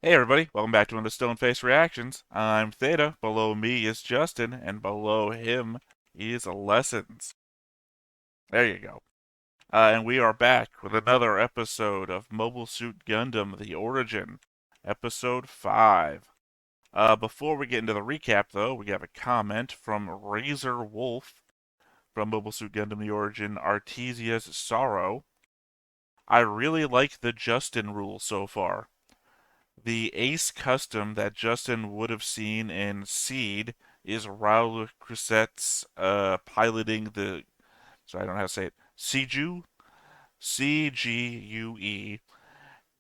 Hey everybody, welcome back to one of the Stone Face Reactions. I'm Theta, below me is Justin, and below him is Lessons. There you go. And we are back with another episode of Mobile Suit Gundam The Origin, Episode 5. Before we get into the recap, though, we have a comment from Razor Wolf from Mobile Suit Gundam The Origin, Artesia's Sorrow. I really like the Justin rule so far. The ace custom that Justin would have seen in Seed is Raul Crisset's piloting the, sorry, I don't know how to say it, Cgue, Cgue,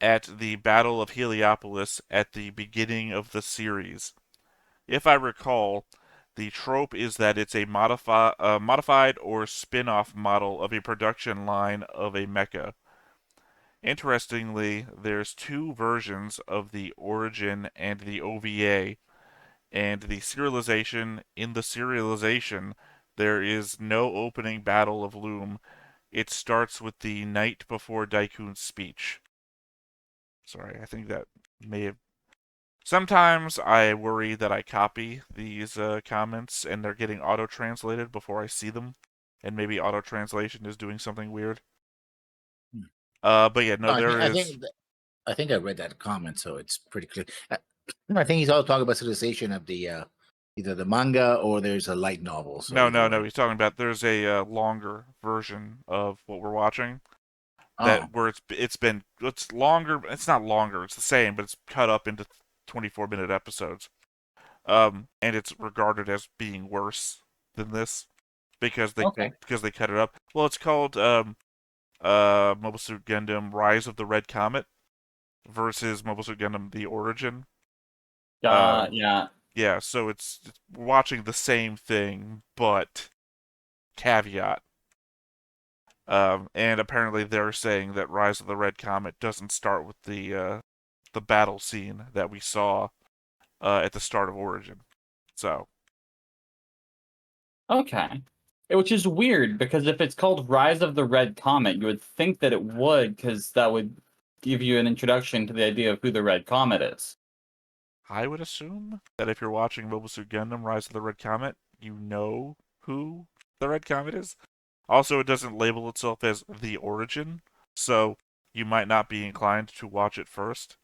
at the Battle of Heliopolis at the beginning of the series. If I recall, the trope is that it's a modified or spin off model of a production line of a mecha. Interestingly, there's two versions of the origin and the OVA, and the serialization. In the serialization, there is no opening battle of Loum. It starts with the night before Daikun's speech. Sorry, I think that may have. Sometimes I worry that I copy these comments and they're getting auto translated before I see them, and maybe auto translation is doing something weird. Hmm. But yeah, no, No, I there think I is. think th- I think I read that comment, so it's pretty clear. I think he's all talking about serialization of the either the manga or there's a light novel. So No, either no, no. way. He's talking about there's a longer version of what we're watching Oh, that where it's longer. It's not longer. It's the same, but it's cut up into 24-minute episodes. And it's regarded as being worse than this because they okay. cut it up. Well, it's called Mobile Suit Gundam: Rise of the Red Comet versus Mobile Suit Gundam: The Origin. Um, Yeah. yeah, so it's watching the same thing, but caveat. And apparently they're saying that Rise of the Red Comet doesn't start with the battle scene that we saw at the start of Origin. So Okay. Which is weird because if it's called Rise of the Red Comet, you would think that it would, because that would give you an introduction to the idea of who the Red Comet is. I would assume that if you're watching Mobile Suit Gundam: Rise of the Red Comet, you know who the Red Comet is. Also, it doesn't label itself as the Origin, so you might not be inclined to watch it first.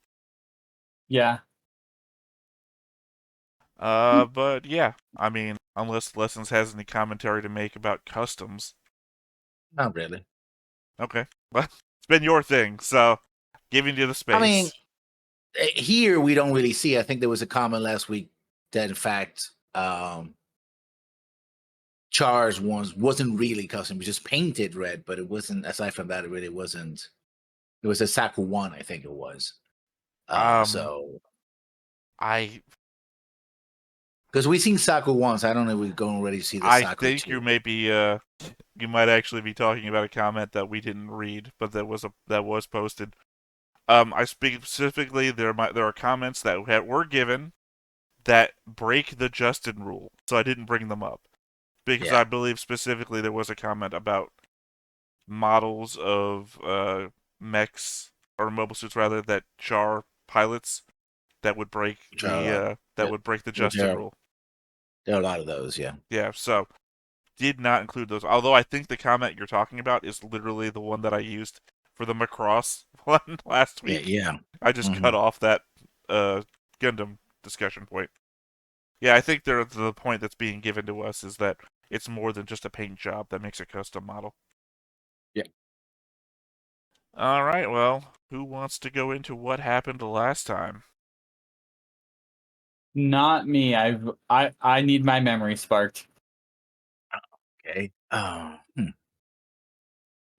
Yeah. But yeah, I mean, unless Lessons has any commentary to make about customs. Not really. Okay. Well, it's been your thing, so giving you the I mean, space. here we don't really see. I think there was a comment last week that in fact Char's wasn't really custom. It was just painted red, but it wasn't. Aside from that, it really wasn't. It was a Saku one, I think it was. Um, So I because we've seen Saku once, I don't know if we're going ready to see the I Saku think you two. may be you might actually be talking about a comment that we didn't read, but that was posted. I speak specifically. There are comments that were given that break the Justin rule, so I didn't bring them up because Yeah. I believe specifically there was a comment about models of mechs or mobile suits rather that char pilots that would break Which are a lot. that Yeah, would break the which Justin rule. there are a lot of those. Yeah. Yeah, so did not include those. Although I think the comment you're talking about is literally the one that I used for the Macross one last Yeah. week. Yeah. I just Hmm. cut off that uh, Gundam discussion point. Yeah, I think the point that's being given to us is that it's more than just a paint job that makes a custom model. Yeah. All right, well, who wants to go into what happened last time? Not me. I need my memory sparked. Okay.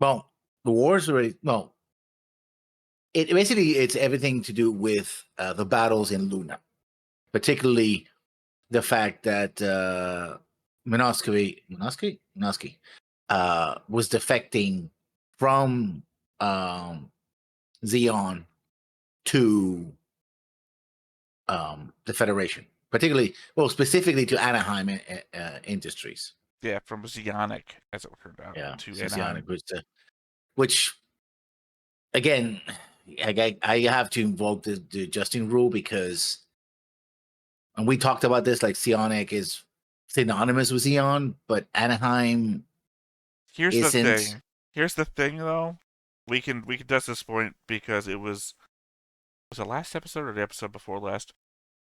Well, the wars already. Well, it basically it's everything to do with the battles in Luna, particularly the fact that Minosky was defecting from Zeon to the Federation, particularly, well, specifically to Anaheim Industries. Yeah, from Zionic, as it turned out, Yeah, to Zeonic, Anaheim. which again, I have to invoke the Justin rule because, and we talked about this, like Psionic is synonymous with Zeon, but Anaheim Here's the isn't. thing. Here's the thing, though. We can test this point because it was the last episode or the episode before last.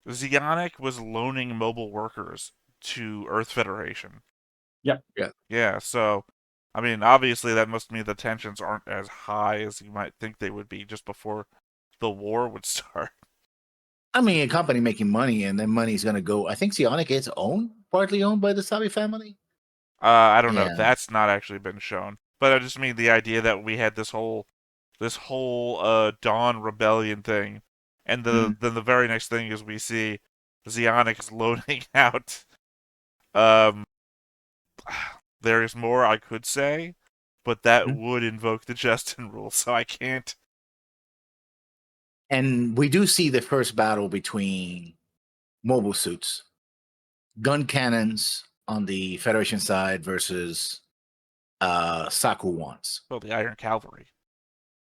Zeonic was loaning mobile workers to Earth Federation. Yep. Yeah. Yeah, so I mean, obviously that must mean the tensions aren't as high as you might think they would be just before the war would start. I mean, a company making money, and then money's going to go. I think Psionic is partly owned by the Zabi family. I don't know. Yeah. That's not actually been shown, but I just mean the idea that we had this whole Dawn rebellion thing, and then the very next thing is we see Zeonic loading out. There is more I could say, but that would invoke the Justin rule, so I can't. And we do see the first battle between mobile suits, gun cannons on the Federation side versus Saku ones. Well, the Iron Cavalry.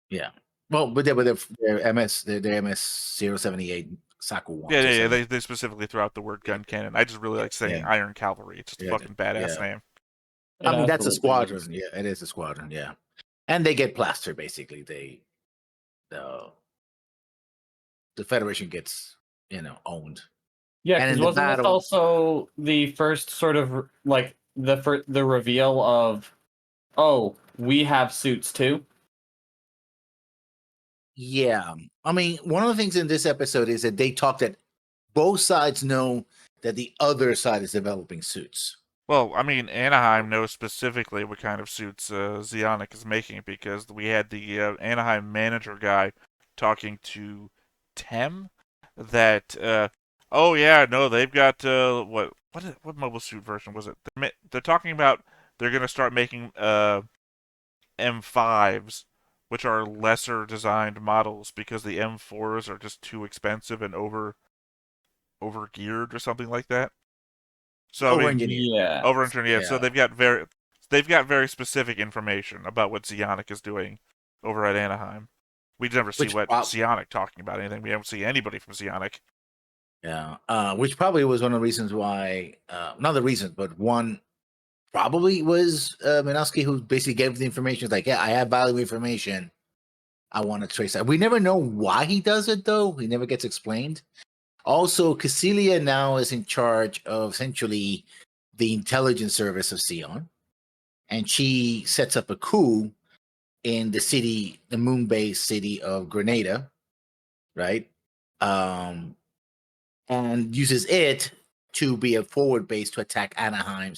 Yeah. Well, but they're MS 078 Saku ones. Yeah. They specifically throw out the word gun cannon. I just really like saying Iron Cavalry. It's just a fucking badass name. I mean, that's a squadron. Yeah, it is a squadron. Yeah, and they get plastered basically. The Federation gets owned. Yeah, because wasn't this also the first sort of like the reveal of, oh, we have suits too? Yeah, I mean, one of the things in this episode is that they talk that both sides know that the other side is developing suits. Well, I mean, Anaheim knows specifically what kind of suits Zeonic is making because we had the Anaheim manager guy talking to Tem that, oh yeah, no, they've got what mobile suit version was it? They're talking about they're gonna start making M5s, which are lesser designed models because the M4s are just too expensive and over geared or something like that. So over-engineered. Over-engineered. Yeah. So they've got very specific information about what Zeonic is doing over at Anaheim. We never see what Zeonic talking about anything. We don't see anybody from Zeonic. Yeah, which probably was one of the reasons why, not the reasons, but one probably was Minovsky, who basically gave the information. It's like, yeah, I have valuable information. I want to trace that. We never know why he does it, though. He never gets explained. Also, Cassilia now is in charge of essentially the intelligence service of Zeon, and she sets up a coup in the moon-based city of Grenada, right? And uses it to be a forward base to attack Anaheim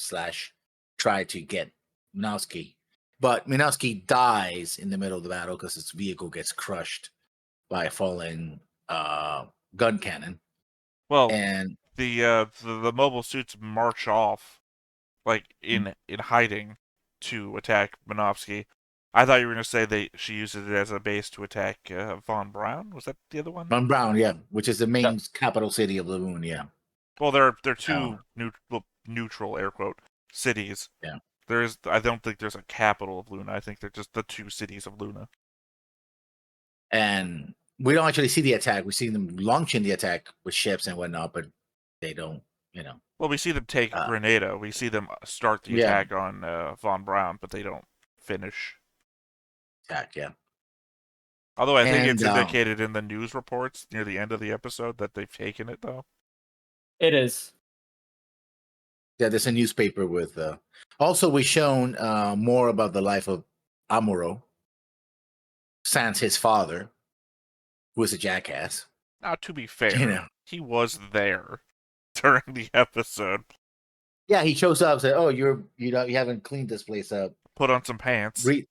/ try to get Minovsky. But Minovsky dies in the middle of the battle because his vehicle gets crushed by a falling gun cannon. Well, and the mobile suits march off like in hiding to attack Minovsky. I thought you were going to say she uses it as a base to attack Von Braun. Was that the other one? Von Braun, yeah, which is the main capital city of the moon, yeah. Well, they're two neutral air quote cities. Yeah. I don't think there's a capital of Luna. I think they're just the two cities of Luna. And we don't actually see the attack. We see them launching the attack with ships and whatnot, but they don't, Well, we see them take Grenada. We see them start the attack on Von Braun, but they don't finish. Attack, yeah. Although I think it's indicated in the news reports near the end of the episode that they've taken it, though. It is. Yeah, there's a newspaper with... Also, we've shown more about the life of Amuro, sans his father, who was a jackass. Now, to be fair, he was there during the episode. Yeah, he shows up and says, "Oh, you haven't cleaned this place up. Put on some pants. Put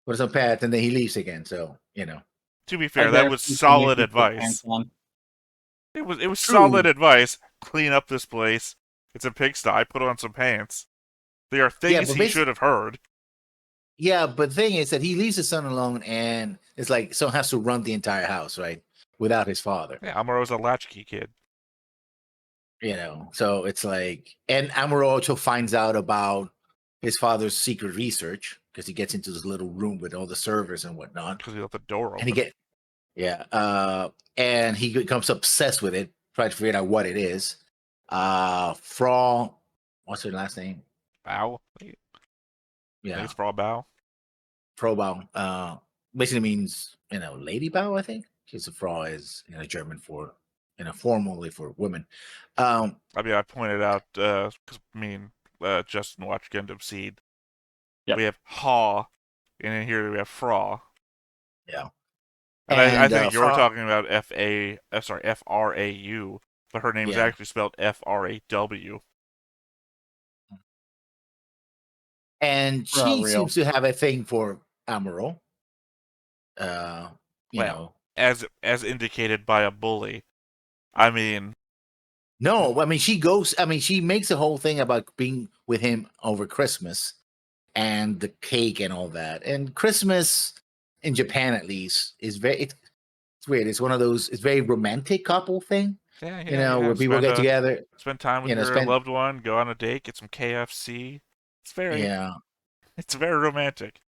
on some pants," and then he leaves again. So To be fair, that was solid advice. It was solid advice. Clean up this place. It's a pigsty. Put on some pants. They are things he should have heard. Yeah, but the thing is that he leaves his son alone, and it's like someone has to run the entire house, right? Without his father. Yeah, Amuro's a latchkey kid. So it's like, and Amuro also finds out about his father's secret research because he gets into this little room with all the servers and whatnot. Because he left the door open. And Yeah. And he becomes obsessed with it, trying to figure out what it is. Fra, what's her last name? Bow. I think Yeah, it's Brawl Bow. Frobau. Basically means lady bow. I think because a Frau is German for formally for women. Um, I mean, I pointed out because me and Justin watched Gundam Seed. Yep. We have Ha, and then here we have Fra. yeah, And I and think you're Frau, talking about Frau, but her name is yeah, actually spelled Fraw. and For she real. seems to have a thing for Amuro. Uh, you Well, know, as indicated by a bully. I mean, no, I mean she goes. I mean she makes a whole thing about being with him over Christmas and the cake and all that. And Christmas in Japan, at least, is very. It's weird. It's one of those. It's very romantic couple thing. yeah. Where people get together. Spend time with your Spend. loved one, go on a date, get some KFC. Yeah. It's very romantic.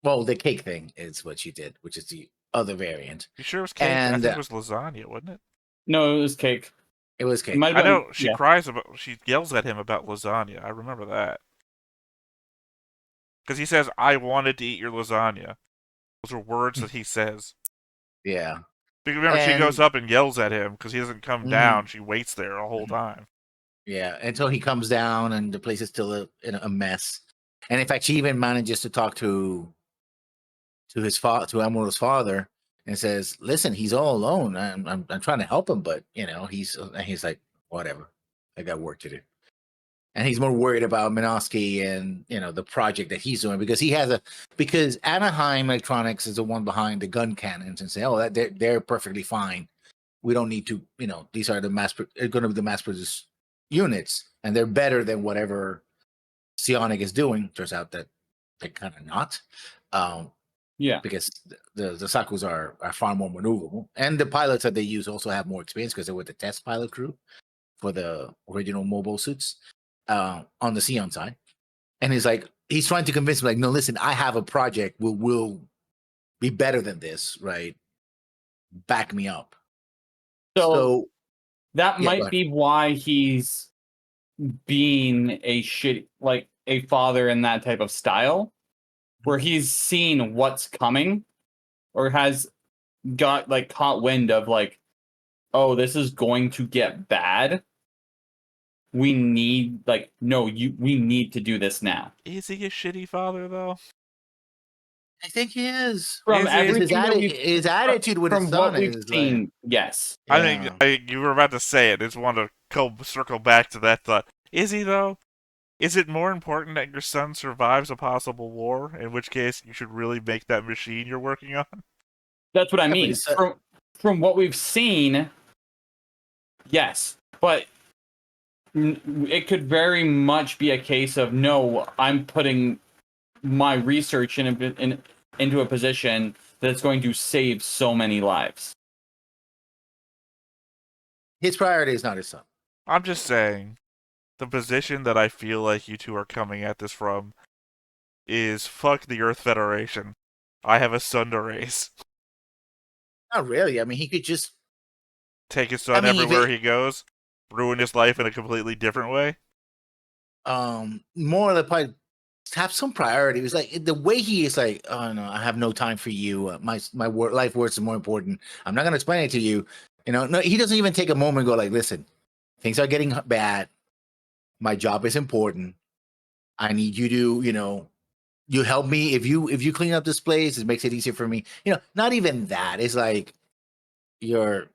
Well, the cake thing is what she did, which is the other variant, You sure it was cake? I and think it was lasagna, wasn't it? No, it was cake. it was It cake. might I have been. know Yeah. she yells at him about lasagna. I remember that. Because he says, I wanted to eat your lasagna. Those are words that he says. Yeah, Because remember, she goes and up and yells at him because he doesn't come down. mhm, She waits there the whole time. yeah, until he comes down and the place is still in a mess. And in fact, she even manages to talk to his father, to Amuro's father, and says, "Listen, he's all alone. I'm trying to help him, but he's like, whatever. I got work to do." And he's more worried about Minosky and the project that he's doing because Anaheim Electronics is the one behind the gun cannons and say, "Oh, that they're perfectly fine. We don't need to. These are going to be the mass produced units, and they're better than whatever Psionic is doing." Turns out that they're kind of not. Um, Yeah. because the Sakus are far more maneuverable, and the pilots that they use also have more experience because they were the test pilot crew for the original mobile suits on the Zeon side. And he's trying to convince me, like, no, listen, I have a project will be better than this, right? Back me up. So So that yeah, go might ahead. be why he's being like a father in that type of style, where he's seen what's coming, or has got like caught wind of like, oh, this is going to get bad. We need we need to do this now. Is he a shitty father, though? I think he is. From Is he? Because everything that we've his attitude with his from what son we've is like, seen, yes. I think yeah. you were about to say it. I just want to circle back to that thought. Is he, though? Is it more important that your son survives a possible war, in which case you should really make that machine you're working on? That's what I Yeah, but mean. his son, From what we've seen, yes. But it could very much be a case of no, I'm putting my research into a position that's going to save so many lives. his priority is not his son. I'm just saying, the position that I feel like you two are coming at this from is fuck the Earth Federation. I have a son to raise. Not really. I mean, he could just. Take his I son mean, if everywhere it, he goes, ruin his life in a completely different way. more like probably have some priority. It was like the way he is like, oh no, I have no time for you. My work life works is more important. I'm not gonna explain it to you. No, he doesn't even take a moment and go like, listen, things are getting bad. My job is important. I need you to, you help me if you clean up this place. It makes it easier for me. Not even that. It's like you're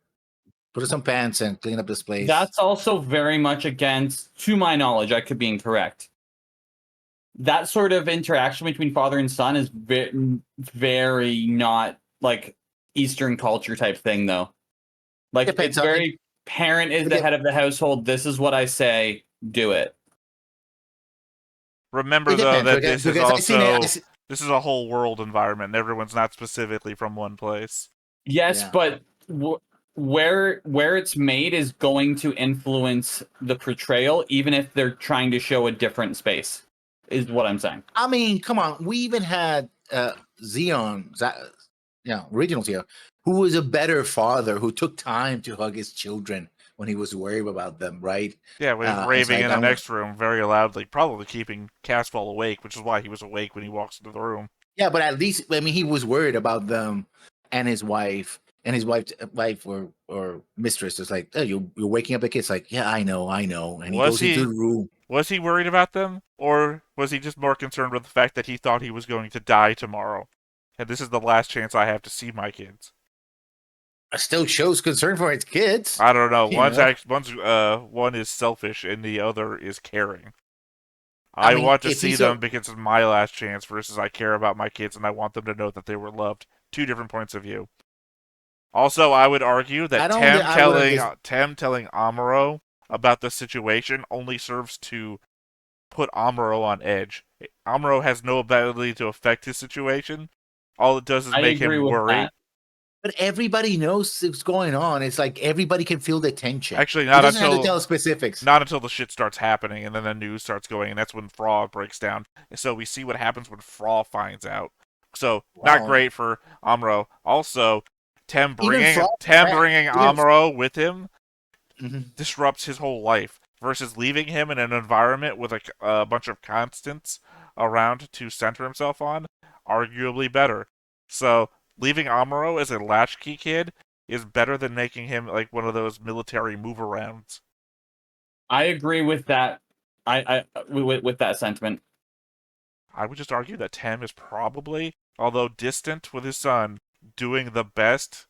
put on some pants and clean up this place. That's also very much against, to my knowledge, I could be incorrect. That sort of interaction between father and son is very not like Eastern culture type thing, though. Like Depends it's on it. very parent is It the de- head of the household. This is what I say. Do it. Remember it though depends that this is because I seen it. this is a whole world environment and everyone's not specifically from one place. Yes, Yeah. but where it's made is going to influence the portrayal, even if they're trying to show a different space. Is what I'm saying. I mean, come on. We even had Zeon, original Zeon, who was a better father who took time to hug his children when he was worried about them, right? Yeah, when he's It's raving like in the next room very loudly, probably keeping Casval awake, which is why he was awake when he walks into the room. yeah, but at least I mean he was worried about them and his wife wife or mistress. It's like, oh, you're waking up the kids. Like, yeah, I know, and he Was goes into he the room. was he worried about them, or was he just more concerned with the fact that he thought he was going to die tomorrow, and this is the last chance I have to see my kids? Still shows concern for its kids. I don't know. You know, One is selfish and the other is caring. I I mean, want to if see he's them so, because it's my last chance versus I care about my kids and I want them to know that they were loved. Two different points of view. Also, I would argue that I wouldn't Tem telling Amuro about the situation only serves to put Amuro on edge. Amuro has no ability to affect his situation. All it does is I make agree him with worry. that. But everybody knows what's going on. It's like everybody can feel the tension. Actually, He doesn't have to tell specifics. not until the shit starts happening, and then the news starts going, and that's when Fraw breaks down. So we see what happens when Fraw finds out. So not Wow. great for Amuro. Also, Tem Even bringing Frog, even Amuro with him Mhm. disrupts his whole life. Versus leaving him in an environment with a bunch of constants around to center himself on, arguably better. So leaving Amuro as a latchkey kid is better than making him like one of those military move arounds. I agree with that. With that sentiment. I would just argue that Tem is probably, although distant with his son, doing the best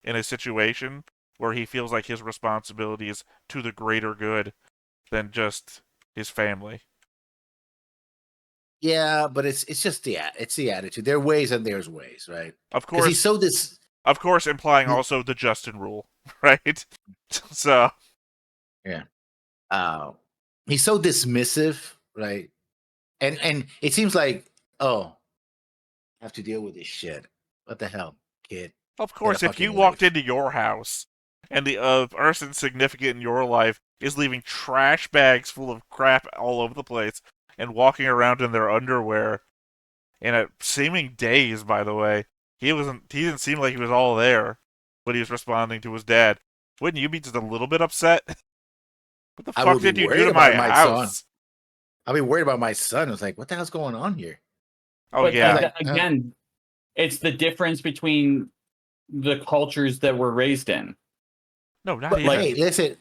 in a situation where he feels like his responsibility is to the greater good than just his family. Yeah, but it's just it's the attitude. There are ways and there's ways, right? Of Because he's course, so this. implying also the Justin rule, right? So Yeah. Uh, he's so dismissive, right? And it seems like, oh, I have to deal with this shit. What the hell, kid? of Get a course, if you fucking walked life. into your house and the person significant in your life is leaving trash bags full of crap all over the place and walking around in their underwear in a seeming daze, by the way, he didn't seem like he was all there, but he was responding to his dad. Wouldn't you be just a little bit upset? What the I fuck would be did you do worried to about my my son. house? I'll be worried about my son. It's like, what the hell's going on here? Oh But He's yeah. like, again, it's the difference between the cultures that we're raised in. No, not but like, even. hey, listen,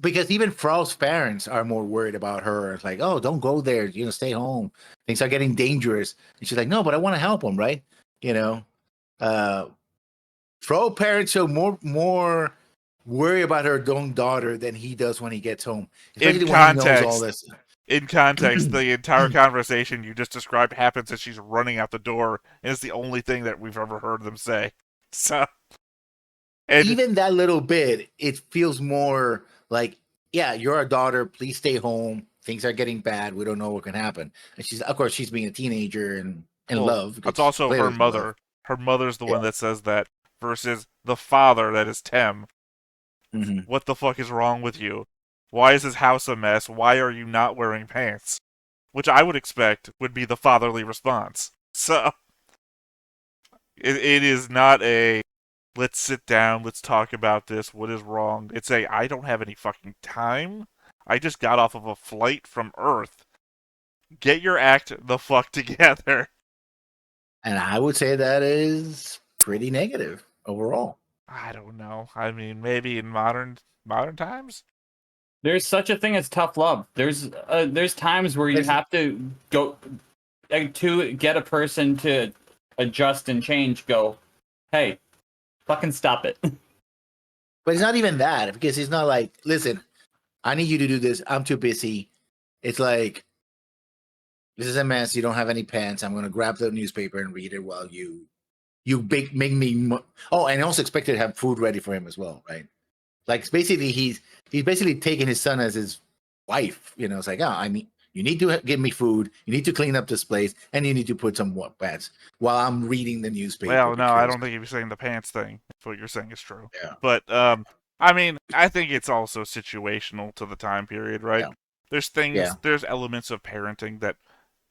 because even Frau's parents are more worried about her. It's like, oh, don't go there. You know, stay home. Things are getting dangerous. And she's like, no, but I want to help him, right? You know, uh, Frau parents show more worry about her own daughter than he does when he gets home, In especially when he knows all context, this. the entire conversation you just described happens as she's running out the door, and it's the only thing that we've ever heard them say. So, and Even that little bit, it feels more like, yeah, you're our daughter. Please stay home. Things are getting bad. We don't know what can happen. And she's, of course, she's being a teenager and in well, love it's because she's also her clearly in love. mother. Her mother's the Yeah. one that says that versus the father that is Tem. Mm-hmm. What the fuck is wrong with you? Why is his house a mess? Why are you not wearing pants? Which I would expect would be the fatherly response. So, it is not a let's sit down, let's talk about this, what is wrong. It's a I don't have any fucking time. I just got off of a flight from Earth. Get your act the fuck together. And I would say that is pretty negative overall. I don't know. I mean, maybe in modern times? There's such a thing as tough love. There's times where you There's, have to go to get a person to adjust and change. Go, hey, fucking stop it. but it's not even that because he's not like, listen, I need you to do this. I'm too busy. It's like, this is a mess. You don't have any pants. I'm going to grab the newspaper and read it while make me. Oh, and also expected to have food ready for him as well, right? Like basically, he's basically taking his son as his wife. You know, it's like, oh, I mean, you need to give me food. You need to clean up this place, and you need to put some pants while I'm reading the newspaper. Well, no, I Because don't think you're saying the pants thing. If what you're saying is true. yeah, But I mean, I think it's also situational to the time period, right? yeah, yeah, There's elements of parenting that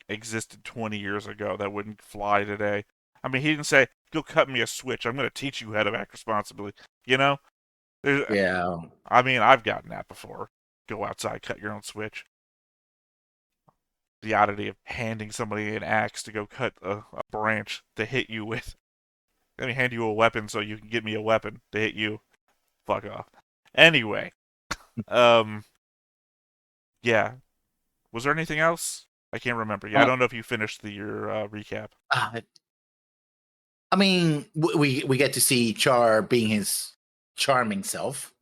existed 20 years ago that wouldn't fly today. I mean, he didn't say, go cut me a switch. I'm gonna teach you how to act responsibly. You know, Yeah. I mean, I've gotten that before. Go outside, cut your own switch. The oddity of handing somebody an axe to go cut a branch to hit you with. Let me hand you a weapon so you can get me a weapon to hit you. Fuck off. Anyway, um, yeah. Was there anything else? I can't remember. Yeah, I Uh, don't know if you finished your recap. I mean, we get to see Char being his charming self,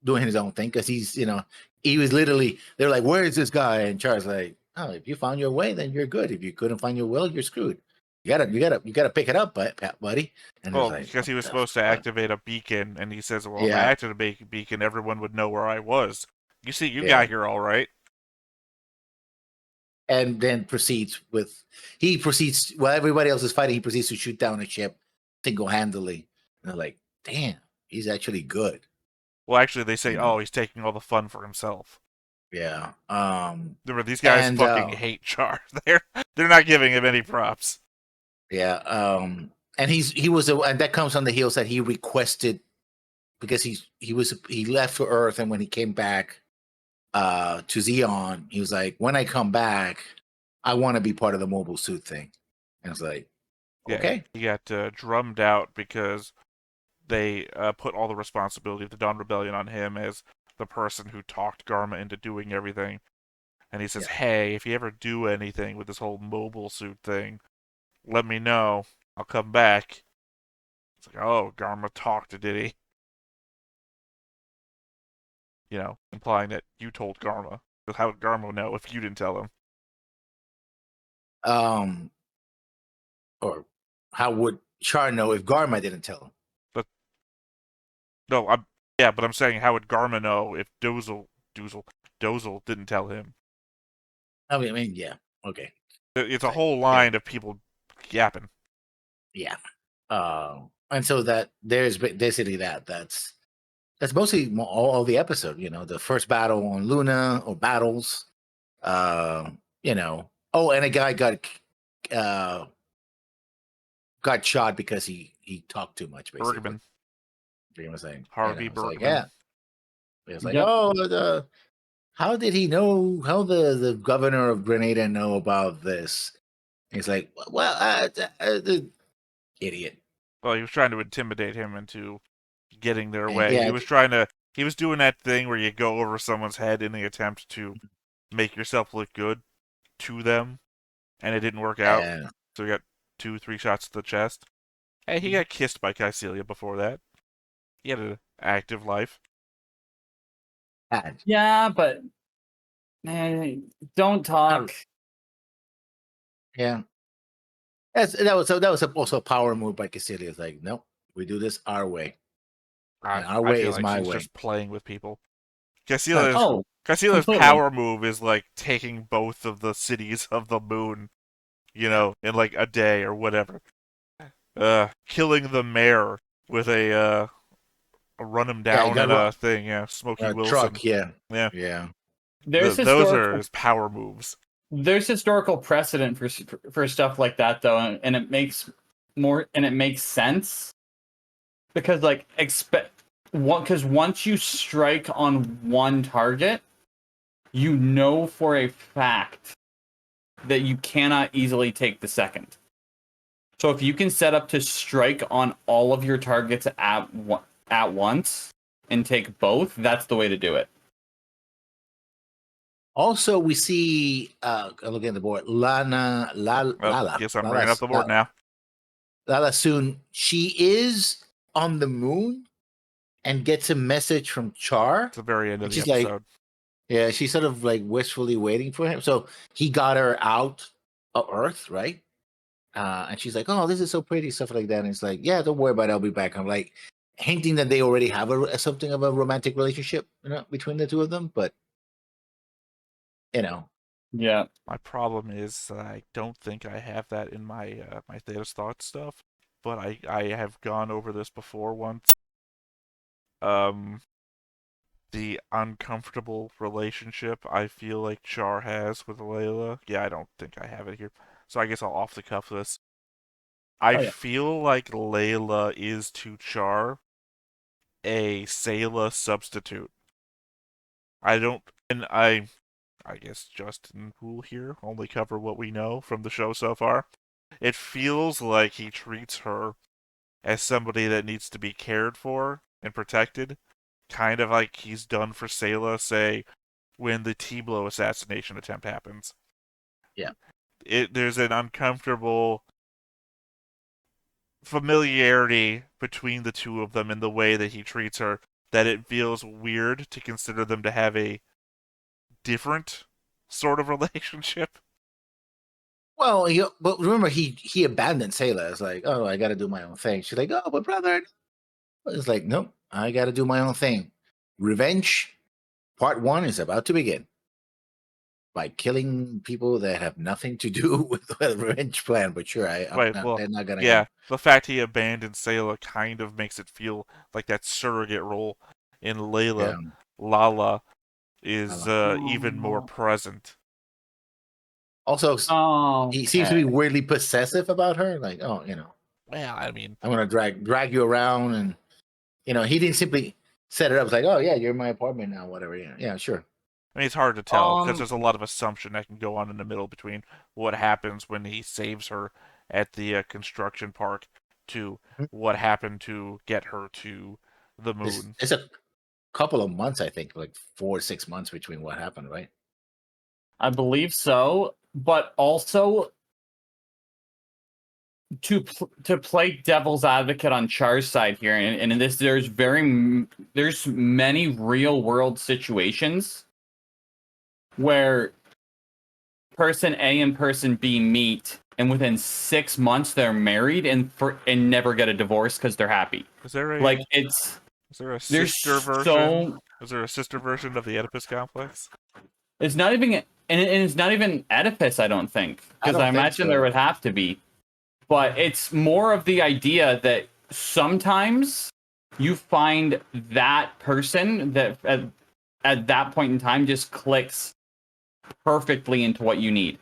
doing his own thing because he was literally they're like, "Where is this guy?" And Char's like, "Oh, if you found your way, then you're good. If you couldn't find your will, you're screwed. You gotta pick it up, buddy." And it was Well, like, because "What he was the supposed to fuck?" activate a beacon, and he says, "Well, if I Yeah, activate a beacon, everyone would know where I was." You see, you yeah. got here all right. And then he proceeds while everybody else is fighting, he proceeds to shoot down a ship single handedly. And they're like, "Damn, he's actually good." Well, actually, they say, You know? "Oh, he's taking all the fun for himself." Yeah. Remember, these guys And fucking hate Char. They're not giving him any props. yeah. And and that comes on the heels that he requested because he left for Earth, and when he came back to Zeon, he was like, "When I come back, I want to be part of the mobile suit thing." And it's like, Yeah, okay. he got drummed out because they put all the responsibility of the Dawn Rebellion on him as the person who talked Garma into doing everything. And he says, Yeah. "Hey, if you ever do anything with this whole mobile suit thing, let me know. I'll come back." It's like, oh, Garma talked, did he? Implying that you told Garma. But how would Garma know if you didn't tell him? Um or how would Char know if Garma didn't tell him? But no, but I'm saying how would Garma know if Dozel didn't tell him? I mean, yeah. Okay. It's It's a like, whole yeah. line of people yapping. Yeah. And so that there's basically that's mostly all the episode. The first battle on Luna or battles. Uh, Oh, and a guy uh got shot because he talked too much. Basically, Bergman, pretty much saying. Harvey It's like, Bergman. yeah. It's like, yep. oh, how did he know? How the governor of Grenada know about this? He's like, well, the idiot. Well, he was trying to intimidate him into getting their And way. yeah, He was doing that thing where you go over someone's head in the attempt to make yourself look good to them, and it didn't work out. and So he got 2, 3 shots to the chest. Hey, he got kissed by Caecilia before that. He had an active life. had Yeah, but don't talk. yeah. That was also a power move by Cassidy. It's like, nope, we do this our way, and our I way feel is like my she's way. just playing with people. Uh, Oh, Caecilia's completely. power move is like taking both of the cities of the moon, in like a day or whatever. Killing the mayor with a run him yeah, he down got in a thing, yeah, Smokey Wilson. truck. Yeah, Yeah, yeah. There's those are historical his power moves. there's historical precedent for stuff like that though, and it makes sense because like expect one because once you strike on one target, you know for a fact that you cannot easily take the second. So if you can set up to strike on all of your targets at once and take both, that's the way to do it. Also, we see looking at the board, Well, guess I'm bringing up the board Lala, now. Lala Soon. She is on the moon and gets a message from Char, It's the very end of and the she's like, episode. yeah, she's sort of like wistfully waiting for him. So he got her out of Earth, right? And she's like, "Oh, this is so pretty," stuff like that. And it's like, "Yeah, don't worry about it. I'll be back." I'm like, hinting that they already have something of a romantic relationship, between the two of them. But you know, Yeah. My problem is I don't think I have that in my my Thea's Thoughts stuff, but I have gone over this before once. Um, the uncomfortable relationship I feel like Char has with Layla. Yeah, I don't think I have it here, so I guess I'll off the cuff this. I Oh, yeah. feel like Layla is to Char a sayla substitute. I don't, and I guess Justin will here only cover what we know from the show so far. It feels like he treats her as somebody that needs to be cared for and protected, kind of like he's done for Sayla, say, when the T-Blow assassination attempt happens. Yeah. There's an uncomfortable familiarity between the two of them in the way that he treats her that it feels weird to consider them to have a different sort of relationship. Well, but remember, he abandoned Sayla. It's like, oh, I got to do my own thing. She's like, oh, but brother, it's like, nope, I got to do my own thing. Revenge, part one is about to begin by killing people that have nothing to do with the revenge plan. But sure, I'm Right, not. well, They're not gonna, yeah, the fact he abandoned Sayla kind of makes it feel like that surrogate role in Layla, yeah. Lala, is even more Oh, present. Also, he seems to be okay. weirdly possessive about her. Like, oh, Well, I mean, I'm gonna drag you around, and he didn't simply set it up. It's like, oh yeah, you're in my apartment now, whatever. Yeah, sure. it's hard to tell because Um, there's a lot of assumption that can go on in the middle between what happens when he saves her at the construction park to Mhm. what happened to get her to the It's moon. it's a couple of months, I think, like 4 or 6 months between what happened, right? I believe so, but also to play devil's advocate on Char's side here, and in this, there's many real world situations where person A and person B meet, and within 6 months they're married and never get a divorce because they're happy. Is there Like a it's is there a there's sister version? so Is there a sister version of the Oedipus complex? it's not even and it's not even Oedipus, I don't think, I because I don't think imagine there so. would have to be. But it's more of the idea that sometimes you find that person that at that point in time just clicks perfectly into what you need.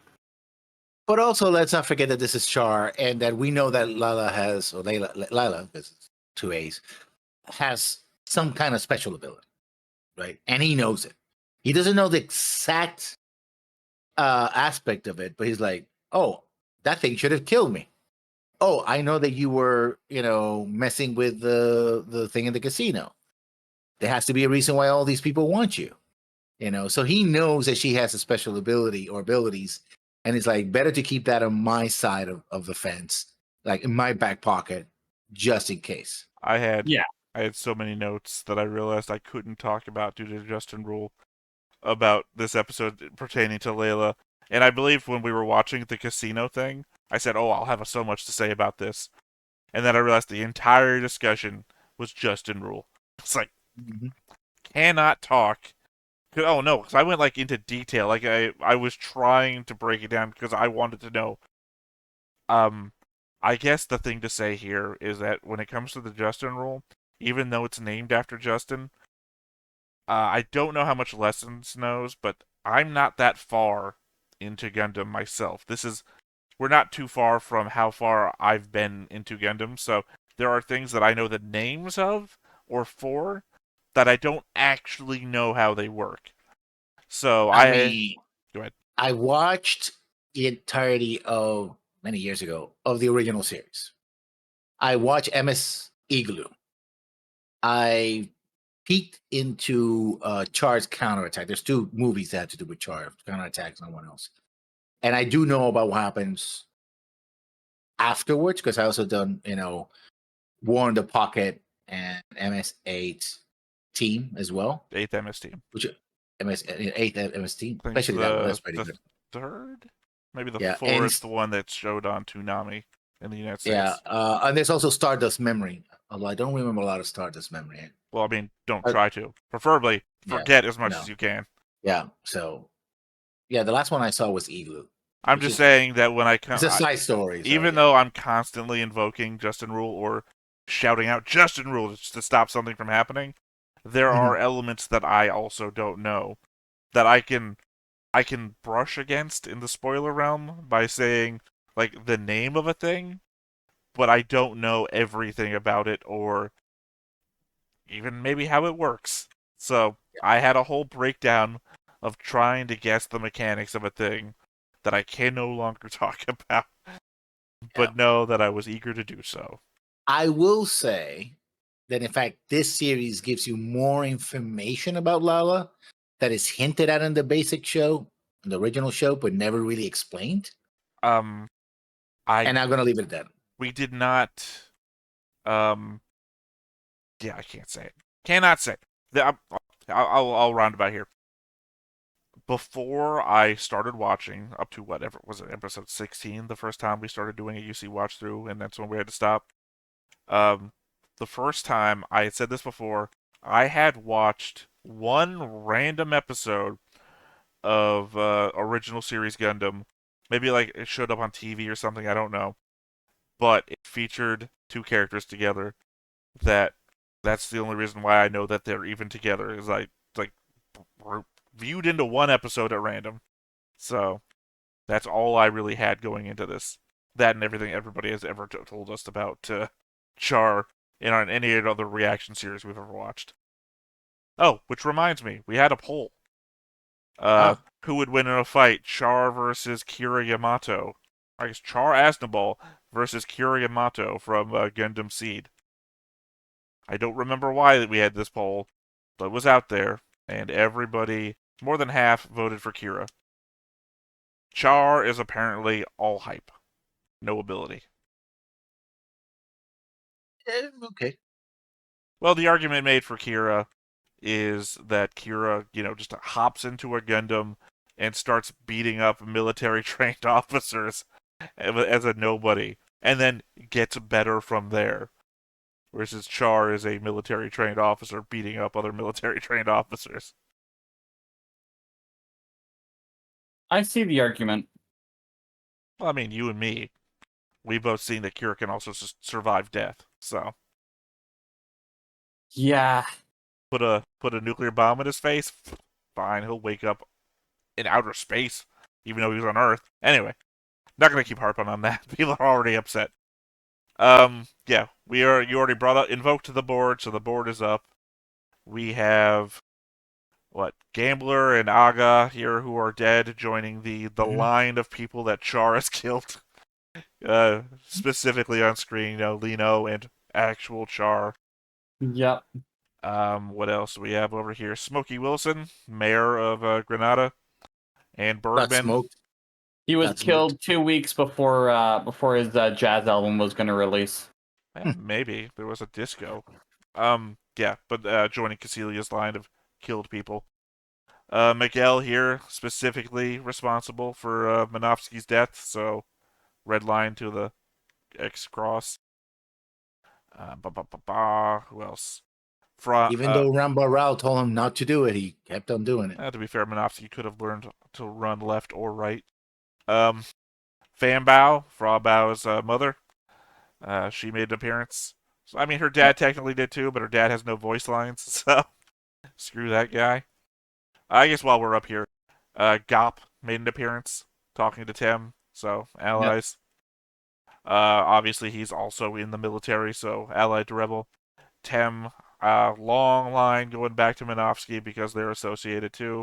But also, let's not forget that this is Char, and that we know that Lala has, or Lila, because it's two A's, has some kind of special ability, right? And he knows it. He doesn't know the exact aspect of it, but he's like, oh, that thing should have killed me. Oh, I know that you were, messing with the thing in the casino. There has to be a reason why all these people want you. So he knows that she has a special ability or abilities, and it's like better to keep that on my side of the fence, like in my back pocket, just in case. I had Yeah. I had so many notes that I realized I couldn't talk about due to Justin Rule about this episode pertaining to Layla. And I believe when we were watching the casino thing, I said, "Oh, I'll have so much to say about this." And then I realized the entire discussion was Justin Rule. It's like Mhm. cannot talk. Oh no, because I went like into detail. Like I was trying to break it down because I wanted to know. Um, I guess the thing to say here is that when it comes to the Justin Rule, even though it's named after Justin, I don't know how much Lessons knows, but I'm not that far into Gundam myself. We're not too far from how far I've been into Gundam, so there are things that I know the names of or for that I don't actually know how they work. So I I mean, go ahead. I watched the entirety of many years ago of the original series. I watched MS Igloo. I peeked into Char's counterattack. There's two movies that had to do with Char, counterattacks, no one else. And I do know about what happens afterwards because I also done, War in the Pocket and MS8 team as well, Eighth MS team. which MS eighth MS team, I think especially that one. That's the pretty the good. third, maybe the Yeah, and fourth one that showed on Toonami in the United yeah, States. and there's also Stardust Memory. Although I don't remember a lot of Stardust Memory. Well, I mean, don't But try to. Preferably, yeah, forget as much no, as you can. yeah. So yeah, the last one I saw was Igloo, I'm which just is saying that when I it's come, a side story. So even yeah. though I'm constantly invoking Justin Rule or shouting out Justin Rule just to stop something from happening, there are Mhm. elements that I also don't know that I can brush against in the spoiler realm by saying like the name of a thing, but I don't know everything about it or even maybe how it works. So I had a whole breakdown of trying to guess the mechanics of a thing that I can no longer talk about, Yeah. but know that I was eager to do so. I will say that in fact this series gives you more information about Lala that is hinted at in the basic show, in the original show, but never really explained. Um, I And I'm gonna leave it at that. we did not. Um, yeah, I can't say it. Cannot say. I'll round about here. Before I started watching, up to whatever was it, episode 16, the first time we started doing a UC watch through, and that's when we had to stop. Um, the first time I had said this before, I had watched one random episode of original series Gundam. Maybe like it showed up on TV or something, I don't know. But it featured two characters together that that's the only reason why I know that they're even together is I like viewed into one episode at random. So that's all I really had going into this. That and everything everybody has ever told us about Char in on any other reaction series we've ever watched. Oh, which reminds me, we had a poll. Ah, Who would win in a fight, Char versus Kira Yamato? I guess Char Aznable versus Kira Yamato from Gundam Seed. I don't remember why we had this poll, but it was out there, and everybody, more than half, voted for Kira. Char is apparently all hype, no ability. okay. Well, the argument made for Kira is that Kira, just hops into a Gundam and starts beating up military trained officers as a nobody, and then gets better from there. Versus Char is a military trained officer beating up other military trained officers. I see the argument. Well, I mean, you and me, we've both seen that Kira can also survive death. So Yeah. put a nuclear bomb in his face, fine, he'll wake up in outer space, even though he was on Earth. Anyway, not gonna keep harping on that. People are already upset. Yeah, you already brought up invoked to the board, so the board is up. We have what Gambler and Aga here who are dead, joining the Mhm. line of people that Char has killed. Specifically on screen, Lino and actual Char. Yep. What else do we have over here? Smokey Wilson, mayor of Granada, and Got Bergman. smoked. He was Got smoked. killed 2 weeks before his jazz album was going to release. Yeah, maybe there was a disco. Yeah, but joining Casilia's line of killed people. Miguel here specifically responsible for Minovsky's death, so red line to the X cross. Who else? Even though Rambarao told him not to do it, he kept on doing it. To be fair, Minovsky could have learned to run left or right. Um, Fanbao, Fra Bao's mother, she made an appearance. So, I mean, her dad Yep. technically did too, but her dad has no voice lines, so screw that guy. I guess while we're up here, Gop made an appearance talking to Tim, so Yep. allies. Obviously, he's also in the military, so allied to Rebel. Tem, long line going back to Minovsky because they're associated too.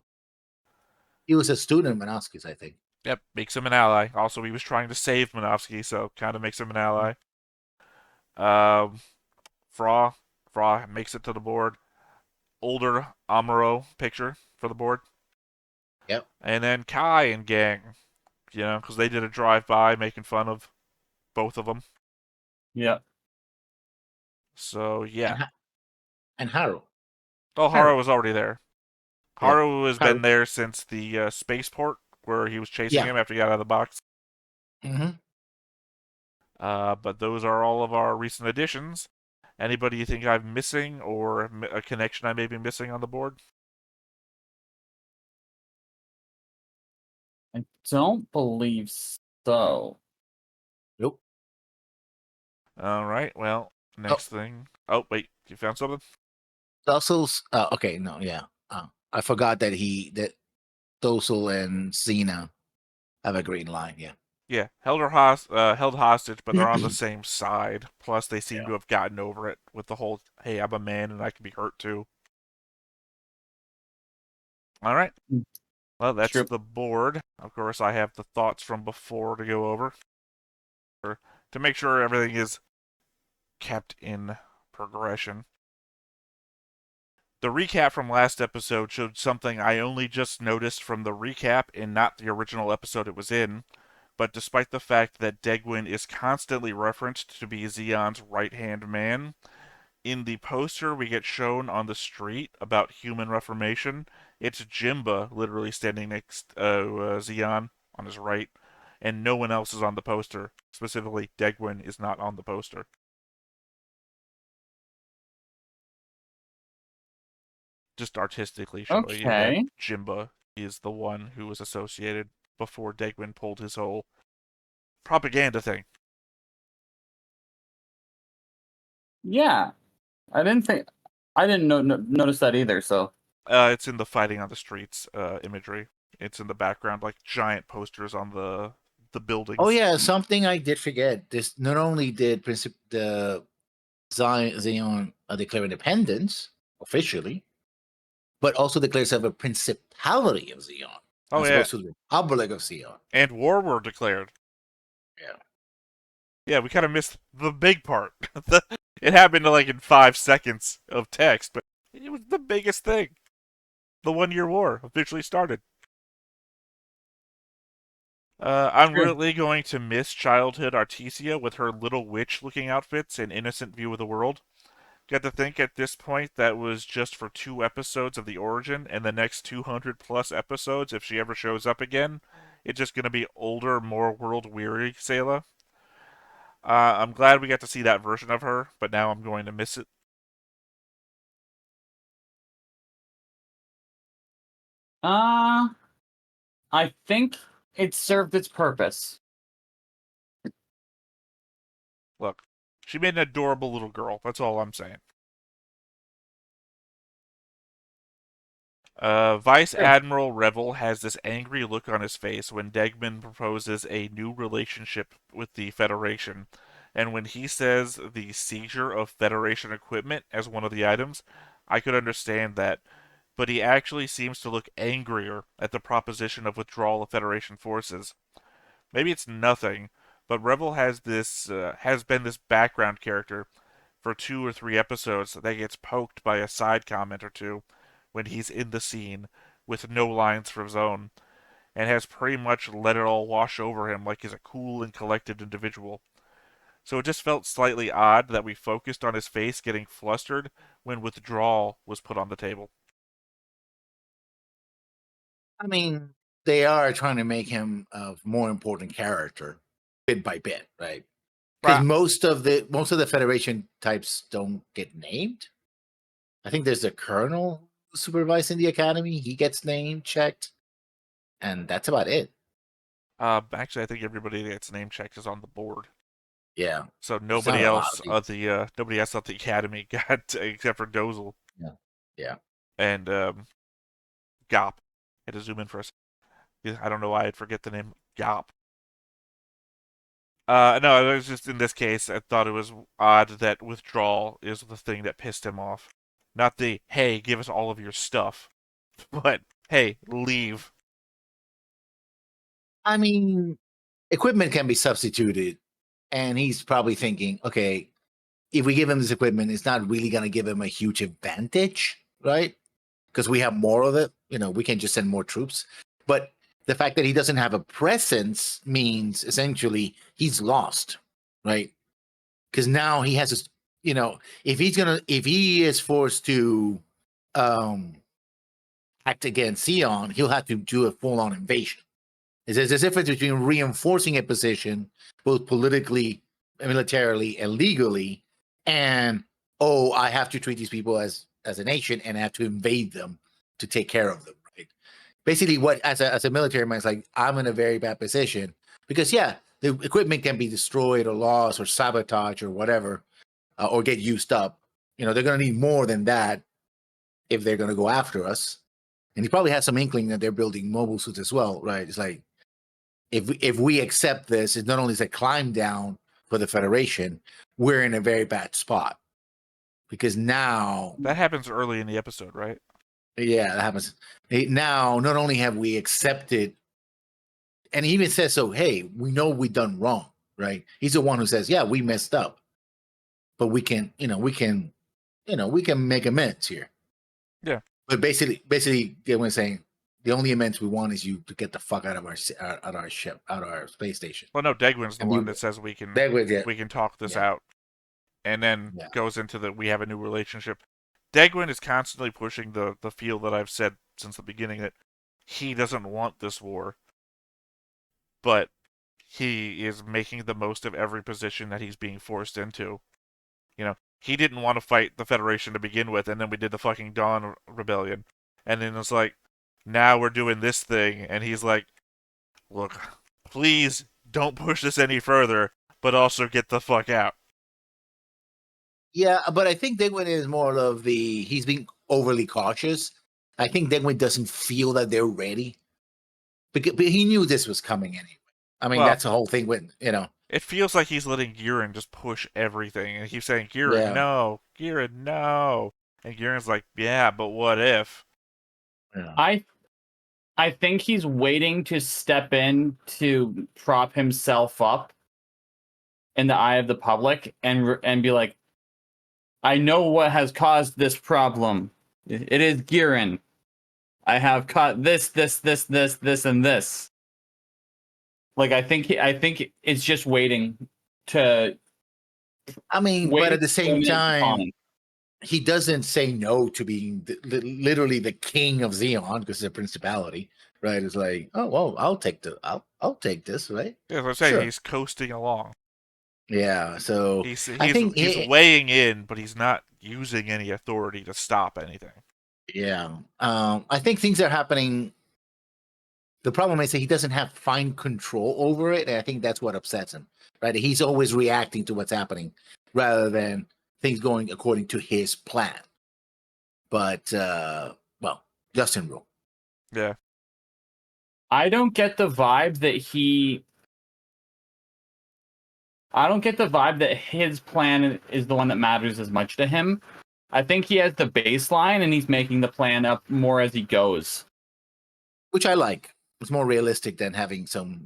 He was a student of Manovsky's, I think. Yep, makes him an ally. Also, he was trying to save Minovsky, so kind of makes him an ally. Um, Fra, Fra makes it to the board. Older Amuro picture for the board. Yep. And then Kai and gang, because they did a drive-by making fun of both of them. Yep. So, yeah. And Haru. Oh, Haru was already there. Yeah. Haru has Haru. been there since the spaceport where he was chasing Yeah. him after he got out of the box. Mm-hmm. But those are all of our recent additions. Anybody you think I'm missing or a connection I may be missing on the board? I don't believe so. Nope. All right. Well, next thing. Oh, wait. You found something? Also, okay, no, yeah. I forgot that Dosul and Xena have a green line. Yeah. Yeah, held hostage, but they're on the same side. Plus, they seem Yeah. to have gotten over it with the whole "Hey, I'm a man and I can be hurt too." All right. Well, that's True. the board. Of course, I have the thoughts from before to go over to make sure everything is kept in progression. The recap from last episode showed something I only just noticed from the recap and not the original episode it was in. But despite the fact that Deikun is constantly referenced to be Zeon's right-hand man, in the poster we get shown on the street about human reformation, it's Jimba literally standing next Zeon on his right, and no one else is on the poster. Specifically, Deikun is not on the poster. Just artistically showing you that Okay. Jimba is the one who was associated before Deikun pulled his whole propaganda thing. Yeah. I didn't notice that either. So It's in the fighting on the streets imagery. It's in the background, like giant posters on the Oh buildings. yeah, something I did forget. This not only did the Zeon declare independence officially, but also declares of a principality of Zeon, Oh as yeah, opposed to the Republic of Zeon. and war were declared. Yeah. Yeah, we kind of missed the big part. It happened like in 5 seconds of text, but it was the biggest thing. The 1 year war officially started. I'm true. really going to miss childhood Artesia with her little witch looking outfits and innocent view of the world. Got to think at this point that was just for 2 episodes of the origin, and the next 200 plus episodes, if she ever shows up again, it's just going to be older, more world weary Sayla. I'm glad we got to see that version of her, but now I'm going to miss it. Uh, I think it served its purpose. Look, she made an adorable little girl. That's all I'm saying. Vice True. Admiral Revel has this angry look on his face when Degman proposes a new relationship with the Federation. And when he says the seizure of Federation equipment as one of the items, I could understand that. But he actually seems to look angrier at the proposition of withdrawal of Federation forces. Maybe it's nothing, but Revel has been this background character for 2 or 3 episodes that gets poked by a side comment or two when he's in the scene with no lines for his own, and has pretty much let it all wash over him like he's a cool and collected individual. So it just felt slightly odd that we focused on his face getting flustered when withdrawal was put on the table. I mean, they are trying to make him a more important character bit by bit, right? Because Right. most of the Federation types don't get named. I think there's a colonel supervising the academy. He gets named, checked, and that's about it. Actually, I think everybody that gets name checked is on the board. Yeah, So it's not a lot of people. nobody else at the academy got except for Dozel Yeah, yeah. and Gop. Had to zoom in for a second. Yeah, I don't know why I'd forget the name Gop. No, it was just in this case, I thought it was odd that withdrawal is the thing that pissed him off. Not the, hey, give us all of your stuff, but, hey, leave. I mean, equipment can be substituted, and he's probably thinking, okay, if we give him this equipment, it's not really going to give him a huge advantage, right? Because we have more of it. We can just send more troops. But the fact that he doesn't have a presence means essentially he's lost, right? Because now he has this, if he is forced to um act against Sion, he'll have to do a full-on invasion. There's a difference between reinforcing a position, both politically, militarily, and legally, and I have to treat these people as a nation and I have to invade them to take care of them. Right? Basically, what as a military man, it's like I'm in a very bad position because the equipment can be destroyed or lost or sabotaged or whatever, or get used up. They're going to need more than that if they're going to go after us. And he probably has some inkling that they're building mobile suits as well, right? It's like if we accept this, it's not only is a climb down for the Federation, we're in a very bad spot because now, That happens early in the episode, right? yeah, that happens. Now, not only have we accepted, and he even says, "So, hey, we know we done wrong, right?" He's the one who says, "Yeah, we messed up, but we can, we can make amends here." Yeah. But basically, they were saying the only amends we want is you to get the fuck out of our ship, out of our space station. Well, no, Degwin's the And one that says we can yeah, talk this yeah, out, and then yeah. goes into the we have a new relationship. Degwin is constantly pushing the feel that I've said since the beginning that he doesn't want this war, but he is making the most of every position that he's being forced into. He didn't want to fight the Federation to begin with, and then we did the fucking Dawn Rebellion, and then it's like, now we're doing this thing, and he's like, look, please don't push this any further, but also get the fuck out. Yeah, but I think Degwin is more of he's being overly cautious. I think Degwin doesn't feel that they're ready, but he knew this was coming anyway. I mean, Well, that's the whole thing with, it feels like he's letting Giran just push everything, and he keeps saying, Giran, yeah, no, Giran, no. And Giran's like, yeah, but what if? yeah. I think he's waiting to step in to prop himself up in the eye of the public and be like, I know what has caused this problem. It is Giran. I have caught this, and this. Like I think it's just waiting to. I mean, but at the same time, he doesn't say no to being literally the king of Zeon because it's a principality, right? It's like, oh well, I'll take this, right? Yeah, as I say, Sure. he's coasting along. Yeah. So He's I he's think, he's weighing in, but he's not using any authority to stop anything. yeah, I think things are happening. The problem is that he doesn't have fine control over it, and I think that's what upsets him. Right? He's always reacting to what's happening rather than things going according to his plan. But well, Justin rule. Yeah. I don't get the vibe that his plan is the one that matters as much to him. I think he has the baseline and he's making the plan up more as he goes. Which I like. It's more realistic than having some,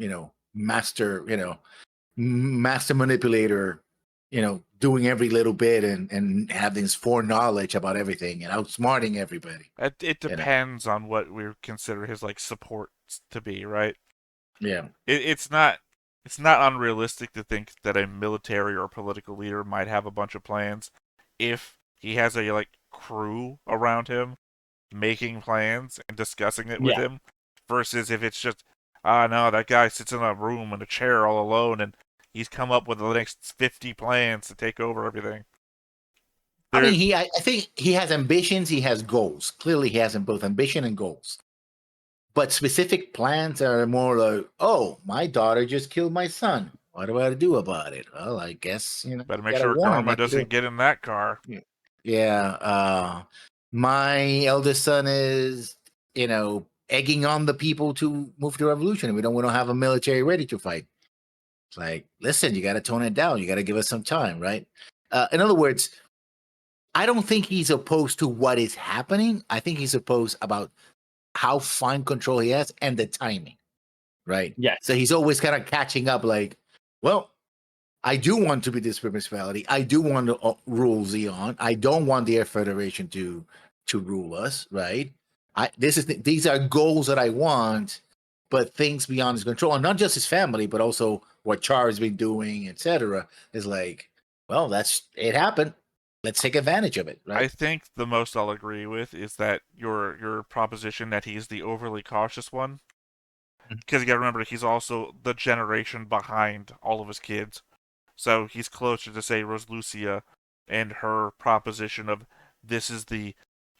master manipulator, doing every little bit and having this foreknowledge about everything and outsmarting everybody. It depends on what we consider his like support to be, right? Yeah. It's not unrealistic to think that a military or political leader might have a bunch of plans if he has a like crew around him making plans and discussing it with him, versus if it's just, no, that guy sits in a room in a chair all alone and he's come up with the next 50 plans to take over everything. I mean, I think he has ambitions, he has goals. Clearly, he has both ambition and goals. But specific plans are more like, oh, my daughter just killed my son. What do I do about it? Well, I guess, better make sure Dharma doesn't get in that car. Yeah. My eldest son is, egging on the people to move to revolution. We don't have a military ready to fight. It's like, listen, you got to tone it down. You got to give us some time, right? In other words, I don't think he's opposed to what is happening. I think he's opposed about how fine control he has and the timing, right? Yes. So he's always kind of catching up, like, well, I do want to be this municipality. I do want to rule Zeon. I don't want the Air Federation to rule us, right? These are goals that I want, but things beyond his control, and not just his family, but also what Char has been doing, etc. Is like, well, it happened. Let's take advantage of it, right? I think the most I'll agree with is that your proposition that he's the overly cautious one, because you got to remember he's also the generation behind all of his kids. So he's closer to say Roslucia and her proposition of this is the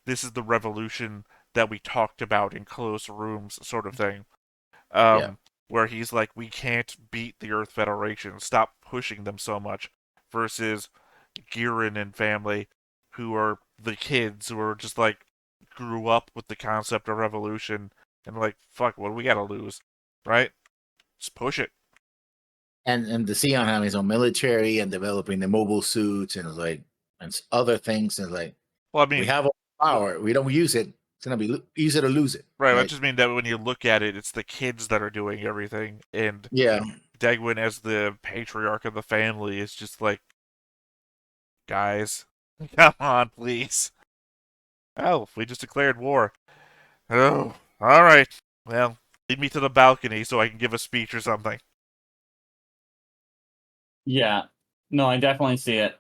revolution that we talked about in closed rooms, sort of thing. Yeah. Where he's like, we can't beat the Earth Federation, stop pushing them so much, versus Giran and family, who are the kids who are just like grew up with the concept of revolution and like, fuck, what do we gotta lose, right? Just push it. And the Zeon having his own military and developing the mobile suits and like and other things and like Well, I we mean, have all the power. We don't use it. It's gonna be use it or lose it. right, I Right? just mean that when you look at it, it's the kids that are doing everything, and Yeah. Degwin as the patriarch of the family is just like, guys, come on, please. Oh, we just declared war. Oh, all right. Well, lead me to the balcony so I can give a speech or something. Yeah. No, I definitely see it.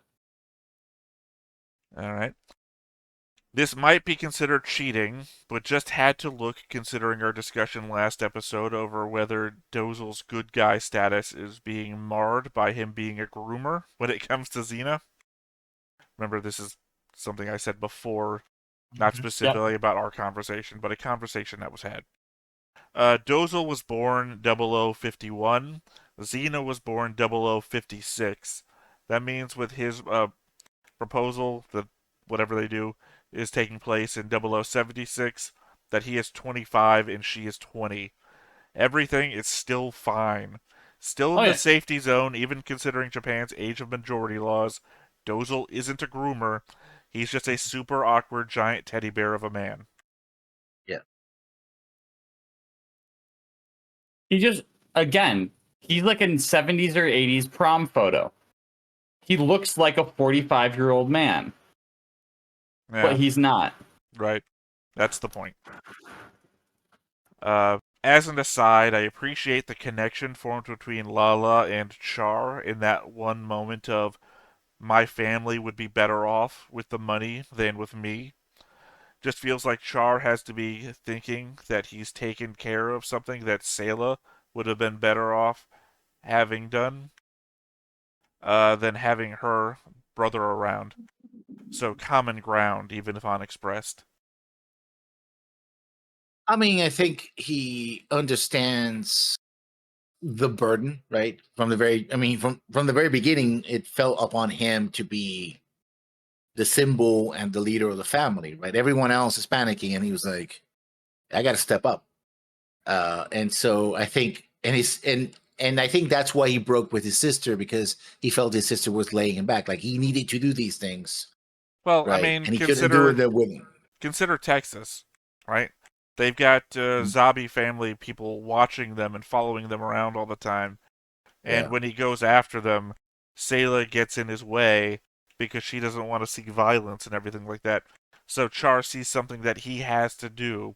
All right. This might be considered cheating, but just had to look considering our discussion last episode over whether Dozel's good guy status is being marred by him being a groomer when it comes to Xena. Remember, this is something I said before, not Yep. specifically about our conversation, but a conversation that was had. Dozel was born 0051. Xena was born 0056. That means with his proposal, that whatever they do is taking place in 0076, that he is 25 and she is 20. Everything is still fine. Still Oh in the yeah. safety zone, even considering Japan's age of majority laws. Dozel isn't a groomer. He's just a super awkward giant teddy bear of a man. Yeah. He just again, he's like in 70s or 80s prom photo. He looks like a 45-year-old man, but Yeah, he's not. right. That's the point. As an aside, I appreciate the connection formed between Lala and Char in that one moment of my family would be better off with the money than with me. Just feels like Char has to be thinking that he's taken care of something that Sayla would have been better off having done than having her brother around. So common ground, even if unexpressed. I mean, I think he understands the burden, right? From the very I mean, from the very beginning, it fell upon him to be the symbol and the leader of the family, right? Everyone else is panicking, and he was like, I gotta step up. And so I think and I think that's why he broke with his sister because he felt his sister was laying him back. Like he needed to do these things, Well, I right? mean, And he couldn't do it with him. consider Texas, right? They've got Mhm. Zabi family people watching them and following them around all the time. And Yeah. when he goes after them, Sayla gets in his way because she doesn't want to see violence and everything like that. So Char sees something that he has to do,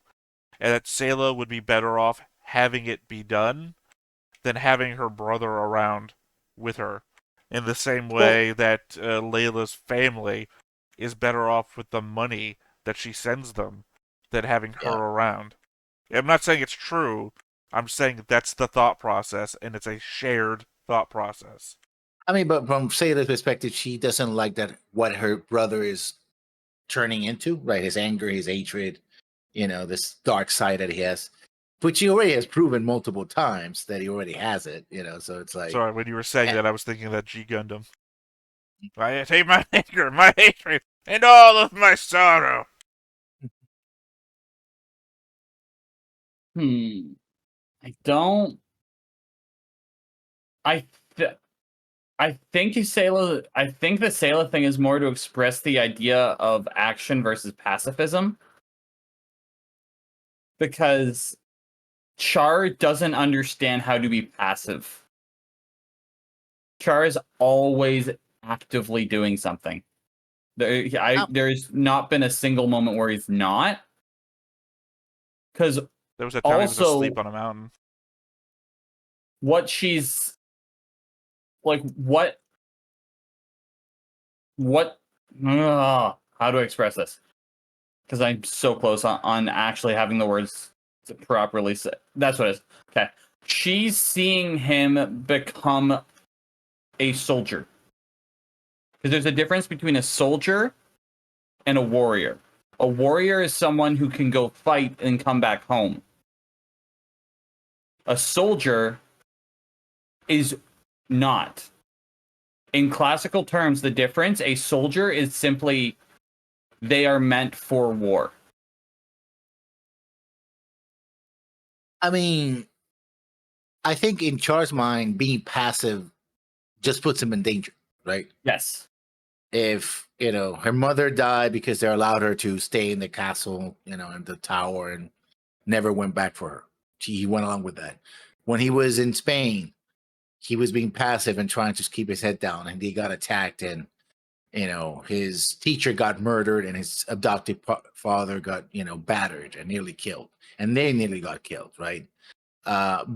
and that Sayla would be better off having it be done than having her brother around with her. In the same Well, way that Layla's family is better off with the money that she sends them than having her yeah. around. I'm not saying it's true. I'm saying that's the thought process, and it's a shared thought process. I mean, but from Sayla's perspective, she doesn't like that what her brother is turning into, right? His anger, his hatred, this dark side that he has, which he already has proven multiple times that he already has it. So it's like, Sorry, when you were saying eh, that, I was thinking of that G Gundam. I take my anger, my hatred, and all of my sorrow. I don't. I th- I think Sayla. I think the Sayla thing is more to express the idea of action versus pacifism, because Char doesn't understand how to be passive. Char is always actively doing something. oh, There's not been a single moment where he's not. Because There was a time he was asleep also, on a mountain. what she's like, what? How do I express this? Because I'm so close on actually having the words to properly say. That's what it is. Okay. She's seeing him become a soldier. Because there's a difference between a soldier and a warrior. A warrior is someone who can go fight and come back home. A soldier is not. In classical terms, the difference, a soldier is simply they are meant for war. I mean, I think in Char's mind, being passive just puts him in danger, right? Yes. If her mother died because they allowed her to stay in the castle, in the tower, and never went back for her. He went along with that. When he was in Spain, he was being passive and trying to keep his head down, and he got attacked, and his teacher got murdered, and his adoptive father got battered and nearly killed, and they nearly got killed, right?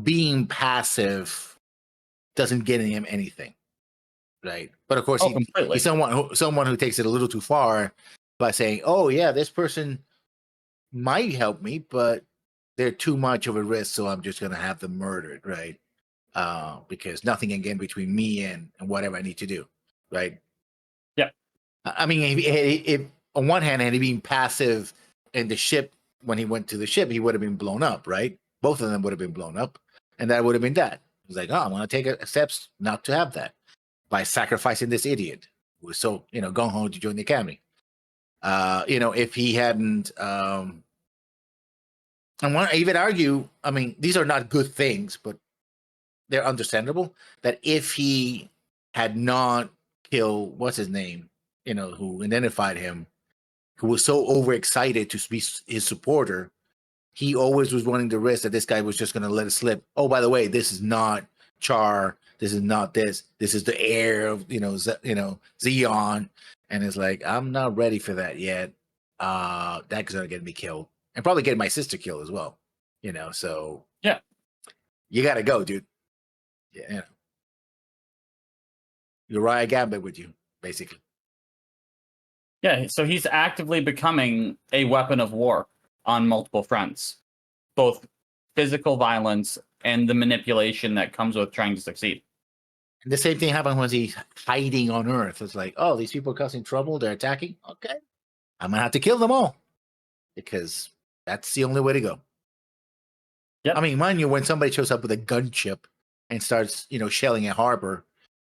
Being passive doesn't get him anything, right? But of course, Completely. he's someone who takes it a little too far by saying, "Oh yeah, this person might help me, but they're too much of a risk, so I'm just gonna have them murdered, right? Because nothing can get between me and whatever I need to do, right?" Yeah. I mean, if on one hand, had he been passive in the ship when he went to the ship, he would have been blown up, right? Both of them would have been blown up, and that would have been that. He's like, "Oh, I'm gonna take steps not to have that by sacrificing this idiot who was so gung ho to join the academy." If he hadn't, I want to even argue. I mean, these are not good things, but they're understandable. That if he had not killed what's his name, who identified him, who was so overexcited to be his supporter, he always was running the risk that this guy was just going to let it slip. Oh, by the way, this is not Char. This is not this. This is the heir of Zeon, and it's like I'm not ready for that yet. That's gonna get me killed, and probably get my sister killed as well. So Yeah. you gotta go, dude. Yeah, Uriah Gambit with you, basically. Yeah. So he's actively becoming a weapon of war on multiple fronts, both physical violence and the manipulation that comes with trying to succeed. And the same thing happened when he's hiding on Earth. It's like, oh, these people are causing trouble. They're attacking. Okay, I'm gonna have to kill them all because that's the only way to go. Yep. I mean, mind you, when somebody shows up with a gunship and starts, shelling a harbor,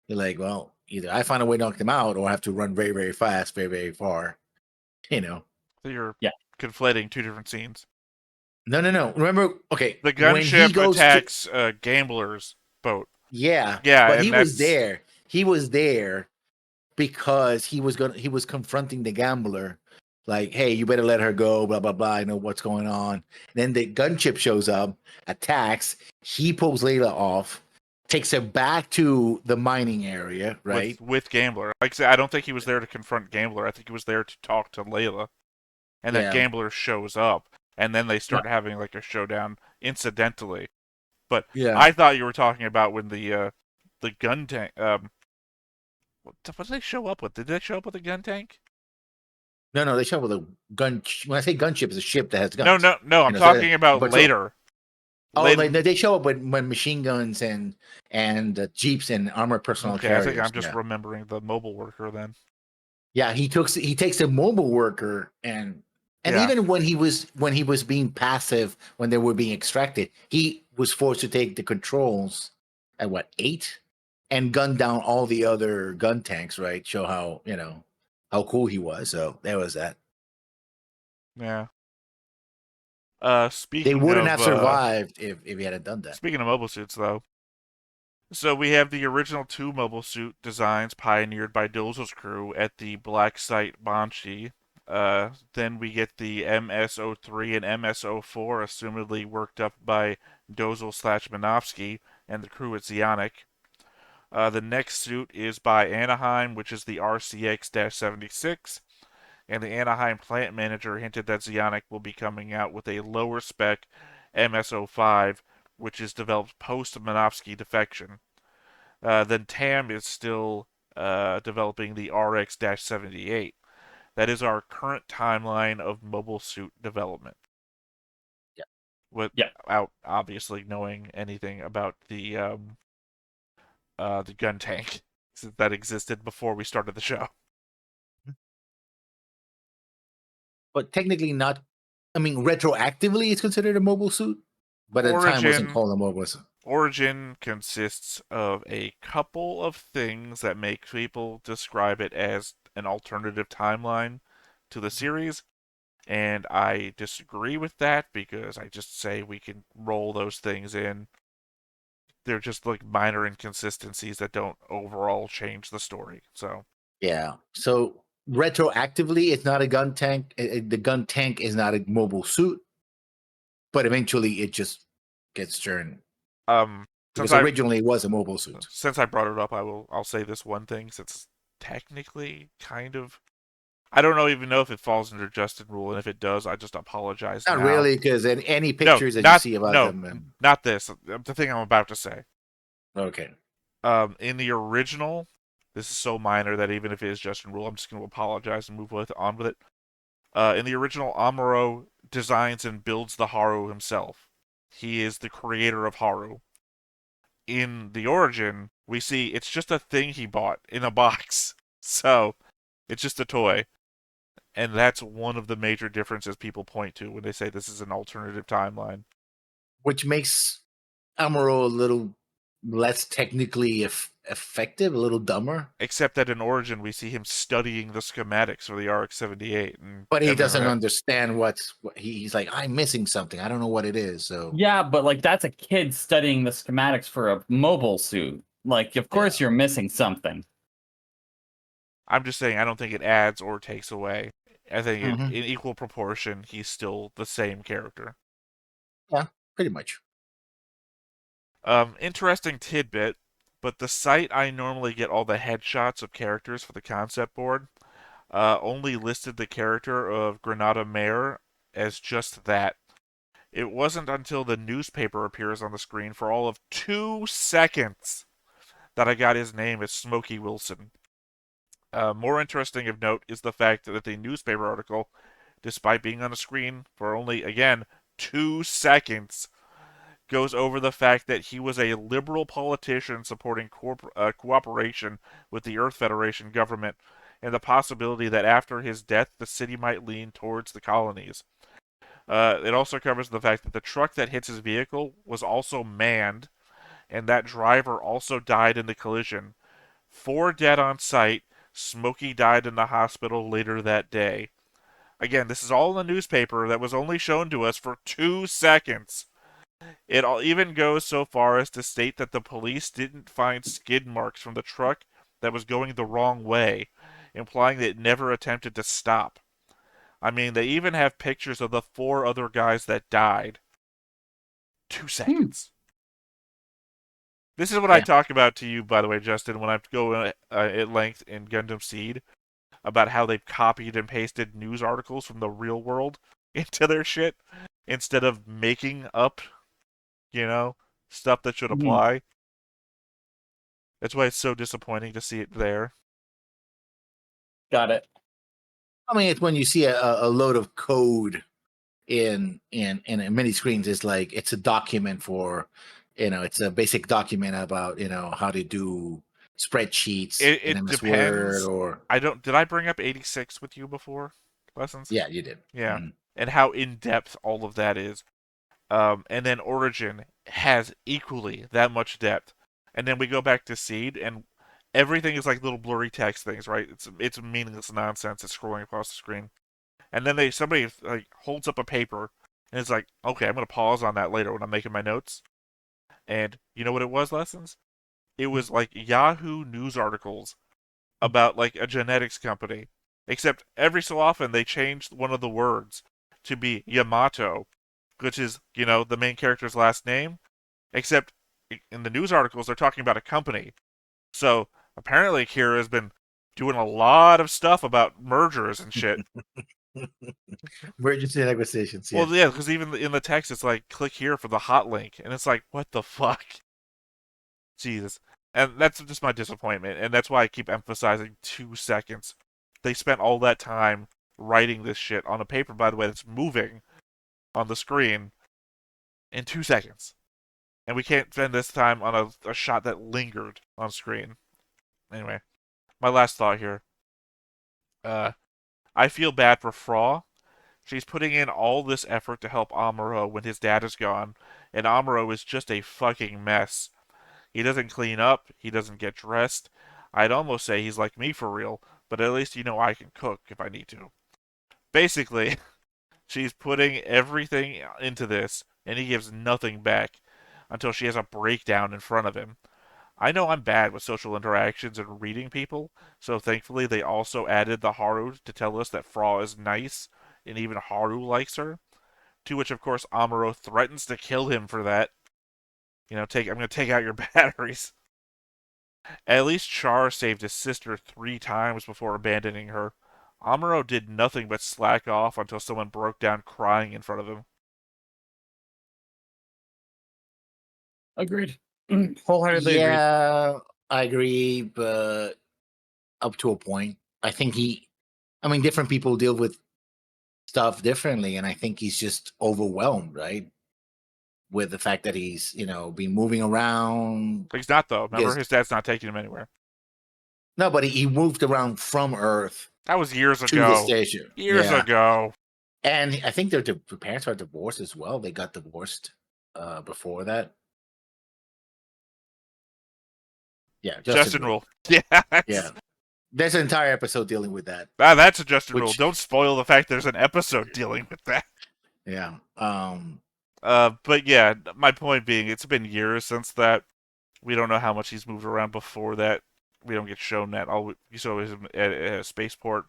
you're like, well, either I find a way to knock them out, or I have to run very, very fast, very, very far. So you're Yeah. conflating two different scenes. No. Remember, okay, The when he gunship goes attacks Gambler's boat. yeah, Yeah, but and he was that's there. He was there because he was confronting the gambler, like, hey, you better let her go, blah blah blah. I know what's going on. Then the gunship shows up, attacks. He pulls Layla off, takes her back to the mining area, right? with Gambler. Like I said, I don't think he was there to confront Gambler. I think he was there to talk to Layla. And then Yeah, Gambler shows up, and then they start Yeah. having like a showdown incidentally. But yeah. I thought you were talking about when the gun tank. What did they show up with? Did they show up with a gun tank? No. They show up with a gun. When I say gunship, it's a ship that has No, guns. no. I'm talking about but so, later. oh, they show up when machine guns and jeeps and armored personnel Okay, I think carriers. I'm just remembering the mobile worker then. Yeah, he takes a mobile worker and Yeah. even when he was being passive when they were being extracted, he was forced to take the controls at what 8 and gun down all the other gun tanks. Right, show how how cool he was. So there was that. Yeah. They Speaking wouldn't of have survived if he hadn't done that. speaking of mobile suits though. So we have the original two mobile suit designs pioneered by Dozel's crew at the Black Site Banshee. Then we get the MS-03 and MS-04, assumedly worked up by Dozel/Minovsky and the crew at Zionic. The next suit is by Anaheim, which is the RCX-76, and the Anaheim plant manager hinted that Zionic will be coming out with a lower spec MS-05, which is developed post Minovsky defection. Then TAM is still developing the RX-78. That is our current timeline of mobile suit development. Yeah. Without obviously knowing anything about the gun tank that existed before we started the show. But technically not. I mean, retroactively, it's considered a mobile suit, but at the time, it wasn't called a mobile suit. Origin consists of a couple of things that make people describe it as an alternative timeline to the series, and I disagree with that because I just say we can roll those things in. they're just like minor inconsistencies that don't overall change the story. So Yeah. So retroactively, it's not a gun tank. The gun tank is not a mobile suit, but eventually it just gets turned um since because I originally it was a mobile suit. brought it up, I'll say this one thing since technically kind of I don't even know if it falls under Justin rule, and if it does, I just apologize Not now. really, because in any No, pictures that you see about them, not this. The thing I'm about to say. okay. In the original, this is so minor that even if it is Justin rule, I'm just going to apologize and move on with it. In the original, Amuro designs and builds the Haru himself. He is the creator of Haru. In the origin, we see it's just a thing he bought in a box. So, it's just a toy. And that's one of the major differences people point to when they say this is an alternative timeline. Which makes Amuro a little less technically effective, a little dumber. Except that in Origin, we see him studying the schematics for the RX-78. And But he doesn't everything. understand he's like, I'm missing something. I don't know what it is. So Yeah, but like that's a kid studying the schematics for a mobile suit. Like, of course you're missing something. I'm just saying, I don't think it adds or takes away. I think Mhm. in equal proportion, he's still the same character. Yeah, pretty much. Interesting tidbit, but the site I normally get all the headshots of characters for the concept board only listed the character of Granada Mare as just that. It wasn't until the newspaper appears on the screen for all of 2 seconds that I got his name as Smokey Wilson. More interesting of note is the fact that the newspaper article, despite being on the screen for only, again, 2 seconds, goes over the fact that he was a liberal politician supporting cooperation with the Earth Federation government and the possibility that after his death the city might lean towards the colonies. It also covers the fact that the truck that hits his vehicle was also manned, and that driver also died in the collision. 4 dead on site. Smokey died in the hospital later that day. Again, this is all in the newspaper that was only shown to us for 2 seconds. It even goes so far as to state that the police didn't find skid marks from the truck that was going the wrong way, implying that it never attempted to stop. I mean, they even have pictures of the 4 other guys that died. 2 seconds. This is what I Yeah. talk about to you, by the way, Justin, when I go at length in Gundam Seed about how they've copied and pasted news articles from the real world into their shit instead of making up, stuff that should Mhm. apply. That's why it's so disappointing to see it there. Got it. I mean, it's when you see a load of code in many screens. It's like it's a document for, it's a basic document about how to do spreadsheets in It MS Word depends. or Did I bring up 86 with you before? Lessons? yeah, you did. Yeah. Mhm. And how in depth all of that is. And then Origin has equally that much depth. And then we go back to Seed, and everything is like little blurry text things, right? It's meaningless nonsense. It's scrolling across the screen, and then somebody like holds up a paper, and it's like, okay, I'm gonna pause on that later when I'm making my notes. And you know what it was, Lessons? It was like Yahoo News articles about like a genetics company, except every so often they changed one of the words to be Yamato, which is, the main character's last name, except in the news articles they're talking about a company. So apparently Kira has been doing a lot of stuff about mergers and shit. Emergency negotiations. Yeah. Well, yeah, because even in the text it's like click here for the hot link, and it's like what the fuck, Jesus. And that's just my disappointment, and that's why I keep emphasizing 2 seconds. They spent all that time writing this shit on a paper, by the way, that's moving on the screen in 2 seconds. And we can't spend this time on a shot that lingered on screen. Anyway, my last thought here. I feel bad for Fra. She's putting in all this effort to help Amuro when his dad is gone, and Amuro is just a fucking mess. He doesn't clean up, he doesn't get dressed. I'd almost say he's like me for real, but at least I can cook if I need to. Basically, she's putting everything into this, and he gives nothing back. until she has a breakdown in front of him. I know I'm bad with social interactions and reading people, so thankfully they also added the Haru to tell us that Fra is nice, and even Haru likes her. To which, of course, Amuro threatens to kill him for that. I'm going to take out your batteries. At least Char saved his sister 3 times before abandoning her. Amuro did nothing but slack off until someone broke down crying in front of him. Agreed. Wholeheartedly agreed. Yeah, I agree, but up to a point. I think different people deal with stuff differently, and I think he's just overwhelmed, right? With the fact that he's, been moving around. He's not, though. Remember, Yes. his dad's not taking him anywhere. No, but he moved around from Earth That was years to the ago. station. Years Yeah. ago. And I think the parents are divorced as well. They got divorced before that. Yeah, Justin Rule. Yeah. Yeah. There's an entire episode dealing with that. That's a Justin Rule. Don't spoil the fact there's an episode dealing with that. Yeah. But yeah, my point being, it's been years since that. We don't know how much he's moved around before that. We don't get shown that. All we saw was him at a spaceport,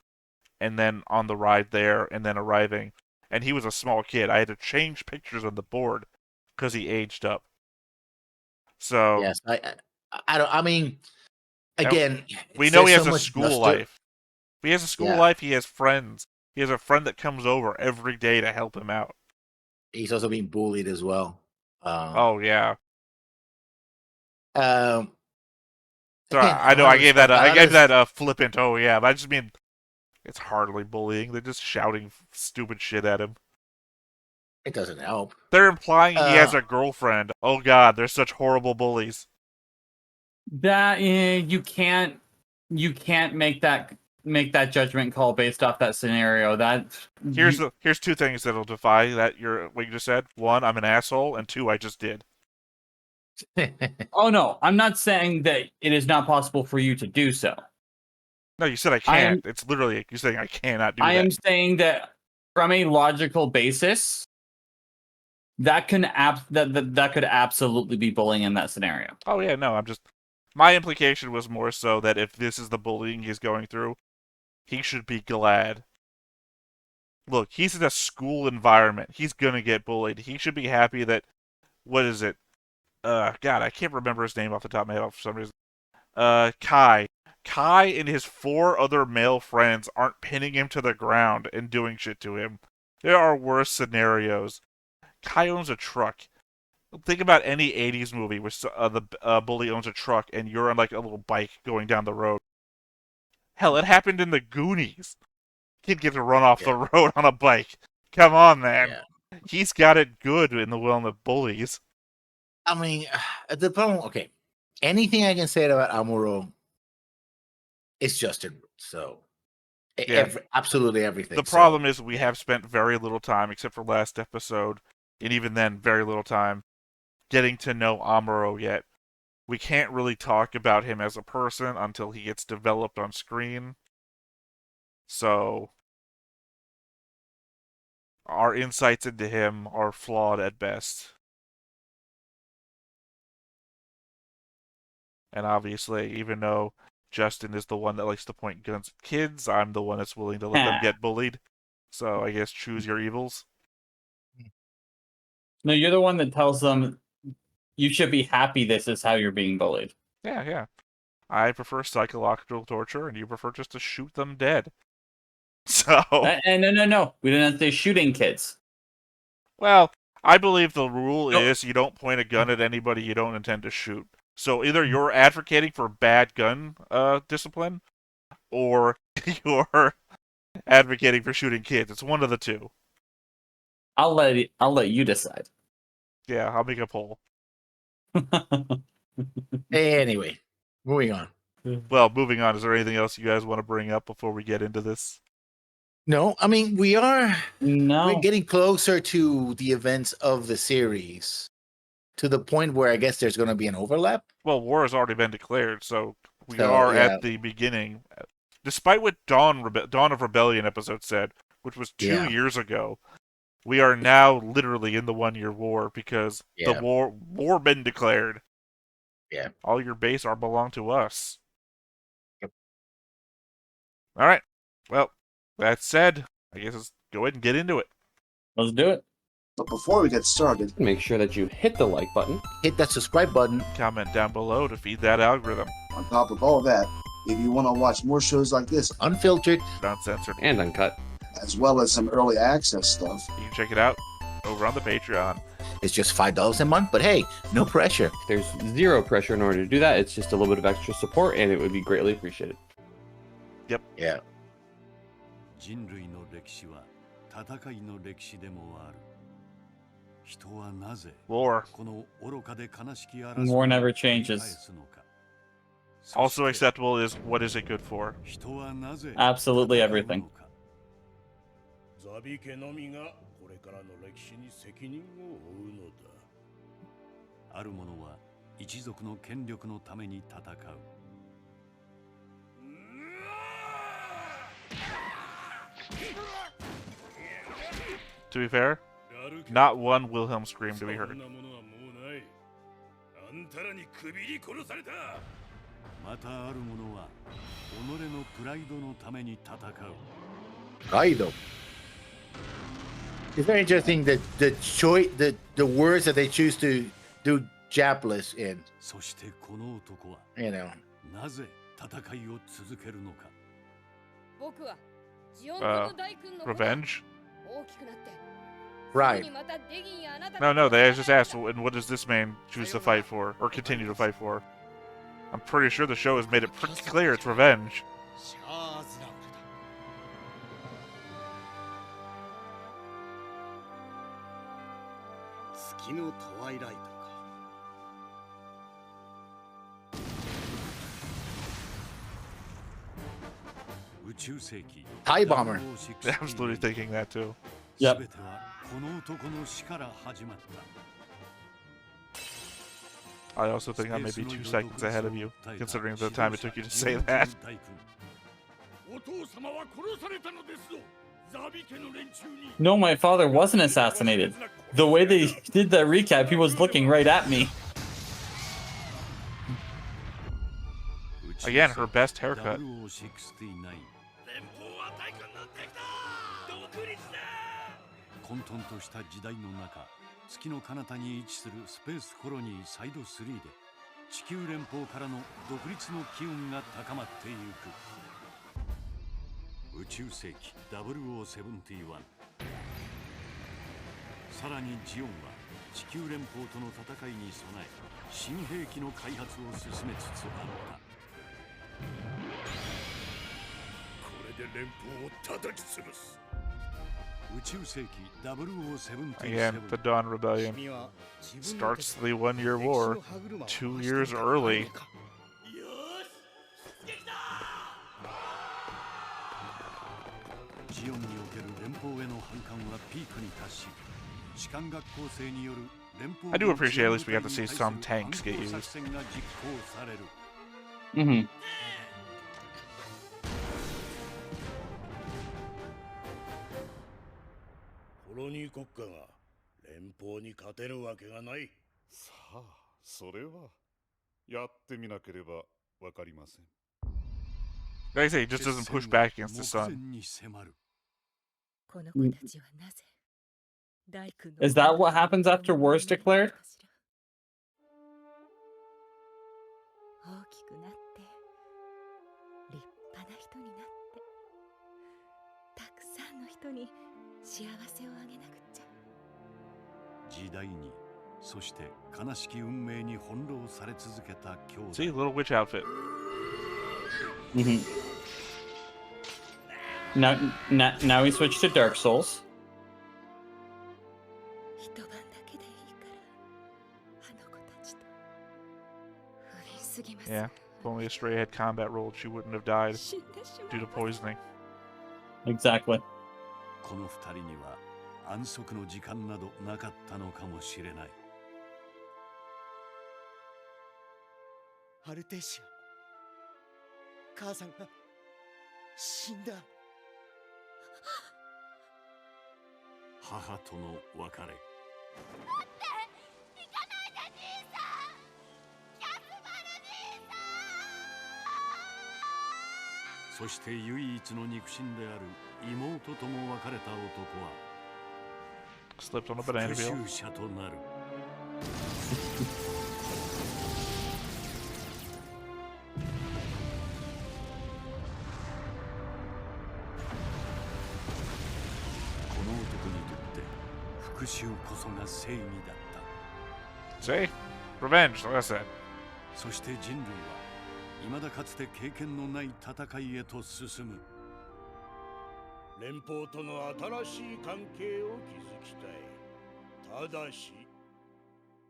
and then on the ride there, and then arriving. And he was a small kid. I had to change pictures on the board because he aged up. So yes, I don't. I mean, again, we know he has so a school life. He has a school life. He has friends. He has a friend that comes over every day to help him out. He's also being bullied as well. Oh yeah. Um. So Again, I know I gave that a flippant. Oh yeah, but I just mean it's hardly bullying. They're just shouting stupid shit at him. It doesn't help. They're implying he has a girlfriend. Oh god, they're such horrible bullies. That you can't make that judgment call based off that scenario. Here's 2 things that'll defy what you just said. 1, I'm an asshole, and 2, I just did. Oh no, I'm not saying that it is not possible for you to do so. No, you said I can't. It's literally you're saying I cannot do that. I am saying that from a logical basis, that could absolutely be bullying in that scenario. Oh yeah, no, my implication was more so that if this is the bullying he's going through, he should be glad. Look, he's in a school environment. He's gonna get bullied. He should be happy that, what is it? God, I can't remember his name off the top of my head for some reason. Kai. Kai and his 4 other male friends aren't pinning him to the ground and doing shit to him. There are worse scenarios. Kai owns a truck. Think about any 80s movie where the bully owns a truck and you're on like a little bike going down the road. Hell, it happened in the Goonies. Kid gets to run off the road on a bike. Come on, man. Yeah. He's got it good in the realm of bullies. I mean, the problem. Okay, anything I can say about Amuro is Justin. So, absolutely everything. The problem is we have spent very little time, except for last episode, and even then, very little time, getting to know Amuro yet. We can't really talk about him as a person until he gets developed on screen. So, our insights into him are flawed at best. And obviously, even though Justin is the one that likes to point guns at kids, I'm the one that's willing to let them get bullied. So I guess choose your evils. No, you're the one that tells them you should be happy this is how you're being bullied. Yeah. I prefer psychological torture, and you prefer just to shoot them dead. So... No. We didn't have to say shooting kids. Well, I believe the rule is you don't point a gun at anybody you don't intend to shoot. So either you're advocating for bad gun discipline, or you're advocating for shooting kids. It's one of the two. I'll let you decide. Yeah, I'll make a poll. Anyway, moving on. Well, moving on. Is there anything else you guys want to bring up before we get into this? No, I mean we're No. getting closer to the events of the series, to the point where I guess there's going to be an overlap. Well, war has already been declared, so we are at the beginning. Despite what Dawn of Rebellion episode said, which was 2 years ago, We are now literally in the 1-year war because the Yeah. war been declared. Yeah. All your base are belong to us. Yep. All right. Well, that said, I guess let's go ahead and get into it. Let's do it. But before we get started, Make sure that you hit the like button. Hit that subscribe button. Comment down below to feed that algorithm. on top of all that, if you want to watch more shows like this, Unfiltered. Uncensored. And uncut. as well as some early access stuff, You can check it out over on the Patreon. It's just $5 a month, but hey, no pressure. There's zero pressure in order to do that. It's just a little bit of extra support, and it would be greatly appreciated. Yeah. 人類の歴史は戦いの歴史でもある。人はなぜ War. この愚かで悲しき War never changes. Also acceptable is what is it good for? Absolutely everything. ザビ家のみがこれからの歴史に責任を負うのだ。ある者は一族の権力のために戦う。To be fair, not one Wilhelm scream to be heard. そんなものはもうない。あんたらに首に殺された。またある者は己のプライドのために戦う。 Kaido. It's very interesting that the words that they choose to do Japanese in. そしてこの男は You know. なぜ戦いを続けるのか。 Revenge? Right. No, they just asked, and what does this man choose to fight for, or continue to fight for? I'm pretty sure the show has made it pretty clear it's revenge. 月のトワイライトか。 宇宙世紀 TIE bomber. I was literally thinking that too. Yep. 全てはこの男の死から始まった。 I also think I may be 2 seconds ahead of you, considering the time it took you to say that. お父様は殺されたのですぞ。ザビ家の連中に。 No, my father wasn't assassinated. The way they did that recap, he was looking right at me. Again, her best haircut. 0069連邦は大軍の敵だ。独立だ。混沌とした時代の中、月の彼方に位置するスペースコロニーサイド3で地球連邦からの独立の機運が高まっていく。宇宙世紀0071。さらにジオンは地球連邦との戦いに備え新兵器の開発を進めつつあった。これで連邦を叩き潰す。 宇宙世紀 Again, the Dawn Rebellion 君は自分の starts the 1-year war 2 years early. よし、出撃だ。ジオンにおける連邦への反感はピークに達し、士官学校生による連邦 I do appreciate at least we got to see some tanks get used. 作戦が実行される。 Mm-hmm. コロニー国家が連邦に勝てるわけがない。さあ、それはやってみなければわかりません。 Like I say, he just doesn't push back against the 目 sun. 前に迫る。 Is that what happens after war is declared? 大きくなって立派な人になってたくさんの人に幸せをあげなくちゃ。時代に、そして悲しき運命に翻弄され続けた兄弟。 See, little witch outfit. Mm-hmm. Now we switch to Dark Souls. 一晩だけでいいからあの子たちと不憫すぎます。 Yeah, if only a stray had combat rolled, she wouldn't have died 死んでしま due to う。 poisoning. Exactly. この二人には安息の時間などなかったのかもしれない。アルテーシア、母さんが死んだ。母との別れ。待って行かないで兄さん。キャスバル兄さん。そして唯一の肉親である妹とも別れた男は Slipped on a banana 復 peel. 讐者となる。この男にとって復讐こそが正義だった。 See? Revenge, like I said. そして人類は未だかつて経験のない戦いへと進む。連邦との新しい関係を築きたい。ただし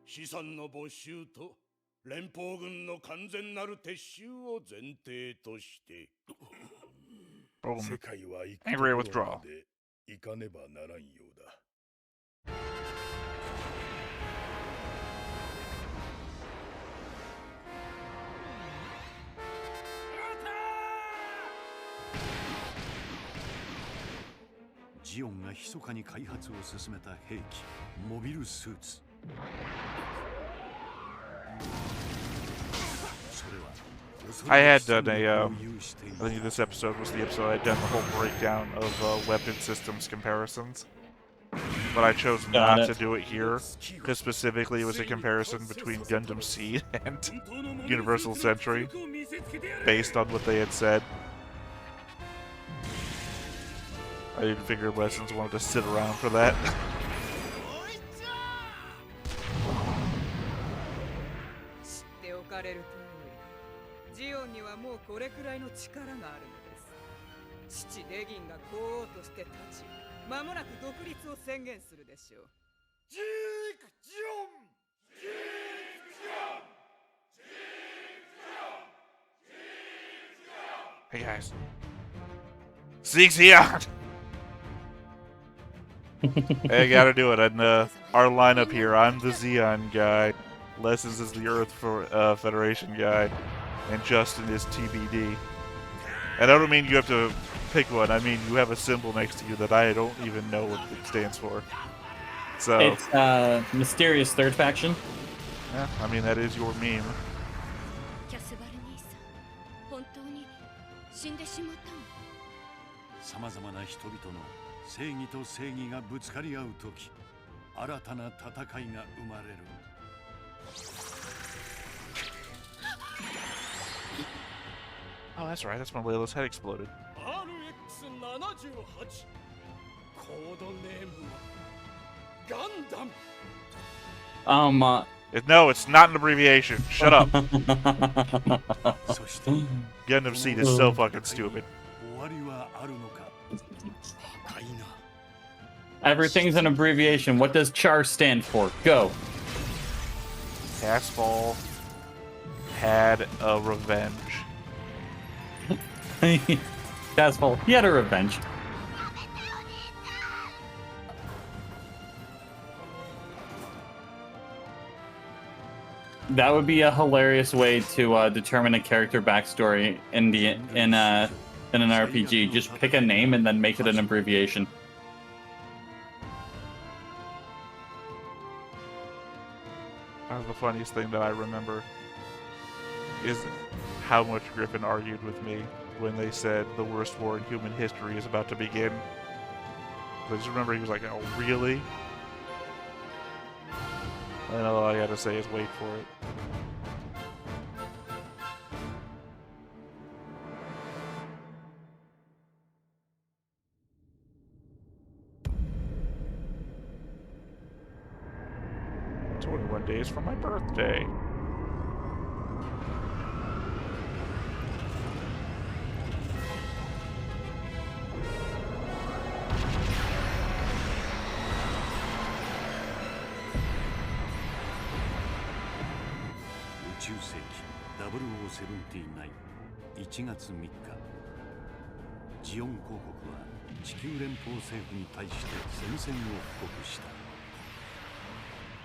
資産の没収と連邦軍の完全なる撤収を前提として Boom. 世界は行く Angry ところ withdrawal. まで行かねばならんようだ。ジオンが密かに開発を進めた兵器、モビルスーツ。それは I had done a, I think this episode was the episode I'd done the whole breakdown of weapon systems comparisons. But I chose not to do it here, because specifically it was a comparison between Gundam Seed and Universal Century, based on what they had said. I didn't figure Lessons wanted to sit around for that. 知っておかれる通り、ジオンにはもうこれくらいの力があるのです。父レギンが皇王として立ち、間もなく独立を宣言するでしょう。ジークジオン、ジークジオン、ジークジオン、ジークジオン。 Hey guys. Seek Zeon! Hey, gotta do it. And our lineup here, I'm the Zeon guy, Lessons is the Earth Federation guy, and Justin is TBD. And I don't mean you have to pick one, I mean you have a symbol next to you that I don't even know what it stands for. So It's mysterious third faction. yeah, I mean that is your meme. キャスバル兄さん、本当に死んでしまったの？さまざまな人々の正義と正義がぶつかり合うとき、新たな戦いが生まれる。Oh, that's right, that's when Layla's head exploded. RX78 コードネームガンダム。No, it's not an abbreviation. Shut up. Gundam Seed is so fucking stupid. 終わりはあるのか。赤いな。 Everything's an abbreviation. What does char stand for? Go. Casval had a revenge. Casval, he had a revenge. That would be a hilarious way to determine a character backstory in an RPG. Just pick a name and then make it an abbreviation. The funniest thing that I remember is how much Griffin argued with me when they said the worst war in human history is about to begin. I just remember he was like, oh, really? And all I gotta say is wait for it. "21 days from my birthday."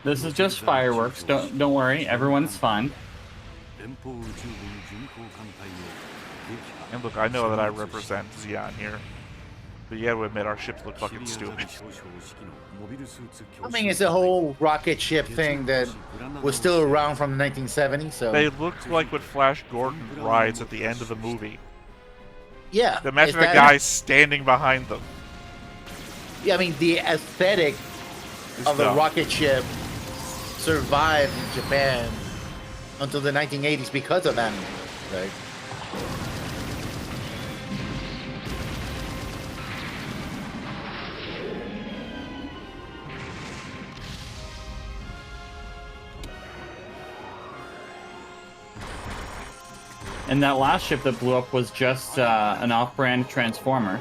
This is just fireworks. Don't worry, everyone's fine. And look, I know that I represent Zeon here. But you gotta admit, our ships look fucking シリアザビ stupid. 少将式のモビルスーツ I mean, it's a whole rocket ship thing that was still around from the 1970s. So They look like what Flash Gordon rides at the end of the movie. yeah, Imagine it's a that- guy standing behind them. Yeah, I mean the aesthetic It's of the dumb. rocket ship survived in Japan until the 1980s because of anime, right? And that last ship that blew up was just an off-brand transformer.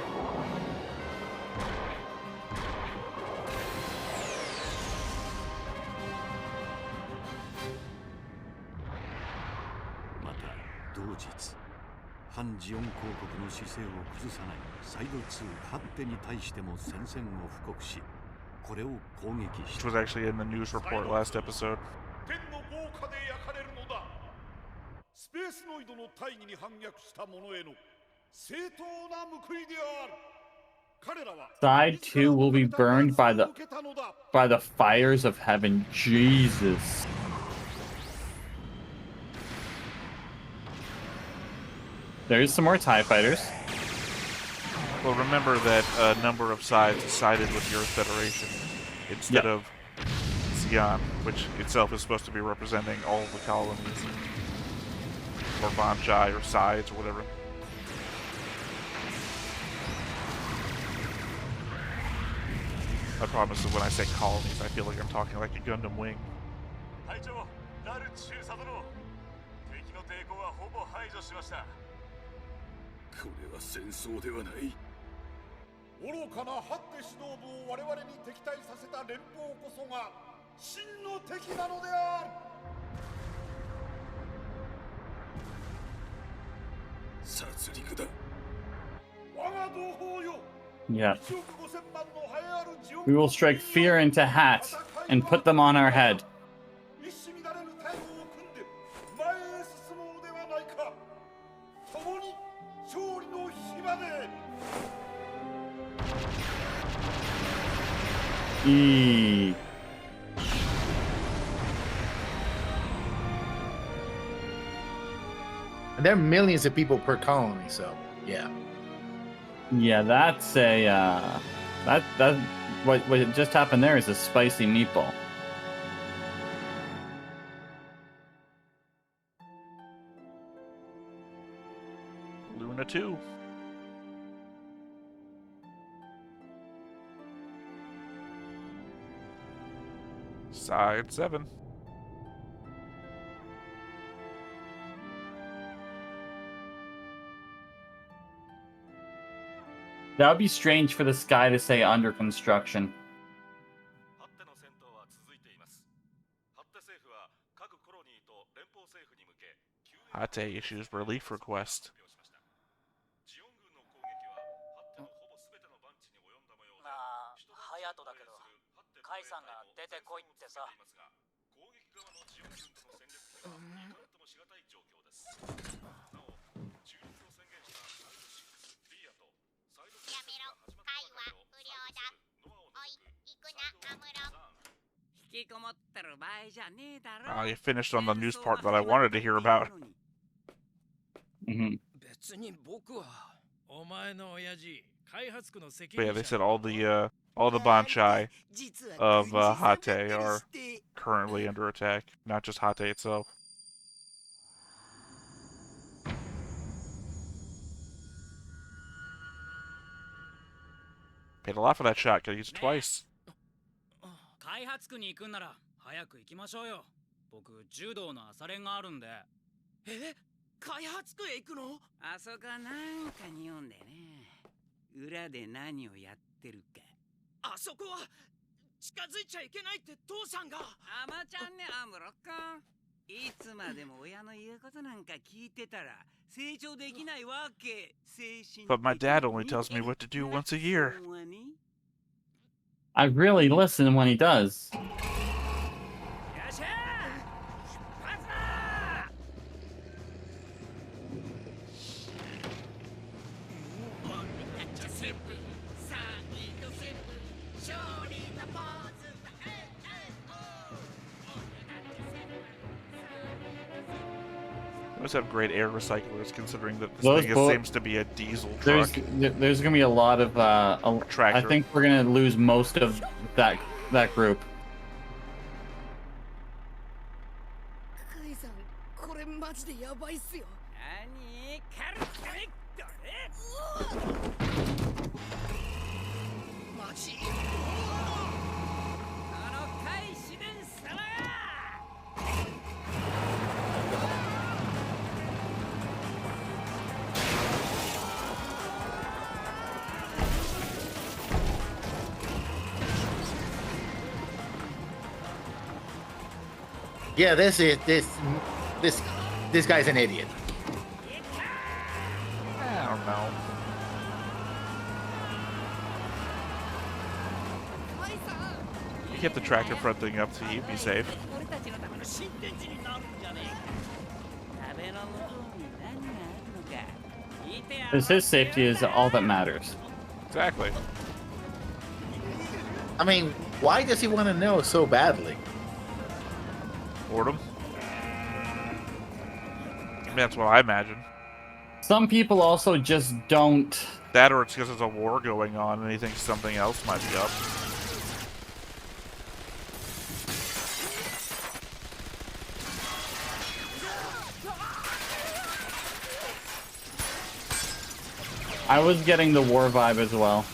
Which was actually in the news report last episode. 天の豪華で焼かれるのだ。スペースノイドの大義に反逆した者への正当な報いである。彼らは Side 2 will be burned by the fires of heaven. Jesus. There's some more TIE fighters. Well, remember that a number of sides sided with the Earth Federation instead of Zeon, which itself is supposed to be representing all the colonies, or Banchai, or sides, or whatever. My problem is that when I say colonies, I feel like I'm talking like a Gundam wing. 隊長、ラル中佐殿。敵の抵抗はほぼ排除しました。これは戦争ではない。愚かなハッテ指導部を我々に敵対させた連邦こそが真の敵なのである。殺戮だ。我が同胞よ。 Yeah. We will strike fear into hats and put them on our head. Eee. And there are millions of people per colony, so yeah. Yeah, that's a what just happened there is a spicy meatball. Luna 2. Side 7. That would be strange for the sky to say under construction. Hate issues relief request. 引きこもってる場合じゃねえだろ。 You finished on the news part that I wanted to hear about. Mm-hmm. But yeah, they said all the Banchai of Hate are currently under attack, not just Hate itself. Paid a lot for that shot, could use it twice. 開発区に行くんなら早く行きましょうよ。僕柔道の朝練があるんで。え？開発区へ行くの？あそこなんかに読んでね。裏で何をやってるか。あそこは近づいちゃいけないって父さんが。アマちゃんね、アムロッカン。いつまでも親の言うことなんか聞いてたら成長できないわけ。精神的に。 But my dad only tells me what to do once a year. I really listen when he does. Must have great air recyclers, considering that this Those thing bo- seems to be a diesel truck. There's gonna be a lot of I Tractor. think we're gonna lose most of that group. カイさん、これマジでやばいっすよ。何カルカリッとね。マジ？海自然様が。Yeah, this guy's an idiot. I don't know. You kept the tractor front thing up so he'd be safe. Because his safety is all that matters. Exactly. I mean, why does he want to know so badly? Boredom. I mean, that's what I imagine. Some people also just don't. That, or it's because there's a war going on and he thinks something else might be up. I was getting the war vibe as well.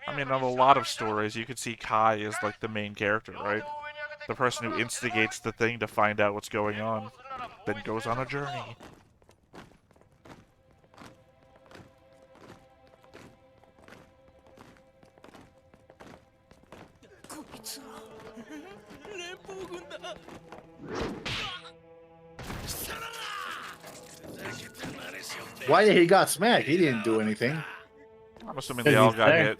I mean, on a lot of stories, you could see Kai as like the main character, right? The person who instigates the thing to find out what's going on, then goes on a journey. Why did he got smacked? He didn't do anything. I'm assuming they all got hit.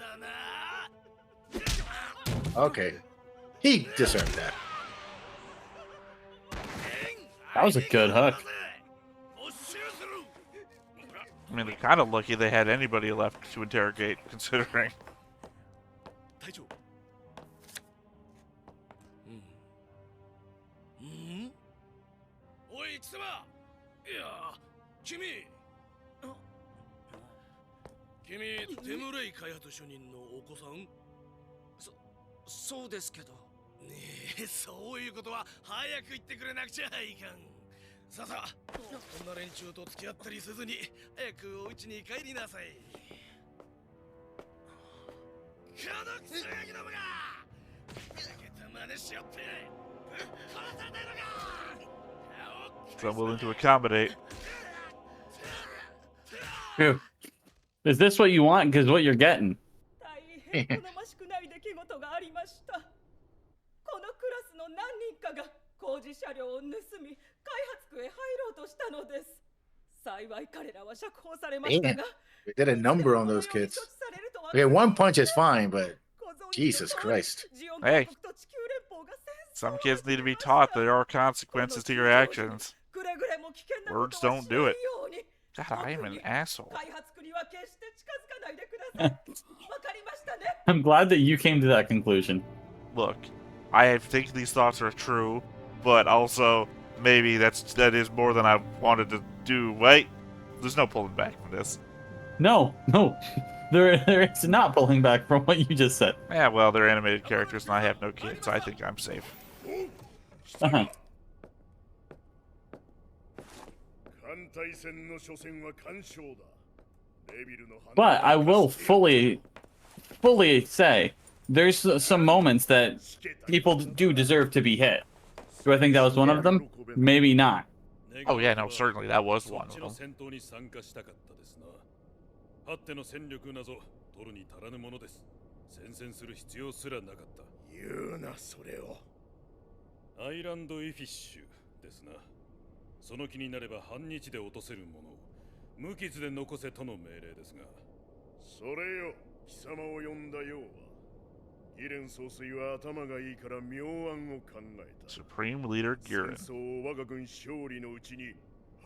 Okay. He deserved that. That was a good hook. I mean, they're kind of lucky they had anybody left to interrogate, considering. おい貴様、いや君テムレイ開発主任のお子さん？そうですけど。ねえ、そういうことは早く言ってくれなくちゃいかん。さあさあ、こんな連中と付き合ったりせずに早くお家に帰りなさい。このクソガキどもがふざけた真似しよって殺されたのか。 So I'm willing to accommodate. Phew. Is this what you want? Because what you're getting. 大変好ましくない出来事がありました。このクラスの何人かが工事車両を盗み、開発区へ入ろうとしたのです。幸い彼らは釈放されましたが、 We did a number on those kids. Okay, one punch is fine, but Jesus Christ. Hey, some kids need to be taught there are consequences to your actions. Words don't do it. God, I am an asshole. I'm glad that you came to that conclusion. Look, I think these thoughts are true, but also maybe that is more than I wanted to do. Wait, there's no pulling back from this. No, there is not pulling back from what you just said. Yeah, well, they're animated characters, and I have no kids. I think I'm safe. Uh-huh. But I will fully say there's some moments that people do deserve to be hit. Do I think that was one of them? Maybe not. Oh yeah, no, certainly that was one of them. あっての戦力なぞ取るに足らぬものです。戦線する必要すらなかった。言うなそれを。アイランドイフィッシュですな。その気になれば半日で落とせるものを無傷で残せとの命令ですが。それよ、貴様を呼んだようは。ギレン総帥は頭がいいから妙案を考えた。Supreme Leader Giren. 戦争を我が軍勝利のうちに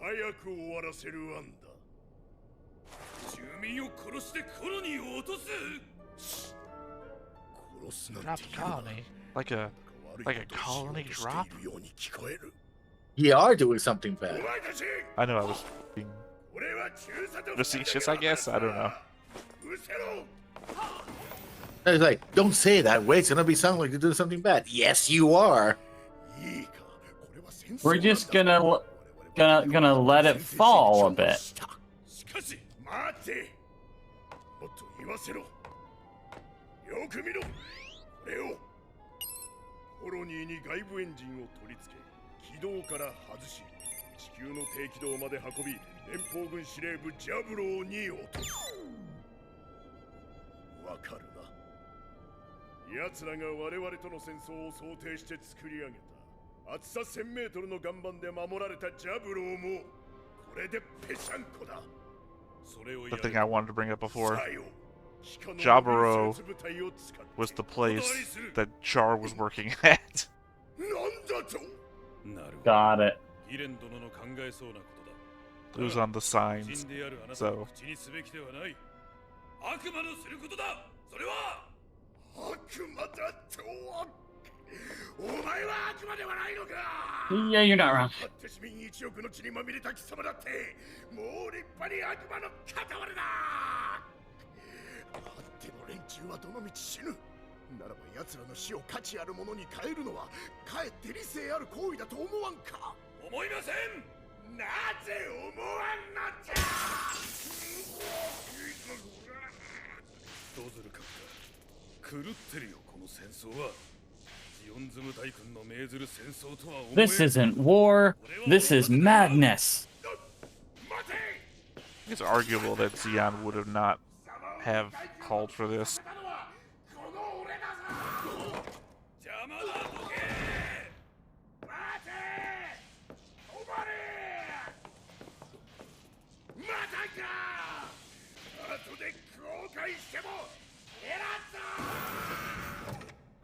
早く終わらせる案だ。 住民を殺してコロニーを落とす。Drop the colony like a Like a colony drop? You are doing something bad. I know I was being facetious, I guess. I don't know. It's like, don't say that. Wait, it's gonna be sounding like you're doing something bad. Yes, you are. We're just gonna let it fall a bit. 待て、もっと言わせろ。よく見ろ。これをコロニーに外部エンジンを取り付け、軌道から外し、地球の低軌道まで運び、連邦軍司令部ジャブローに落とす。わかるな。奴らが我々との戦争を想定して作り上げた厚さ1000メートルの岩盤で守られたジャブローもこれでぺしゃんこだ。 The thing I wanted to bring up before. Jaburo was the place that Char was working at. Got it. It was on the signs, so. お前は悪魔ではないのか。 Yeah, you're not wrong. 市民1億の血にまみれた貴様だってもう立派に悪魔の片割れだ。あっての連中はどの道死ぬ。ならば奴らの死を価値あるものに変えるのはかえって理性ある行為だと思わんか。思いません。なぜ思わんのじゃ。どうするか。狂ってるよこの戦争は。 This isn't war. This is madness. It's arguable that Zeon would have not have called for this.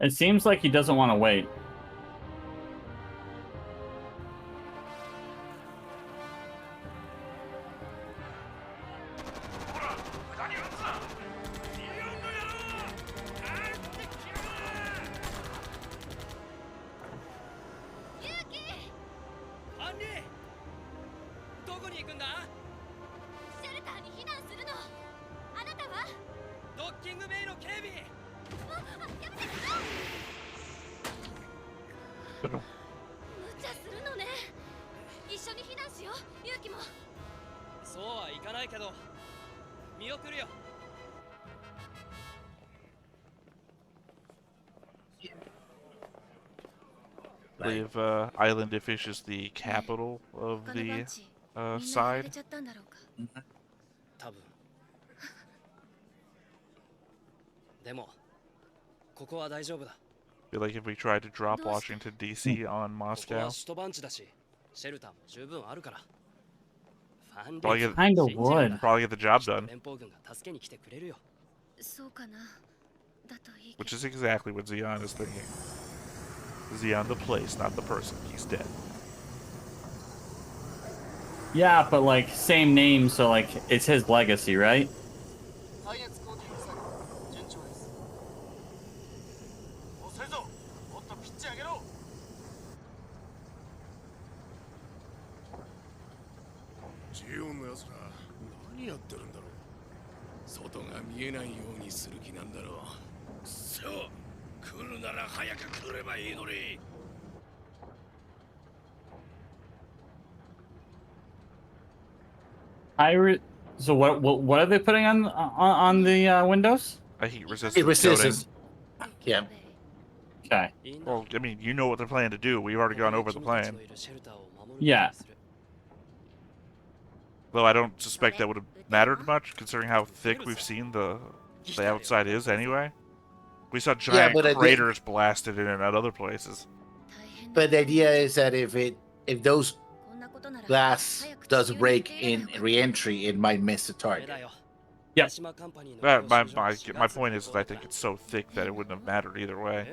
It seems like he doesn't want to wait. I believe Island Ifish is the capital of the side. I feel like if we tried to drop Washington D.C. on Moscow, probably get the job done. Which is exactly what Zeon is thinking. Zeon the place, not the person. He's dead. Yeah, but like same name, so like it's his legacy, right? So what are they putting on the windows? A heat resistant. Heat resistance. Yeah. Okay. Well, I mean, you know what they're planning to do. We've already gone over the plan. Yeah. Though I don't suspect that would have mattered much, considering how thick we've seen the outside is anyway. We saw giant craters blasted in it at other places. But the idea is that if those glass does break in re-entry, it might miss the target. Yep. My point is that I think it's so thick that it wouldn't have mattered either way.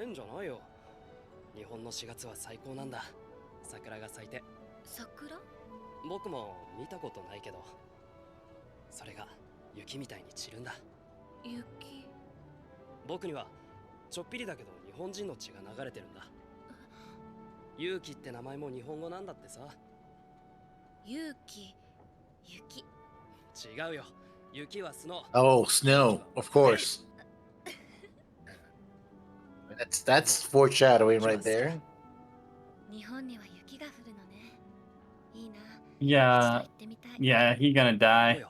勇気って名前も日本語なんだってさ。勇気、雪。違うよ。雪はスノー。 Oh, snow, of course. That's foreshadowing right there. 日本には雪が降るのね。いいな。 Yeah. Yeah, he gonna die.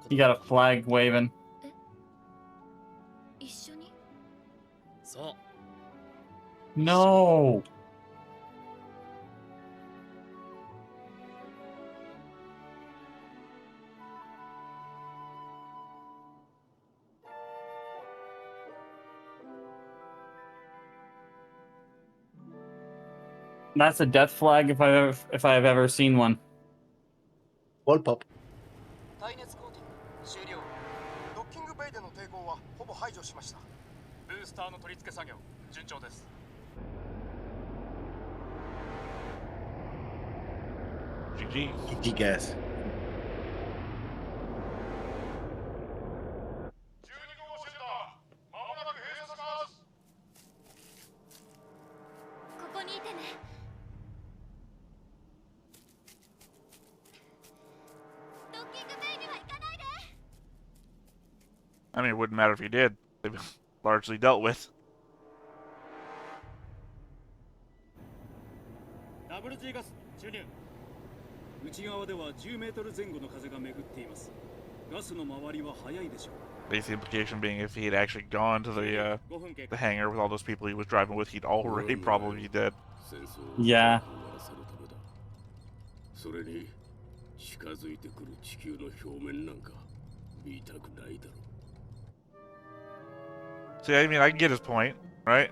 He got a flag waving. 一緒に？そう。 No. That's a death flag if I've ever seen one. Wall pop. 耐熱コーティング終了。ドッキングベイでの抵抗はほぼ排除しました。ブースターの取り付け作業順調です。GG. GG guys. ここにいてね。 I mean, it wouldn't matter if he did. They've been largely dealt with. ダブル G ガス注入。内側では10メートル前後の風が巡っています。ガスの回りは早いでしょう。 Basically, the implication being if he had actually gone to the hangar with all those people he was driving with, he'd already probably be dead. Yeah. それに近づいてくる地球の表面なんか見たくないだろう。 See, I mean, I can get his point, right?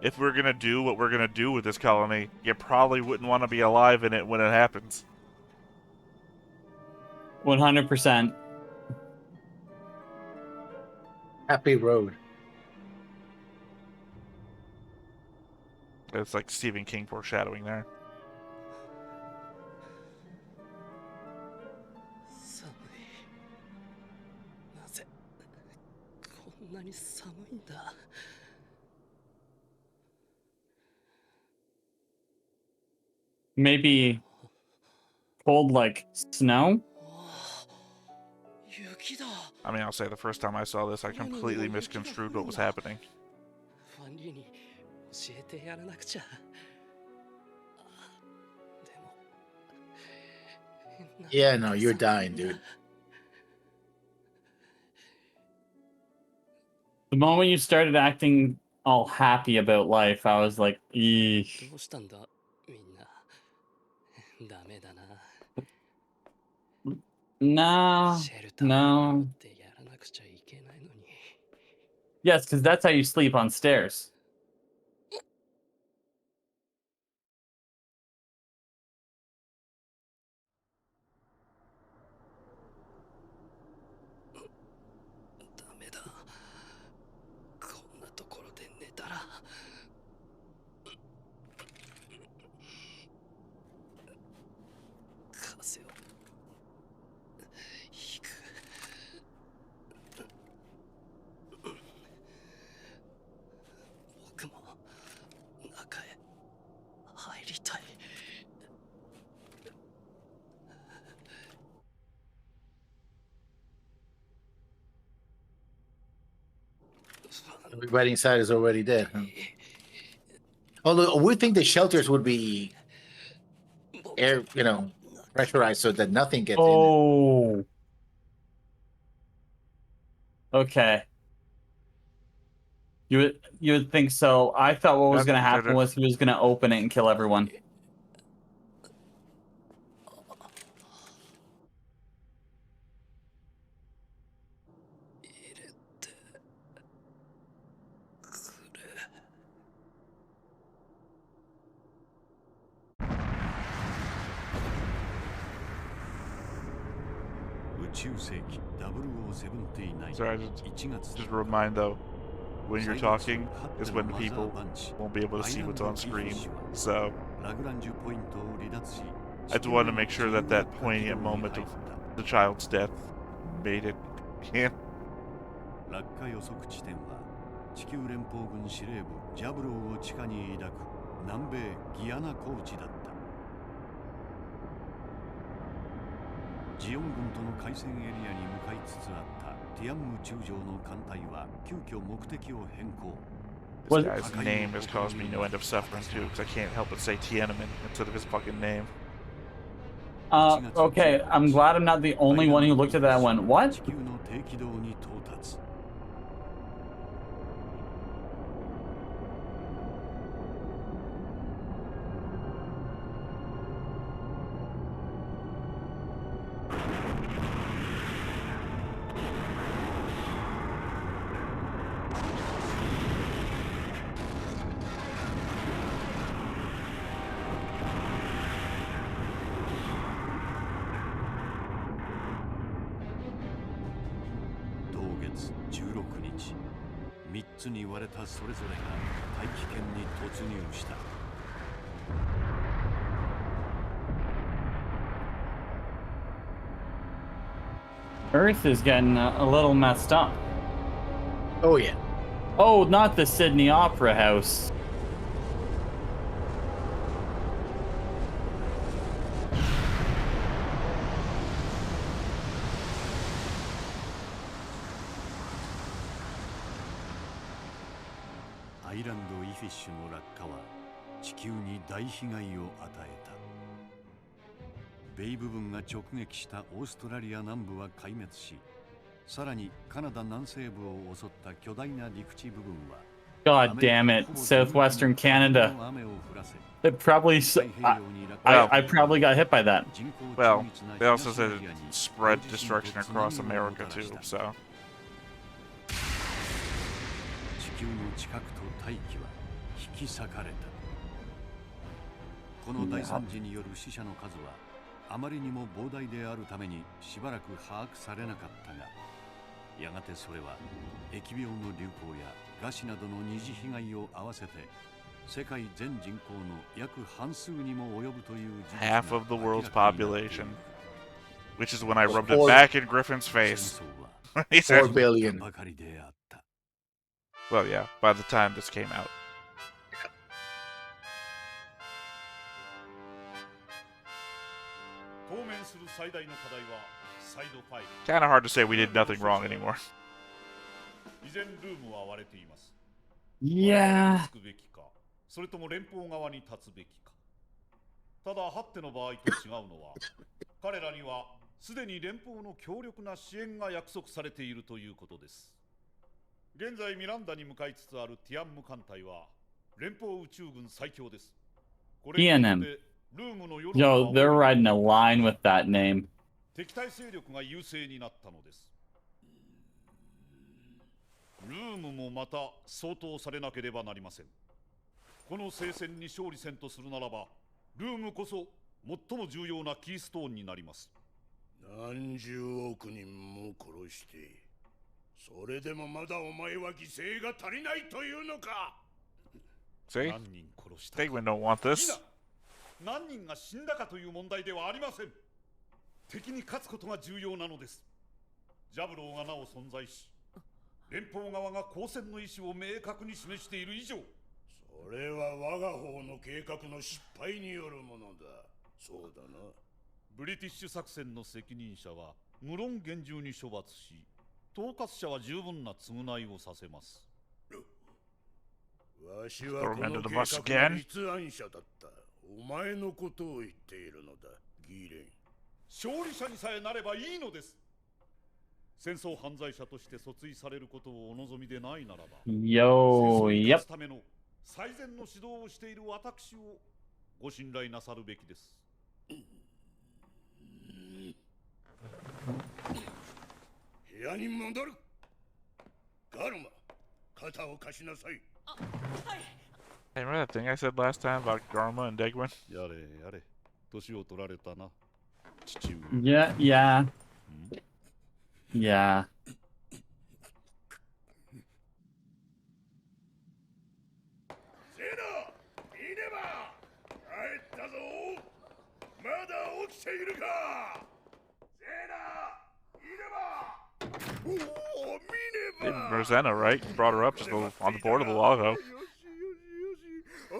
If we're gonna do what we're gonna do with this colony, you probably wouldn't want to be alive in it when it happens. 100%. Happy road. It's like Stephen King foreshadowing there. 寒い。なぜこんなに寒いんだ。 Maybe cold like snow? I mean, I'll say the first time I saw this, I completely misconstrued what was happening. ファンリーに教えてやらなくちゃ。でも。 Yeah, no, you're dying, dude. The moment you started acting all happy about life, I was like, eesh. どうしたんだみんな。ダメだな。 No, no. Yes, because that's how you sleep on stairs. Everybody inside is already dead, huh? Although we think the shelters would be air, pressurized so that nothing gets in. Oh. Okay. You would think so. I thought what was going to happen was he was going to open it and kill everyone. Sorry, just a remind though, when you're talking is when people won't be able to see what's on screen. So I just wanted to make sure that that poignant moment of the child's death made it in. 落下予測地点は地球連邦軍司令部ジャブローを地下に抱く南米ギアナ高地だった。ジオン軍との海戦エリアに向かいつつあったティアンム中将の艦隊は急遽目的を変更。This guy's name has caused me no end of suffering too, because I can't help but say Tiananmen instead of his fucking name. Okay, I'm glad I'm not the only one who looked at that and went, what? Earth is getting a little messed up. Oh, yeah. Oh, not the Sydney Opera House. Fish の落下は地球に大被害を与えた。米部分が直撃したオーストラリア南部は壊滅し、さらにカナダ南西部を襲った巨大な陸地部分は God damn it, southwestern Canada. It probably, I probably got hit by that. Well, they also said it spread destruction across America too, so. 地球の近くと大気は引き裂かれた。この大惨事による死者の数はあまりにも膨大であるためにしばらく把握されなかったが、やがてそれは疫病の流行や餓死などの二次被害を合わせて世界全人口の約半数にも及ぶという事実が half of the world's population, which is when I rubbed it back in Griffin's face. He said 4 billion. Well, yeah, by the time this came out. Kind of hard to say we did nothing wrong anymore. Yeah. それとも連邦側に立つべきか。ただハッテの場合と違うのは、彼らにはすでに連邦の強力な支援が約束されているということです。現在ミランダに向かいつつあるティアンム艦隊は連邦宇宙軍最強です。TNM. Yo, they're riding a line with that name. 敵対勢力が優勢になったのです。ルームもまた相当されなければなりません。この聖戦に勝利せんとするならば、ルームこそ最も重要なキーストーンになります。何十億人も殺して、それでもまだお前は犠牲が足りないというのか。 See? Stegman don't want this. 何人が死んだかという問題ではありません。敵に勝つことが重要なのです。ジャブローがなお存在し、連邦側が交戦の意思を明確に示している以上、それは我が方の計画の失敗によるものだ。そうだな。ブリティッシュ作戦の責任者は無論厳重に処罰し、統括者は十分な償いをさせます。わしはこの計画の立案者だった。お前のことを言っているのだ、ギーレン。勝利者にさえなればいいのです。戦争犯罪者として訴追されることをお望みでないならば、Yo, yep. ための最善の指導をしている私をご信頼なさるべきです。部屋に戻る。ガルマ、肩を貸しなさい。Hey, remember that thing I said last time about Garma and Degwin? やれやれ、年を取られたな、父上。Yeah, yeah. Yeah. セナ、いねば、帰ったぞ。まだ起きているか。セナ、いねば。おお、見ねば。Rosanna, right? You brought her up just on the board of the lago.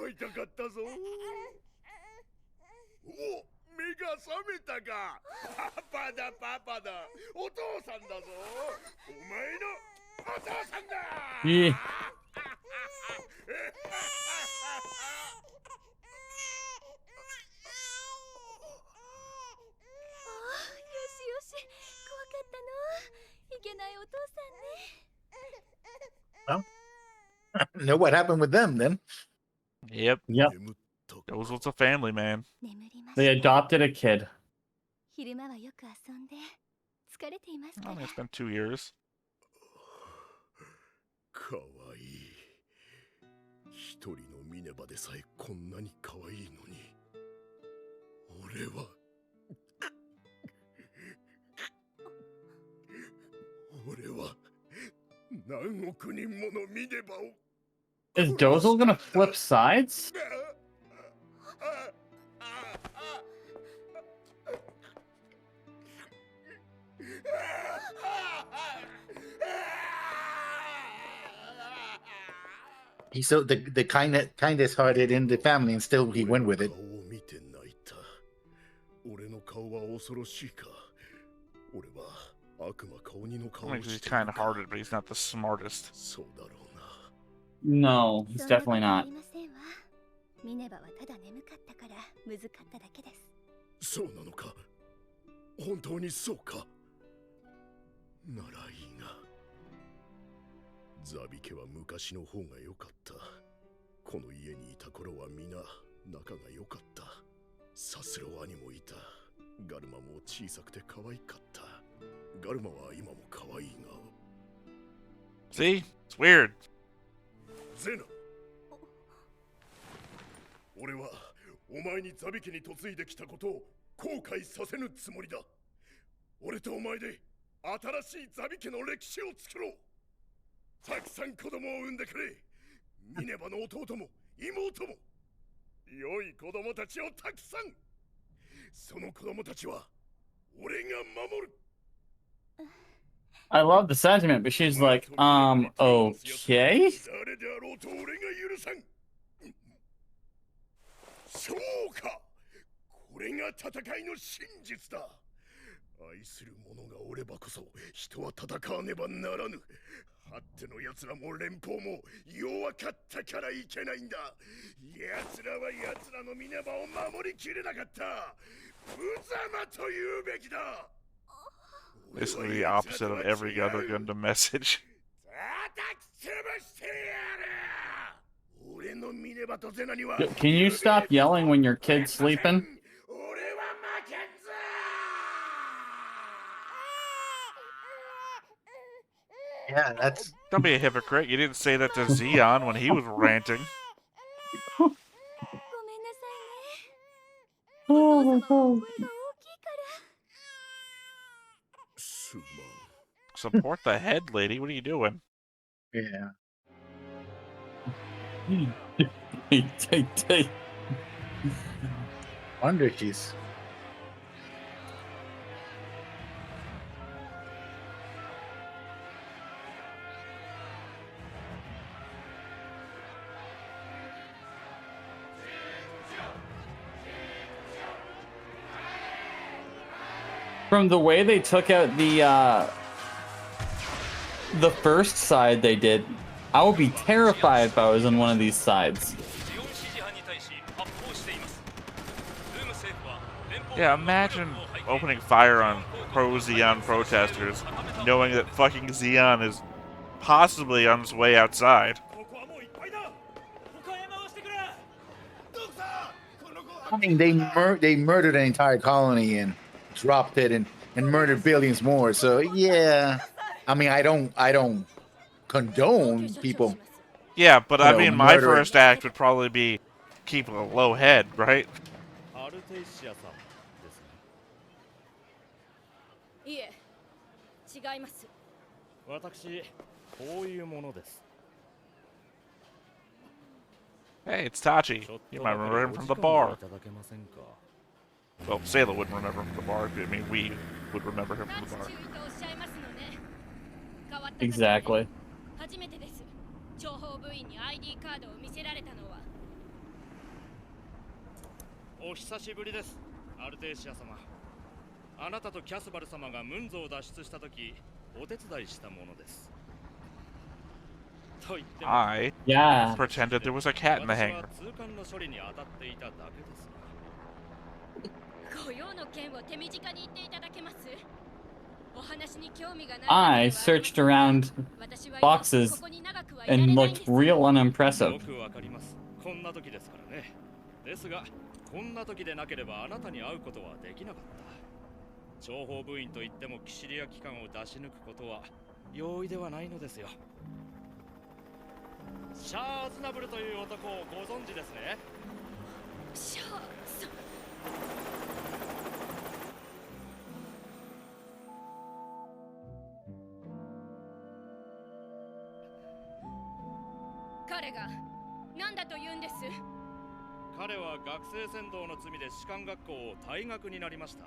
会いたかったぞ。お、目が覚めたか。パパだパパだ。お父さんだぞ。お前のお父さんだ。いい。Well, know what happened with them then? Yep. Yep. Those was a family, man. They adopted a kid. I think it's been 2 years. かわいい。一人のミネバでさえこんなにかわいいのに。俺は。俺は何億人ものミネバを。Is Dozel gonna flip sides? He's so the kindest hearted in the family, and still he went with it. 俺の顔は恐ろしいか。俺は悪魔か鬼の顔 I think he's kind of hearted, but he's not the smartest. そうだろうな。 No, he's definitely not. そうなのか。本当にそうか。ならいいが。ザビ家は昔の方が良かった。この家にいた頃は皆仲が良かった。サスロワにもいた。ガルマも小さくて可愛かった。ガルマは今も可愛いが。See? It's weird. ゼナ。俺はお前にザビ家に嫁いできたことを後悔させぬつもりだ。俺とお前で新しいザビ家の歴史を作ろう。たくさん子供を産んでくれ。ミネバの弟も妹も。良い子供たちをたくさん。その子供たちは俺が守る。 I love the sentiment, but she's like, okay? 誰であろうと俺が許さん。そうか。これが戦いの真実だ。愛する者がおればこそ人は戦わねばならぬ。はっての奴らも連邦も弱かったからいけないんだ。奴らは奴らのミネバを守りきれなかった。無様と言うべきだ。 Basically the opposite of every other Gundam message. Can you stop yelling when your kid's sleeping? Yeah, that's. Don't be a hypocrite. You didn't say that to Zeon when he was ranting. Support the head, lady. What are you doing? Yeah. Wonder she's. From the way they took out the first side they did, I would be terrified if I was on one of these sides. Yeah, imagine opening fire on pro-Zeon protesters, knowing that fucking Zeon is possibly on his way outside. I mean, they murdered an entire colony and dropped it and murdered billions more. So yeah, I mean, I don't condone people. Yeah, but I mean, my murdering. first act would probably be keep a low head, right? いえ、違います。私、こういうものです。 Hey, it's Tachi. You might remember him from the bar. Well, Sayla wouldn't remember him from the bar. I mean, we would remember him from the bar. Exactly. 初めてです。諜報部員に ID カードを見せられたのは。お久しぶりです、アルテーシア様。あなたとキャスバル様がムンゾを脱出した時、お手伝いしたものです。I Yeah. pretended there was a cat in the hangar. 通関の処理に当たっていただけですが。御用の件を手短に言っていただけます？お話に興味がない。 I searched around boxes and looked real unimpressive. よくわかります。こんな時ですからね。ですが、こんな時でなければあなたに会うことはできなかった。諜報部員といってもキシリア機関を出し抜くことは容易ではないのですよ。シャー・アズナブルという男をご存知ですね。シャーさん。彼が何だと言うんです？彼は学生扇動の罪で士官学校を退学になりました。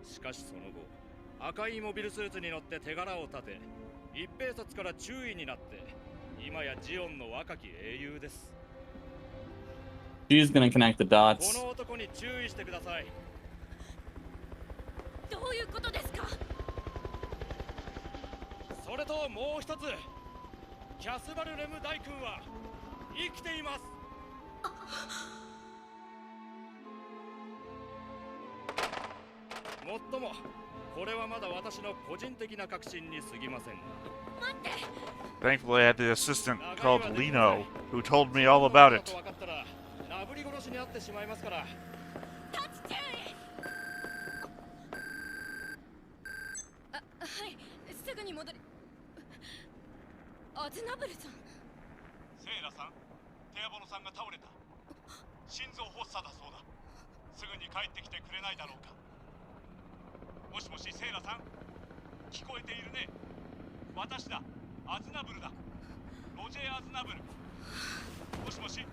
しかしその後、赤いモビルスーツに乗って手柄を立て、一兵卒から中尉になって、今やジオンの若き英雄です。She's gonna connect the dots. この男に注意してください。どういうことですか？それともう一つ、キャスバル・レム大君は生きています。もっとも、これはまだ私の個人的な確信に過ぎませんが。待って。 Thankfully, I had the assistant called Lino who told me all about it. なぶり殺しにあってしまいますから。タッチ注意。はい、すぐに戻り。アズナブルさん。セイラさん、テアボノさんが倒れた。心臓発作だそうだ。すぐに帰ってきてくれないだろうか。もしもしセイラさん、聞こえているね。私だ、アズナブルだ。ロジェ・アズナブル。もしもし、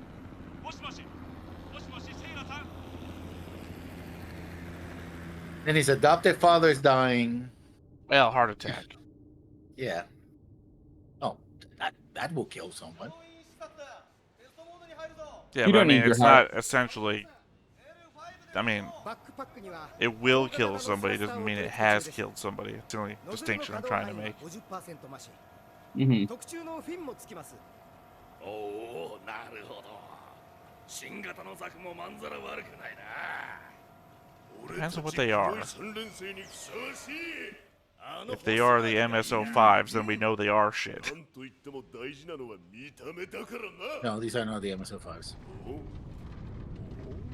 もしもし、もしもしセイラさん。 And his adopted father is dying. Well, heart attack. Yeah. Oh, that will kill someone. Yeah, You but I don't mean, need your it's heart. not essentially. I mean, it will kill somebody doesn't mean it has killed somebody. It's the only distinction I'm trying to make. Mm-hmm. 特注のフィンもつきます。おお、なるほど。新型のザクもまんざら悪くないな。 Depends on what they are. If they are the MSO5s, then we know they are shit. No, these are not the MSO5s.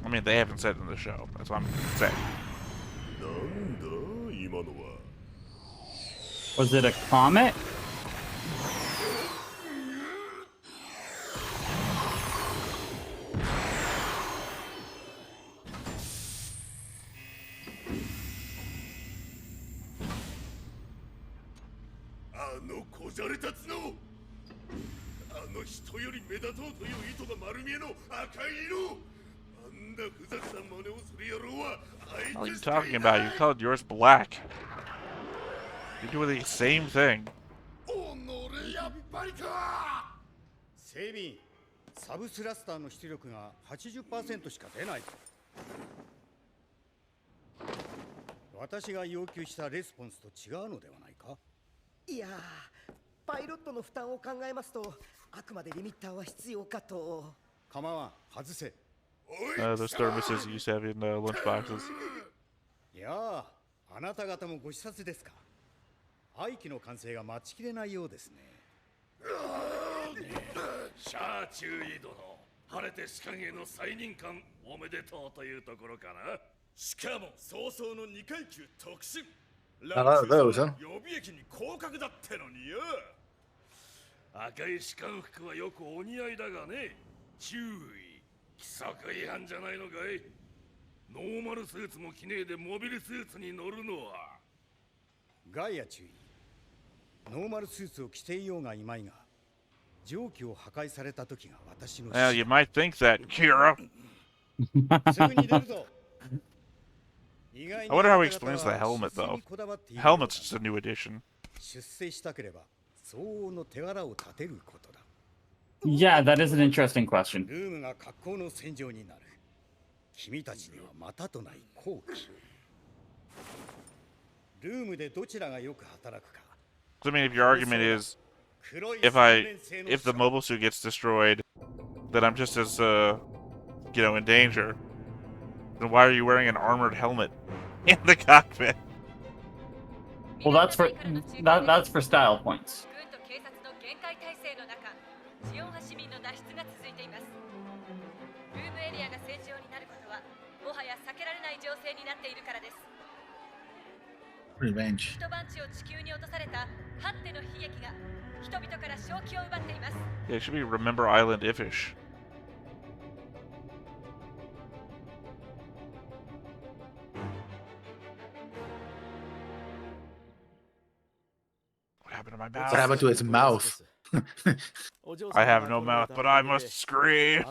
I mean, they haven't said it in the show. That's what I'm saying. Was it a comet? What are you talking about? You colored yours black. You're doing the same thing. 整備員、サブスラスターの出力が 80% しか出ない。私が要求したレスポンスと違うのではないか？いやー、パイロットの負担を考えますと、あくまでリミッターは必要かと。構わん、外せ。Those thermoses you used to have in lunch boxes. いやあ、あなた方もご視察ですか。廃棄の完成が待ちきれないようですね。シャー中尉殿、晴れて士官への再任官おめでとうというところかな。しかも早々の2階級特進。A lot of those, huh? 予備役に降格だってのによ。赤い士官服はよくお似合いだがね。注意、規則違反じゃないのかい。ノーマルスーツも着ねえでモビルスーツに乗るのは。ガイア注意。ノーマルスーツを着ていようがいまいが、蒸気を破壊された時が私の。Well, you might think that, Kira. すぐに出るぞ。I wonder how he explains the helmet, though. Helmet's just a new addition. 出世したければ相応の手柄を立てることだ。Yeah, that is an interesting question. ルームが格好の戦場になる。君たちにはまたとない好機。ルームでどちらがよく働くか。 I mean, if your argument is if the mobile suit gets destroyed, then I'm just as in danger. Then why are you wearing an armored helmet in the cockpit? Well, that's for style points. 軍と警察の厳戒態勢の中、ジオン派市民の脱出が続いています。ルームエリアが戦場になることはもはや避けられない情勢になっているからです。 Revenge. 一晩地を地球に落とされたハッテの悲劇が人々から正気を奪っています。 Yeah, it should be Remember Island Ifish. What happened to my mouth? What happened to its mouth? I have no mouth, but I must scream.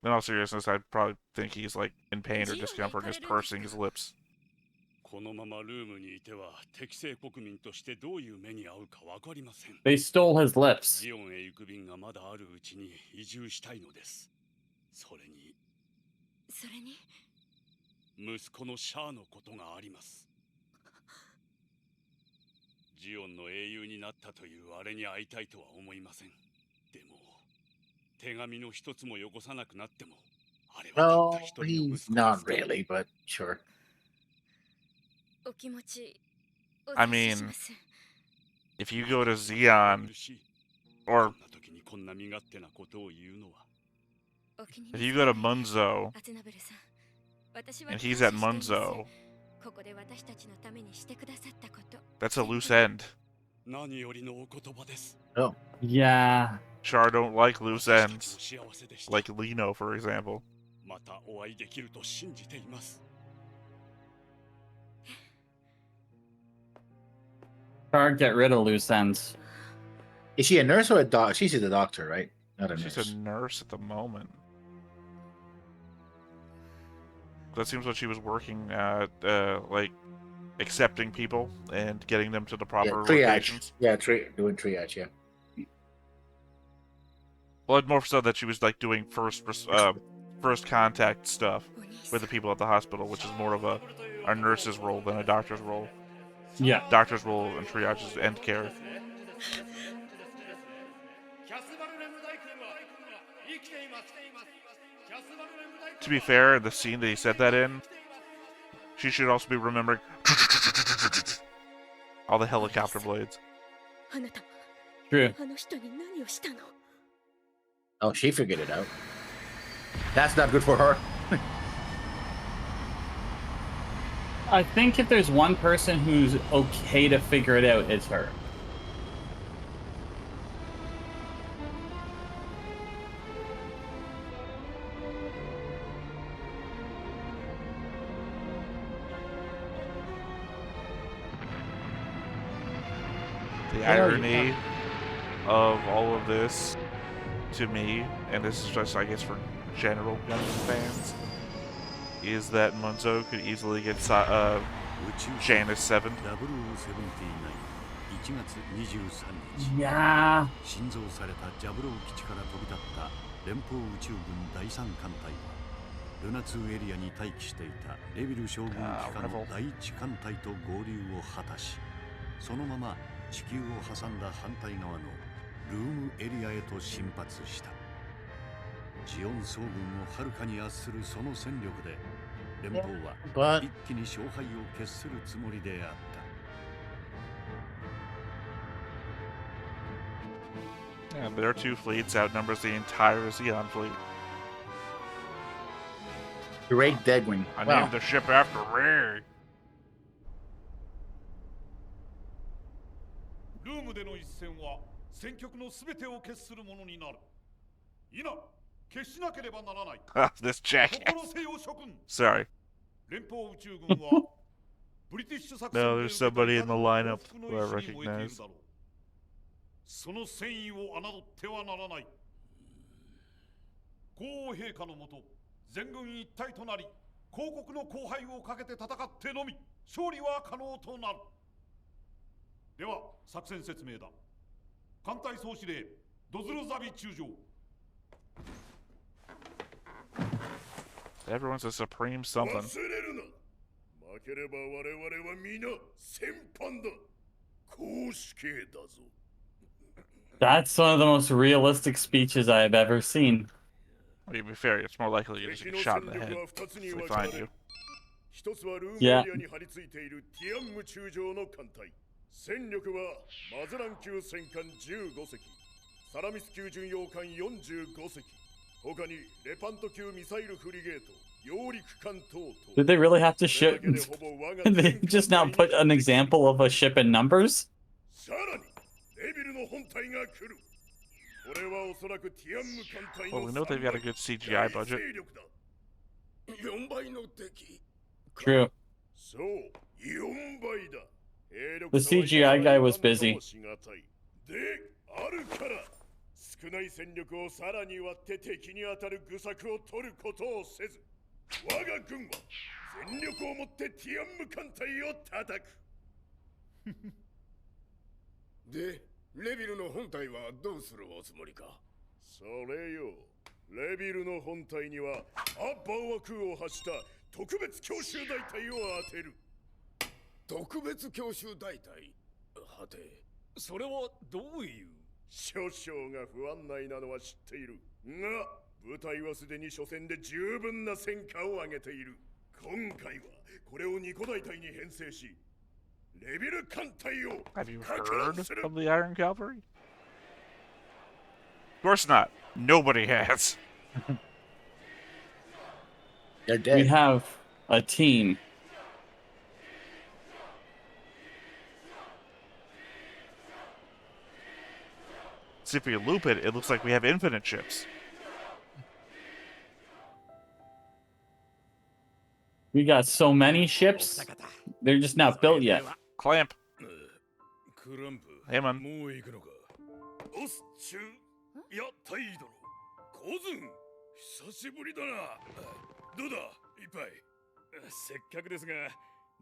In all seriousness, I probably think he's like in pain or discomfort and is pursing his lips. このままルームにいては適正国民としてどういう目に遭うかわかりません。 They stole his lips. ジオンへ行く便がまだあるうちに移住したいのです。それに息子のシャアのことがあります。ジオンの英雄になったというあれに会いたいとは思いません。でも手紙の一つもよこさなくなってもあれはたった一人の息子です。 He's not really, but sure. I mean, if you go to Zeon, or if you go to Munzo, and he's at Munzo, that's a loose end. Oh. Yeah. Char don't like loose ends. Like Lino, for example. Char, get rid of loose ends. Is she a nurse or a doctor? She's a doctor, right? Not a nurse. She's a nurse at the moment. That seems like she was working at, like, accepting people and getting them to the proper locations. Yeah, doing triage, yeah. Well, more so that she was, like, doing first contact stuff with the people at the hospital, which is more of a nurse's role than a doctor's role. Yeah. Doctor's role and triage is end care. To be fair, the scene that he said that in, she should also be remembering all the helicopter blades. True. Oh, she figured it out. That's not good for her. I think if there's one person who's okay to figure it out, it's her. The irony of all of this, to me, and this is just, I guess, for general Gundam fans, is that Munzo could easily get Janus 7. Yeah. 新造されたジャブロー基地から飛び立った連邦宇宙軍第三艦隊はルナ2エリアに待機していたレビル将軍機下の第一艦隊と合流を果たし、そのまま地球を挟んだ反対側のルームエリアへと進発した。ジオン総軍をはるかに圧するその戦力で連邦は一気に勝敗を決するつもりであった。Yeah, their two fleets outnumbers the entire Zeon fleet. Great Deadwing. I named the ship after Ray. ルームでの一戦は戦局のすべてを決するものになる。いな、決しなければならない。This jackass. 心せよ諸君。 Sorry. 連邦宇宙軍はブリティッシュ作戦 No, there's somebody in the lineup who I recognize. その戦意を侮ってはならない。皇后陛下のもと、全軍一体となり、皇国の荒廃をかけて戦ってのみ、勝利は可能となる。では、作戦説明だ。艦隊総司令、ドズルザビ中将 Everyone's a supreme something. 忘れるな。負ければ我々は皆戦犯だ。公主刑だぞ。 That's one of the most realistic speeches I have ever seen. Well, to be fair, it's more likely you just get shot in the head if they find you. 一つはルームエYeah. リアに張り付いているティアンム中将の艦隊。戦力はマゼラン級戦艦15隻、サラミス級巡洋艦45隻、他にレパント級ミサイルフリゲート、揚陸艦等々。 Did they really have to ship? They just not put an example of a ship in numbers? さらにレビルの本体が来る。これはおそらくティアンム艦隊 Well, の we know they've got a good CGI budget. 4倍の敵。 True. そう、4倍だ。 The CGI guy was busy. で、あるから少ない戦力をさらに割って敵に当たる愚策を取ることをせず、我が軍は全力をもってティアンム艦隊を叩く。で、レビルの本体はどうするおつもりか。それよ、レビルの本体にはアッバーワクーを発した特別強襲大隊を当てる。特別強襲大隊。はて、それはどういう。少々が不安内なのは知っているが、部隊はすでに初戦で十分な戦果を上げている。今回はこれを2個大隊に編成し、レビル艦隊を Have you heard of the Iron Cavalry? Of course not. Nobody has. They're dead. We have a team. See, if we loop it, it looks like we have infinite ships. We got so many ships. They're just not built yet. Clamp. Hey, man. もう行くのか。おっちゅう、やったい殿。コズン、久しぶりだな。どうだ、いっぱい。せっかくですが、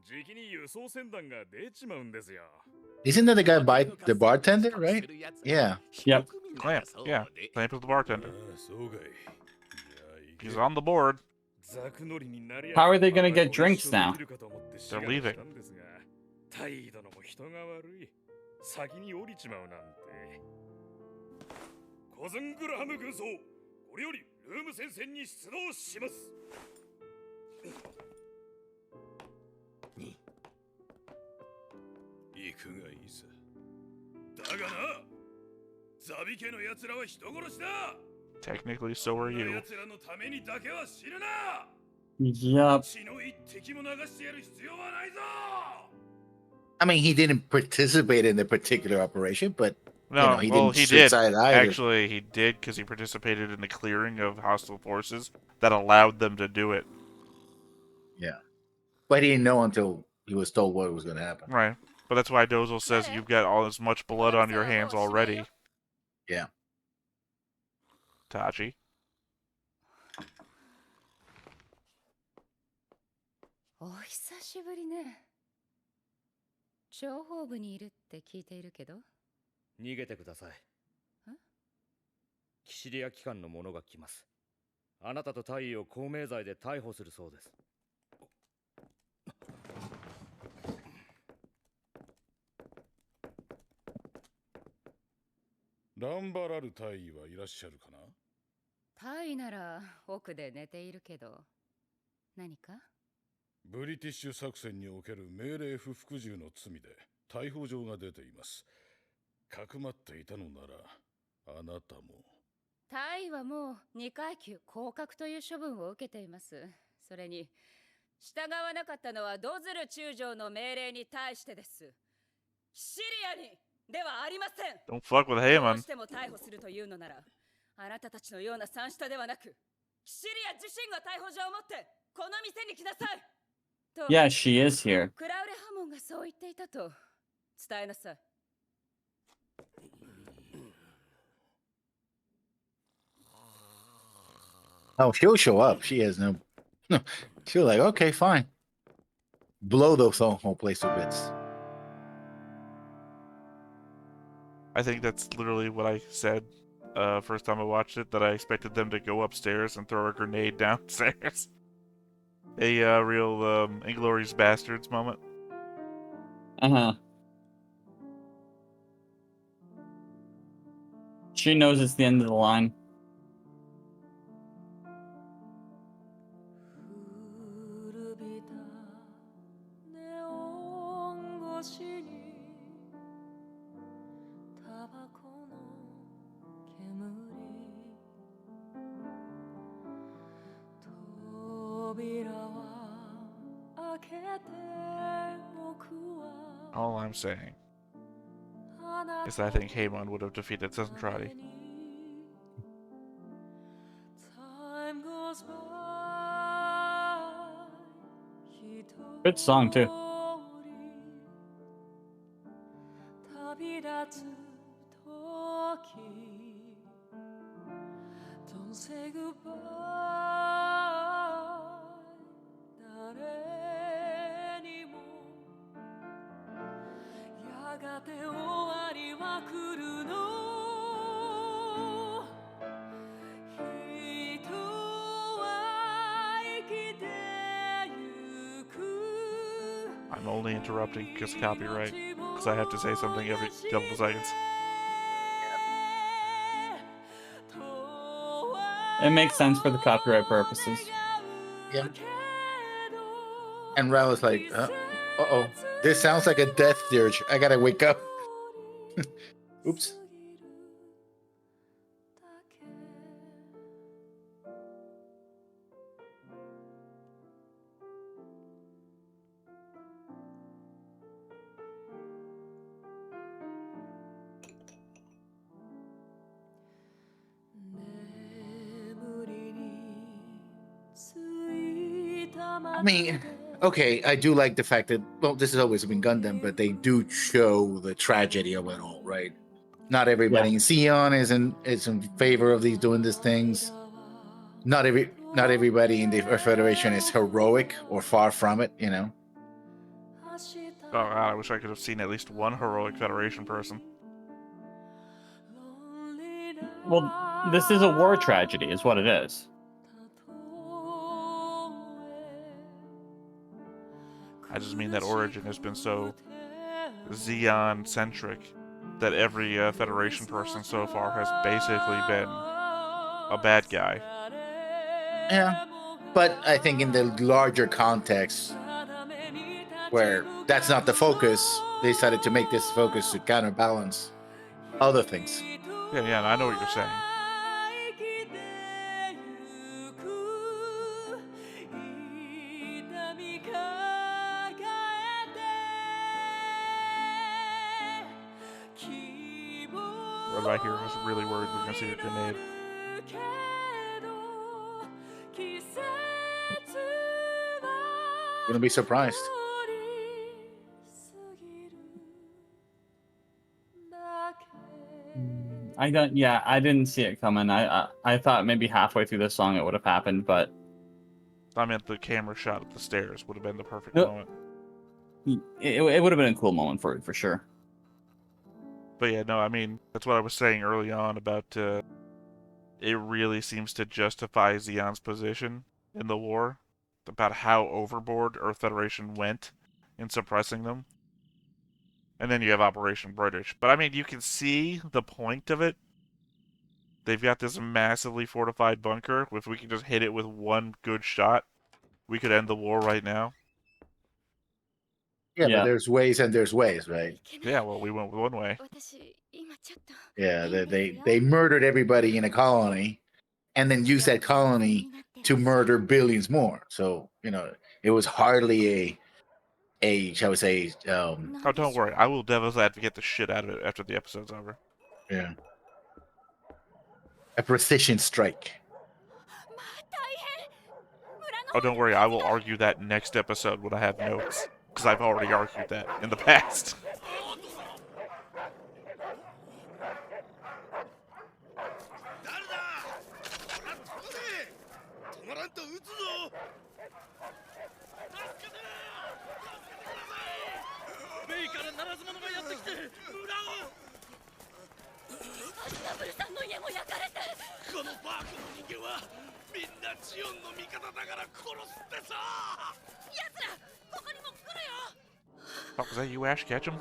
じきに輸送船団が出ちまうんですよ。 Isn't that the guy by the bartender, right? Yeah. Yep. Clamp. Yeah. Clamp is the bartender. He's on the board. How are they gonna get drinks now? They're leaving. タイ殿も人が悪い。先に降りちまうなんて。コズングラハム軍曹、これよりルーム戦線に出動します。行くがいいさ。だがな、ザビ家の奴らは人殺しだ。 Technically, so are you. 奴らのためにだけは死ぬな。 Yep. 血の一滴も流してやる必要はないぞ。 I mean, he didn't participate in the particular operation, but No, he well, didn't he switch did. sides either. Actually, he did because he participated in the clearing of hostile forces that allowed them to do it. Yeah. But he didn't know until he was told what was going to happen. Right. But that's why Dozel says you've got all as much blood on your hands already. Yeah. Tachi. お久しぶりね。諜報部にいるって聞いているけど。逃げてください。キシリア機関の者が来ます。あなたとタイを公明罪で逮捕するそうです。ランバラル大尉はいらっしゃるかな。タイなら奥で寝ているけど。何か？ブリティッシュ作戦における命令不服従の罪で逮捕状が出ています。かくまっていたのならあなたも。タイはもう2階級降格という処分を受けています。それに従わなかったのはドズル中将の命令に対してです。シリアにではありません。 Don't fuck with Heyman. どうしても逮捕するというのなら、あなたたちのような三下ではなく、シリア自身が逮捕状を持ってこの店に来なさい。Yeah, she is here. クラウレハモンがそう言っていたと伝えなさい。Oh, she'll show up. She has no. She'll like, okay, fine. Blow the whole place to bits. I think that's literally what I said first time I watched it, that I expected them to go upstairs and throw a grenade downstairs. A real Inglourious Bastards moment. She knows it's the end of the line. All I'm saying is that I think Haemon would have defeated Zentradi. Good song too. Don't say goodbye. 誰にもやがて終わりは来るの。人は生きてゆく。 I'm only interrupting because copyright, because I have to say something every couple seconds. It makes sense for the copyright purposes. Yeah. And Ral was like, uh-oh, this sounds like a death dirge. I gotta wake up. Oops. I mean, okay, I do like the fact that, well, this has always been Gundam, but they do show the tragedy of it all, right? Not everybody in Zeon is in favor of these doing these things. Not everybody in the Earth Federation is heroic or far from it, you know. Oh god, I wish I could have seen at least one heroic Federation person. Well, this is a war tragedy, is what it is. I just mean that Origin has been so Zeon-centric that every Federation person so far has basically been a bad guy. Yeah, but I think in the larger context, where that's not the focus, they decided to make this focus to counterbalance other things. Yeah, I know what you're saying. What about here? I was really worried we were gonna see a grenade. Wouldn't be surprised. I didn't see it coming. I thought maybe halfway through the song it would have happened, but I meant the camera shot of the stairs would have been the perfect moment. It would have been a cool moment for sure. But yeah, no, I mean, that's what I was saying early on about it really seems to justify Zeon's position in the war, about how overboard Earth Federation went in suppressing them. And then you have Operation British. But I mean, you can see the point of it. They've got this massively fortified bunker. If we can just hit it with one good shot, we could end the war right now. Yeah, but there's ways and there's ways, right? Yeah, well, we went one way. Yeah, they murdered everybody in a colony and then used that colony to murder billions more. So, you know, it was hardly a shall we say, Oh, don't worry. I will devil's advocate the shit out of it after the episode's over. Yeah. A precision strike. Oh, don't worry. I will argue that next episode when I have notes. Because I've already argued that in the past. Oh, was that you, Ash? Catch him?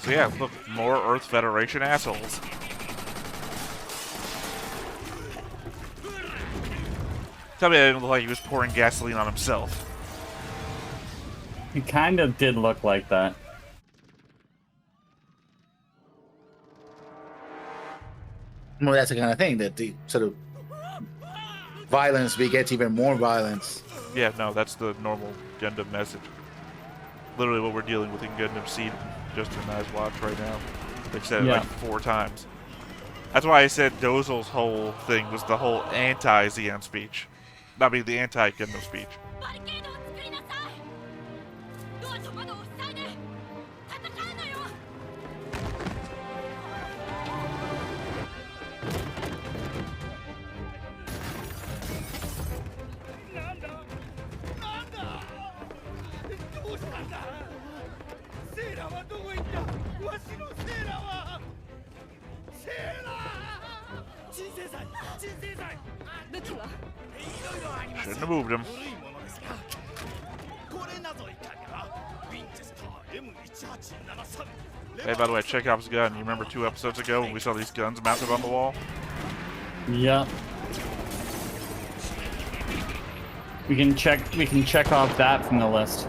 So yeah, look, more Earth Federation assholes. Tell me that didn't look like he was pouring gasoline on himself. He kind of did look like that. Well, that's the kind of thing that the sort of violence begets even more violence. Yeah, no, that's the normal Gundam message. Literally what we're dealing with in Gundam Seed, just in Eyes Watch right now. They've said it like 4 times. That's why I said Dozel's whole thing was the whole anti-Zeon speech. Not being the anti-Gundam speech. Shouldn't have moved him. Hey, by the way, Chekhov's gun. You remember 2 episodes ago when we saw these guns mounted on the wall? Yep. We can check off that from the list.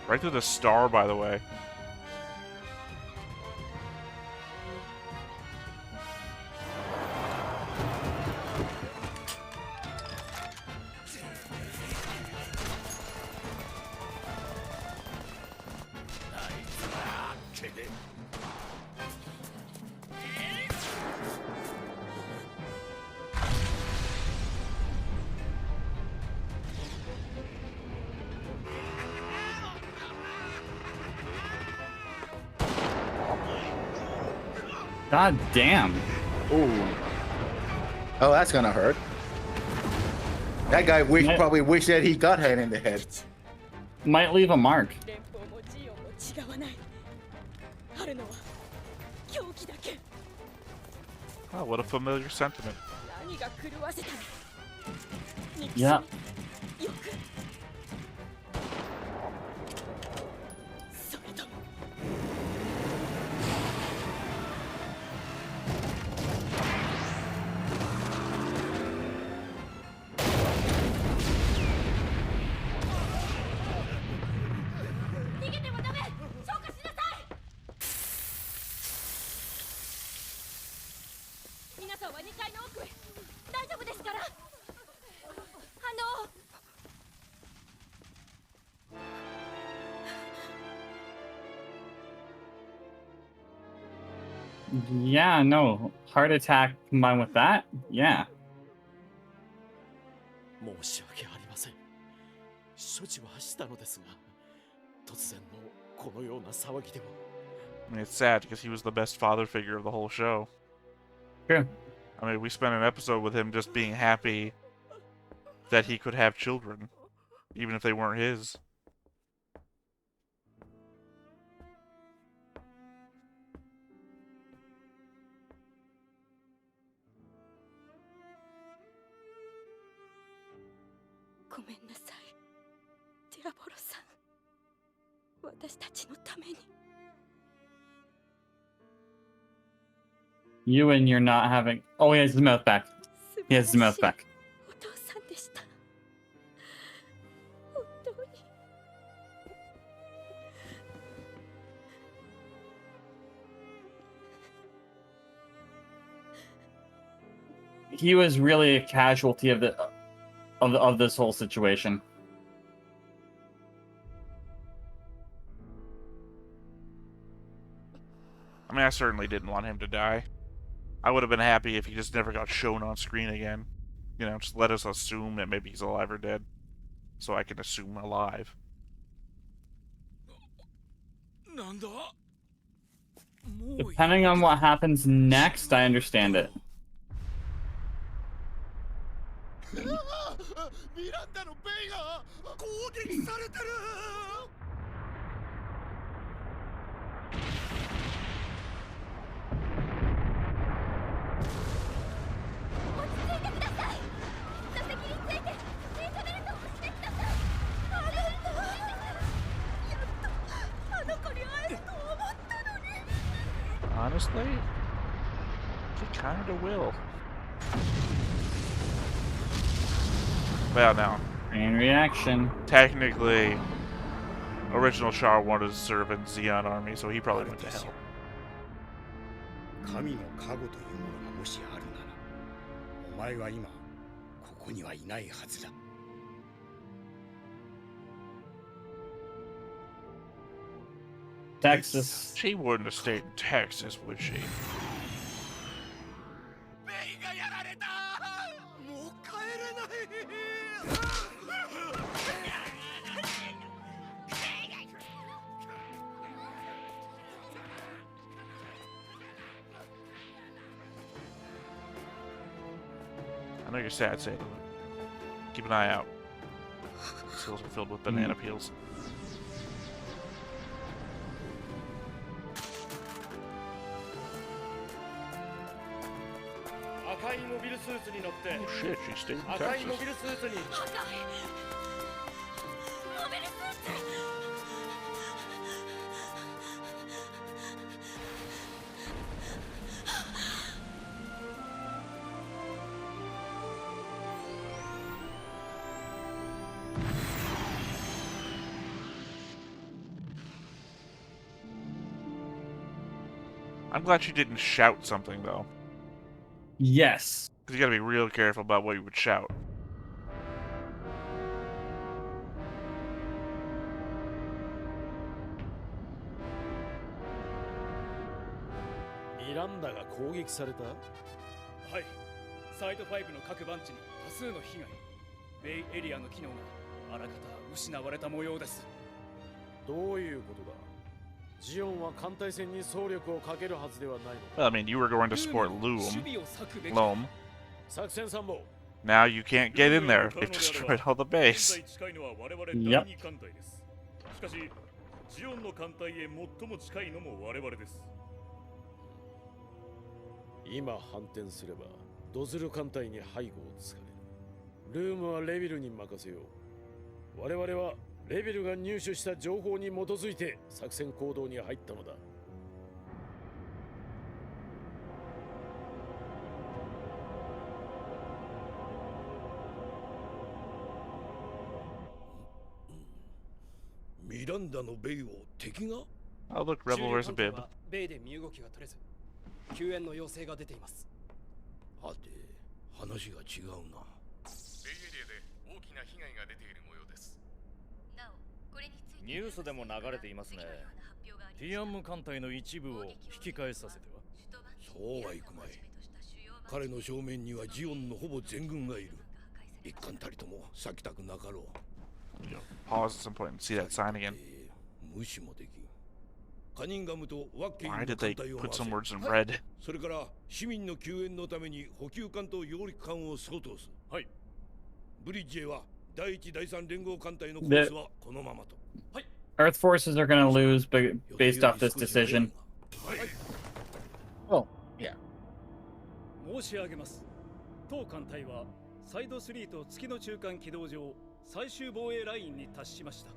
Right through the star, by the way. God damn. Ooh. Oh, that's gonna hurt. That guy probably wished that he got hit in the head. Might leave a mark. Oh, what a familiar sentiment. Yeah. Yeah, no. Heart attack combined with that? Yeah. 申し訳ありません。処置はしたのですが、突然のこのような騒ぎでは。I mean, it's sad because he was the best father figure of the whole show. True. I mean, we spent an episode with him just being happy that he could have children, even if they weren't his. You and you're not having... Oh, he has his mouth back. He has his mouth back. He was really a casualty of this whole situation. I mean, I certainly didn't want him to die. I would have been happy if he just never got shown on screen again. You know, just let us assume that maybe he's alive or dead. So I can assume alive. Depending on what happens next, I understand it. Honestly, he kinda will. Well, now. Chain reaction. Technically, original Char wanted to serve in Zeon army, so he probably went to hell. 神の加護というものがもしあるなら、お前は今ここにはいないはずだ。Texas. She wouldn't have stayed in Texas, would she? もう帰れない I know you're sad, Sayla. Keep an eye out. These hills are filled with banana peels. Oh shit, she stayed in Texas. I'm glad she didn't shout something, though. Yes. Because you gotta be real careful about what you would shout. Miranda が攻撃された？はい。サイト5の各番地に多数の被害。ベイエリアの機能があらかた失われた模様です。どういうことだ？ジオンは艦隊戦に総力をかけるはずではないのか。 Well, I mean, you were going to support Loum. Now you can't get in there. They've destroyed all the base. Yep. しかし、ジオンの艦隊へ最も近いのも我々です。今反転すればドズル艦隊に背後を突かれる。ルームはレビルに任せよう。我々はレビルが入手した情報に基づいて作戦行動に入ったのだ。ミランダのベイを敵が Oh, look, Rebel wears a bib. ベイで身動きが取れず、救援の要請が出ています。はて、話が違うな。ベイエリアで大きな被害が出ている模様です。ニュースでも流れていますね。ティアンム艦隊の一部を引き返させては。そうはいくまい。彼の正面にはジオンのほぼ全軍がいる。一艦たりとも避きたくなかろう。Pause at some point and see that sign again. 無視もできん。カニンガムとワッケイン Why の did 艦 they 隊を put 回せ some words in red? それから市民の救援のために補給艦と揚陸艦を総統す。はい。ブリッジへは第一第三連合艦隊のコースはこのままと。はい。Earth forces are going to lose based off this decision. Oh, yeah. 申し上げます。当艦隊はサイド3と月の中間軌道上最終防衛ラインに達しました。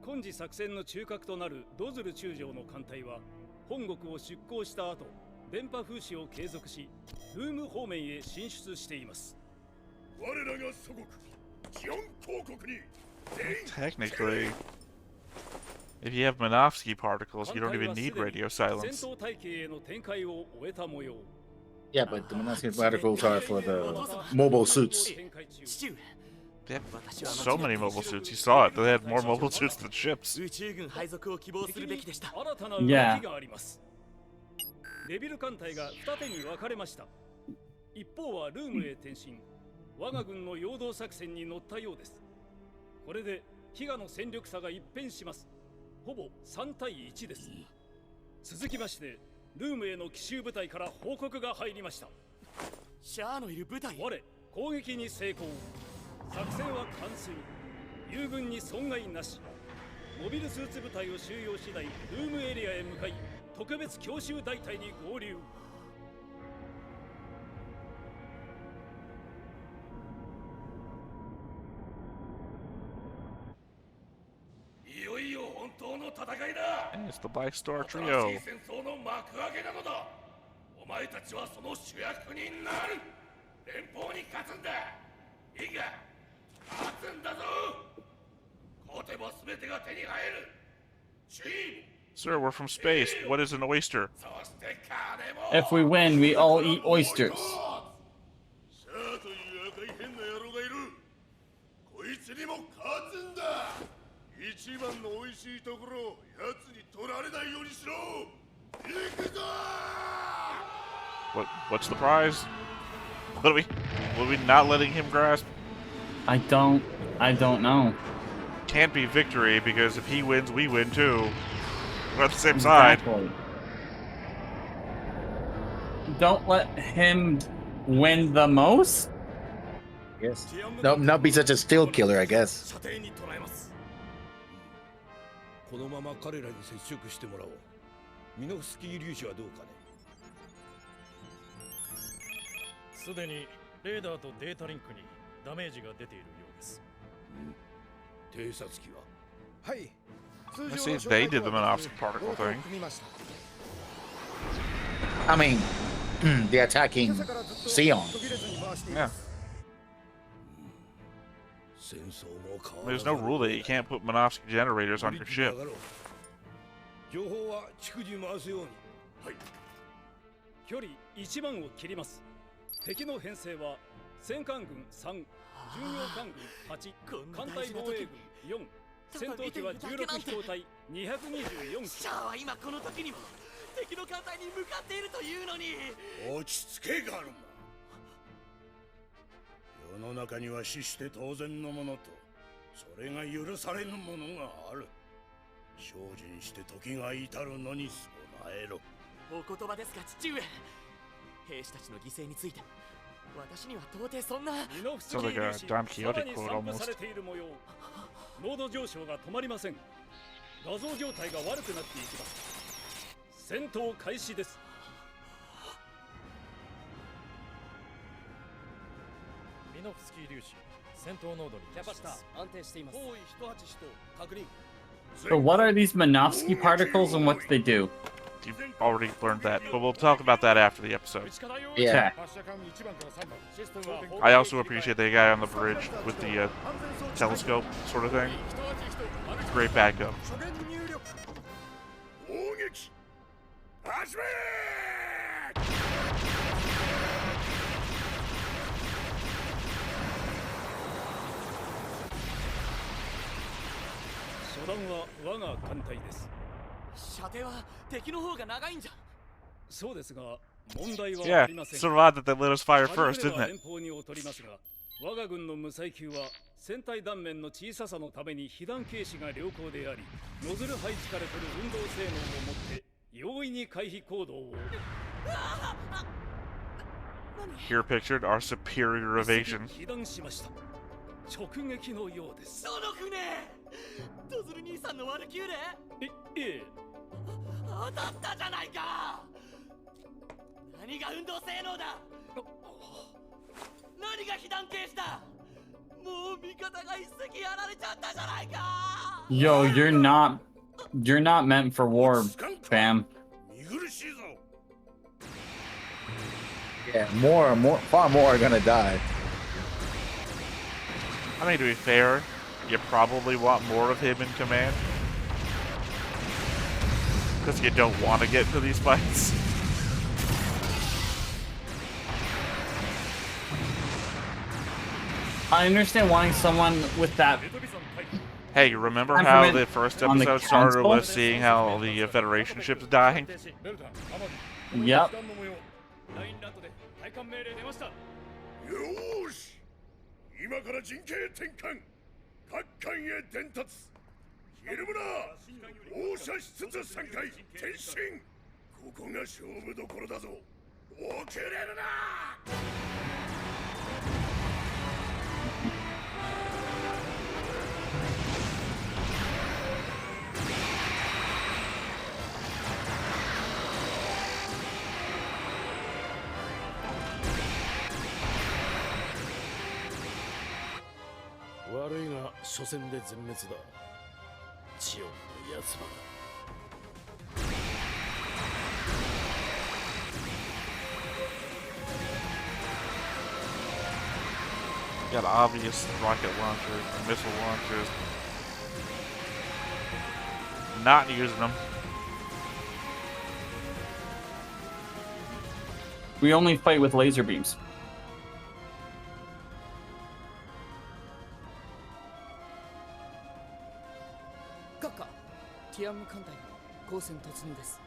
今次作戦の中核となるドズル中将の艦隊は本国を出港した後、電波風刺を継続し、ルーム方面へ進出しています。我らが祖国、ジオン公国に Technically, if you have Minovsky particles, you don't even need radio 戦 silence. 闘体系への展開を終えた模様。 Yeah, but the Monastic particles are for the mobile suits. They have so many mobile suits. You saw it. They had more mobile suits than ships. 新たな動 Yeah. きがあります。デビル艦隊が二手に分かれました。一方はルームへ転身、我が軍の陽動作戦に乗ったようです。これで飢餓の戦力差が一変します。ほぼ3対1です。続きまして、ルームへの奇襲部隊から報告が入りました。シャアのいる部隊。我、攻撃に成功。作戦は完遂。友軍に損害なし。モビルスーツ部隊を収容次第、ルームエリアへ向かい、特別強襲大隊に合流。いよいよ本当の And it's the Black Star Trio. 戦争の幕開けなのだ。お前たちはその主役になる。連邦に勝つんだ。いいか、勝つんだぞ。勝てば全てが手に入る。チーム。 Sir, we're from space. What is an oyster? If we win, we all eat oysters. シャアという赤い変な野郎がいる。こいつにも勝つんだ。一番の美味しいところを奴に取られないようにしろ。行くぞ。 What's the prize? What are we not letting him grasp? I don't know. Can't be victory because if he wins, we win too. We're on the same side. Don't let him win the most? Yes. No, not be such a still killer, I guess. このまま彼らに接触してもらおう。ミノフスキー粒子はどうかね。すでにレーダーとデータリンクにダメージが出ているようです。偵察機は？はい。 I see they did the Minovsky particle thing. I mean, they're attacking Zeon. Yeah. There's no rule that you can't put Minovsky generators on your ship. 情報は逐次回すように。はい。距離1万を切ります。敵の編成は戦艦軍3、巡洋艦軍8、艦隊防衛軍4、戦闘機は16飛行隊224機。シャアは今この時にも敵の艦隊に向かっているというのに。落ち着けガルマ。世の中には死して当然のものとそれが許されぬものがある。精進して時が至るのに備えろ。お言葉ですが父上、兵士たちの犠牲について私には到底そんな。 Sounds like a Don Quixote quote almost. 濃度上昇が止まりません。画像状態が悪くなっていきます。戦闘開始です。ミノフスキー粒子戦闘濃度にキャパシタ安定しています。方位181と確認。 So what are these Minovsky particles and what do they do? You've already learned that, but we'll talk about that after the episode. Yeah. I also appreciate the guy on the bridge with the telescope sort of thing. Great backup. 初段は我が艦隊です。射程は敵の方が長いんじゃ。そうですが問題は Yeah, ありません。 it's sort of odd that they let us fire first, isn't it? 連邦に劣りますが、我が軍の無細球は船体断面の小ささのために被弾軽視が良好であり、ノズル配置から来る運動性能をもって容易に回避行動を。Here pictured our superior evasion. 被弾しました。直撃のようです。その船、ドズル兄さんのワルキューレ？ええ。当たったじゃないか。何が運動性能だ。何が被弾軽視だ。もう味方が一隻やられちゃったじゃないか。 Yo, you're not meant for war, fam. Yeah, far more are gonna die. I mean, to be fair, you probably want more of him in command. Because you don't want to get into these fights. I understand wanting someone with that. Hey, you remember how the first episode started with seeing how the Federation ship's dying? Yep. よし、今から陣形転換、各艦へ伝達。ひるむな、放射しつつ3回転進。ここが勝負どころだぞ。遅れるな。悪いが初戦で全滅だ。ジオンの奴らだ。 Got obvious rocket launchers, missile launchers. Not using them. We only fight with laser beams. Kaka, ティアム艦隊が光線突入です。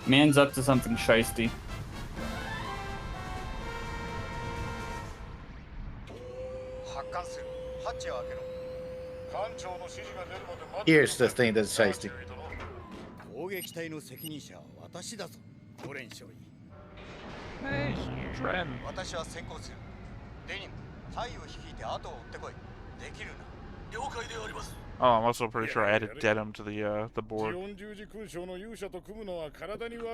Man's up to something shiesty. Here's the thing that's shiesty. 攻撃隊の責任者は私だぞ、ゴレン少尉。 Hey, friend. 私は先行する。デニム、タイを率いて後を追ってこい。できるな。了解であります。 Oh, I'm also pretty sure I added Denim to the board.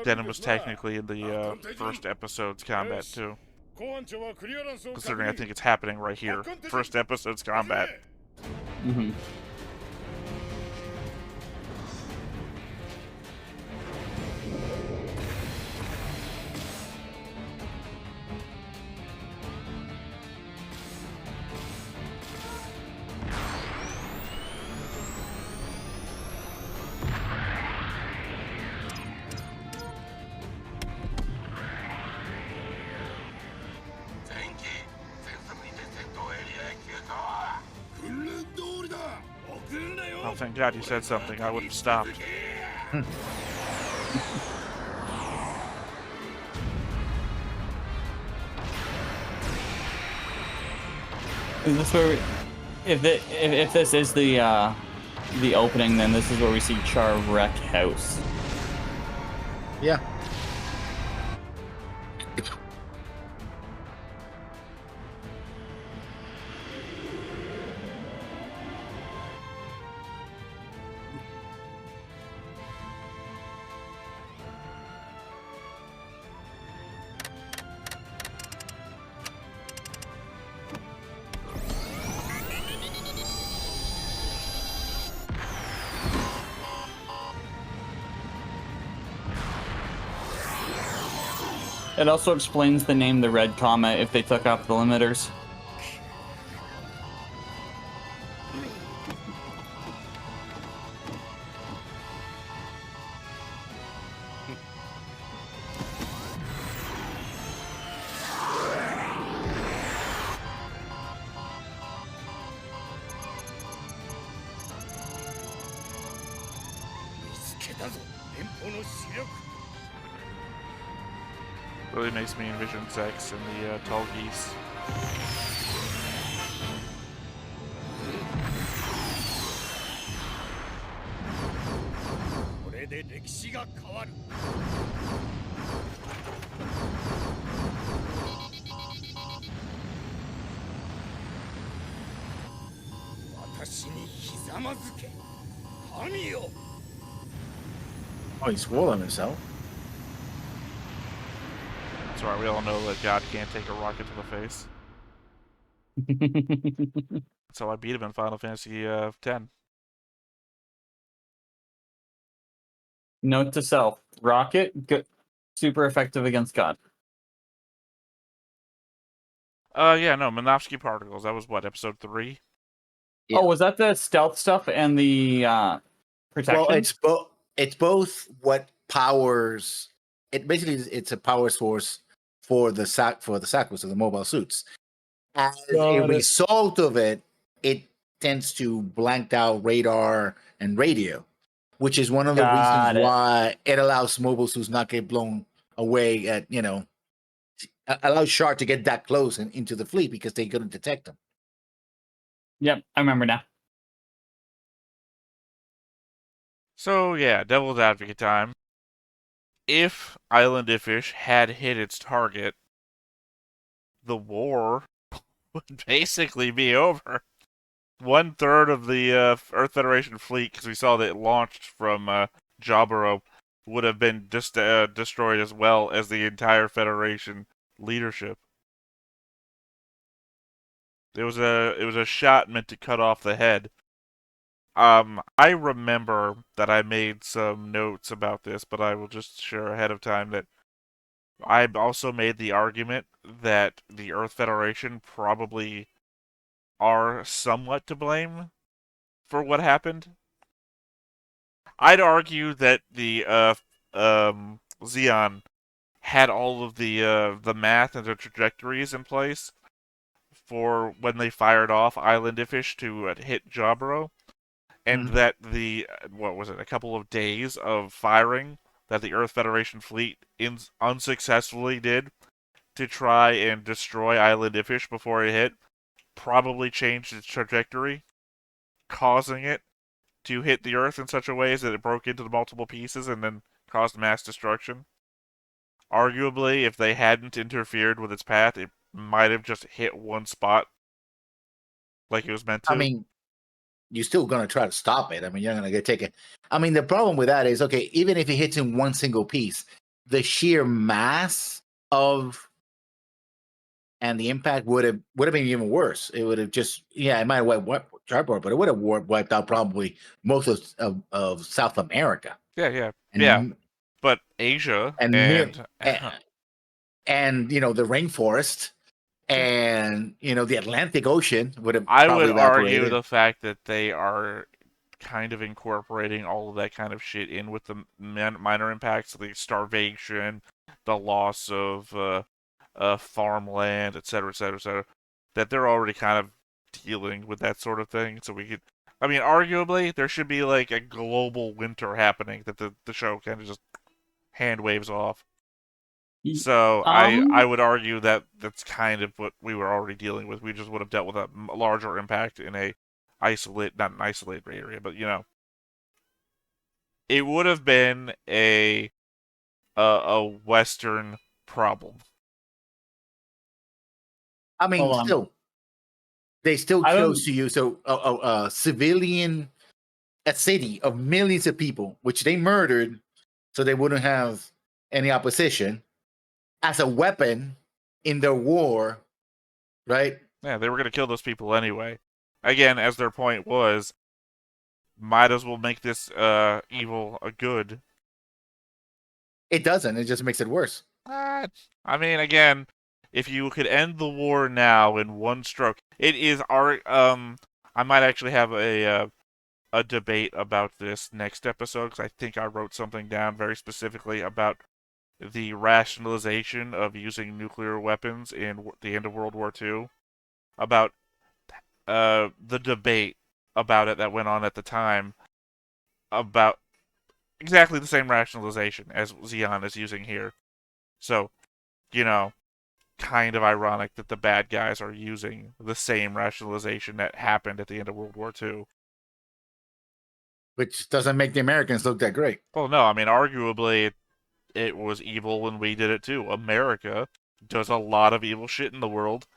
Denim was technically in the first episode's combat too. Considering I think it's happening right here. First episode's combat. Mm-hmm. Oh, thank God you said something. I would have stopped. Is this where we, if this is the opening, then this is where we see Char wreck house. Yeah. It also explains the name the Red Comet if they took off the limiters. Really makes me envision sex in the tall geese. Oh, he swore on himself. That's right, we all know that God can't take a rocket to the face. That's how I beat him in Final Fantasy X. Note to self: Rocket, good, super effective against God. Yeah, no, Minovsky particles. That was what, episode 3? Yeah. Oh, was that the stealth stuff and the protection? Well, it's both what powers it. Basically, it's a power source for the Sakwas, so the mobile suits. As a result of it, it tends to blank out radar and radio, which is one of the reasons why it allows mobile suits not get blown away at, allows Char to get that close and into the fleet because they couldn't detect them. Yep, I remember now. So, yeah, Devil's Advocate time. If Island Ifish had hit its target, the war would basically be over. 1/3 of the Earth Federation fleet, because we saw that it launched from Jaburo, would have been destroyed as well as the entire Federation leadership. It was a shot meant to cut off the head. I remember that I made some notes about this, but I will just share ahead of time that I also made the argument that the Earth Federation probably are somewhat to blame for what happened. I'd argue that the Zeon had all of the math and the trajectories in place for when they fired off Islandifish to hit Jaburo, and that what was it, a couple of days of firing that the Earth Federation fleet unsuccessfully did to try and destroy Islandifish before it hit probably changed its trajectory, causing it to hit the Earth in such a way that it broke into the multiple pieces and then caused mass destruction. Arguably, if they hadn't interfered with its path, it might have just hit one spot like it was meant to. I mean, you're still going to try to stop it. I mean, you're going to get taken. I mean, the problem with that is, okay, even if it hits in one single piece, the sheer mass of and the impact would have been even worse. It would have just, it might have wiped Charboard, but it would have wiped out probably most of South America. Yeah. But Asia and the rainforest and the Atlantic Ocean would have. I probably would evaporated. argue the fact that they are kind of incorporating all of that kind of shit in with the minor impacts, like starvation, the loss of farmland, etc., that they're already kind of dealing with that sort of thing. So we could, I mean, arguably, there should be like a global winter happening that the show kind of just hand waves off. So I would argue that that's kind of what we were already dealing with. We just would have dealt with a larger impact in a not an isolated area, but it would have been a Western problem. I mean, they still chose to use a civilian, a city of millions of people, which they murdered, so they wouldn't have any opposition, as a weapon in their war, right? Yeah, they were going to kill those people anyway. Again, as their point was, might as well make this evil a good. It doesn't. It just makes it worse. I mean, again, if you could end the war now in one stroke, it is our. I might actually have a debate about this next episode, because I think I wrote something down very specifically about the rationalization of using nuclear weapons in the end of World War II, about the debate about it that went on at the time, about exactly the same rationalization as Zeon is using here. So, kind of ironic that the bad guys are using the same rationalization that happened at the end of World War II. Which doesn't make the Americans look that great. Well, no, I mean, arguably, it was evil when we did it too. America does a lot of evil shit in the world,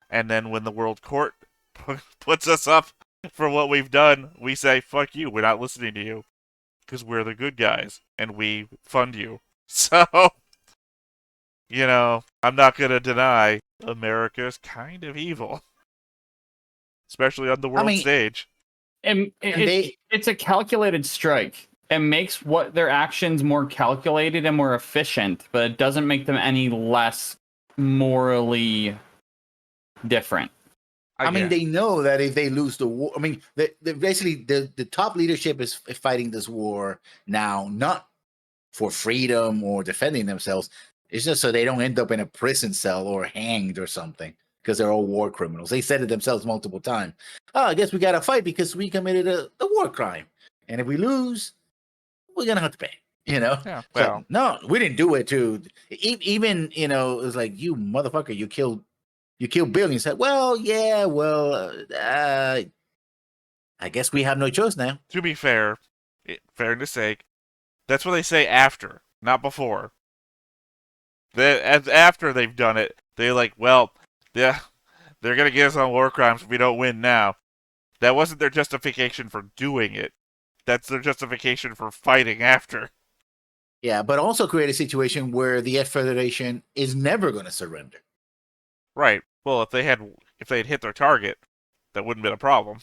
and then when the World Court puts us up for what we've done, we say, fuck you, we're not listening to you, because we're the good guys, and we fund you. So, I'm not going to deny America's kind of evil. Especially on the world stage. It's a calculated strike. It makes what their actions more calculated and more efficient, but it doesn't make them any less morally different. I mean, they know that if they lose the war, I mean, basically the top leadership is fighting this war now, not for freedom or defending themselves. It's just so they don't end up in a prison cell or hanged or something, because they're all war criminals. They said it themselves multiple times. Oh, I guess we got to fight because we committed a war crime. And if we lose, we're going to have to pay, Yeah, well. So, no, we didn't do it to, even, it was like, you motherfucker, you killed Bill. And you said, well, yeah, I guess we have no choice now. To be fair, fairness sake, that's what they say after, not before. After they've done it, they're like, well, yeah, they're going to get us on war crimes if we don't win now. That wasn't their justification for doing it. That's their justification for fighting after. Yeah, but also create a situation where the F Federation is never going to surrender. Right. Well, if they had hit their target, that wouldn't have been a problem.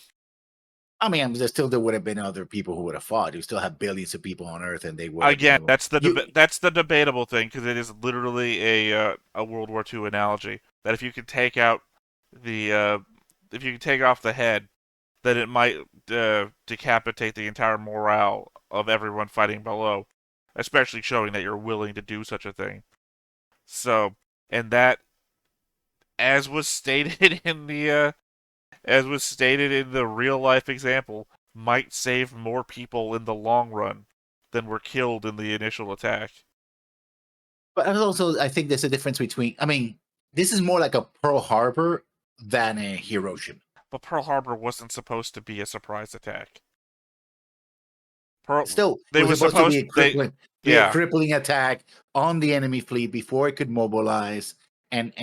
I mean, there would have been other people who would have fought. You still have billions of people on Earth, and they would. Again, that's the debatable thing, because it is literally a World War II analogy. That if you can take out if you can take off the head, then it might decapitate the entire morale of everyone fighting below, especially showing that you're willing to do such a thing. So, and that, as was stated in the real life example, might save more people in the long run than were killed in the initial attack. But also, I think there's a difference between. I mean, this is more like a Pearl Harbor than a Hiroshima. But Pearl Harbor wasn't supposed to be a surprise attack. Still, it was supposed to be a crippling attack on the enemy fleet before it could mobilize and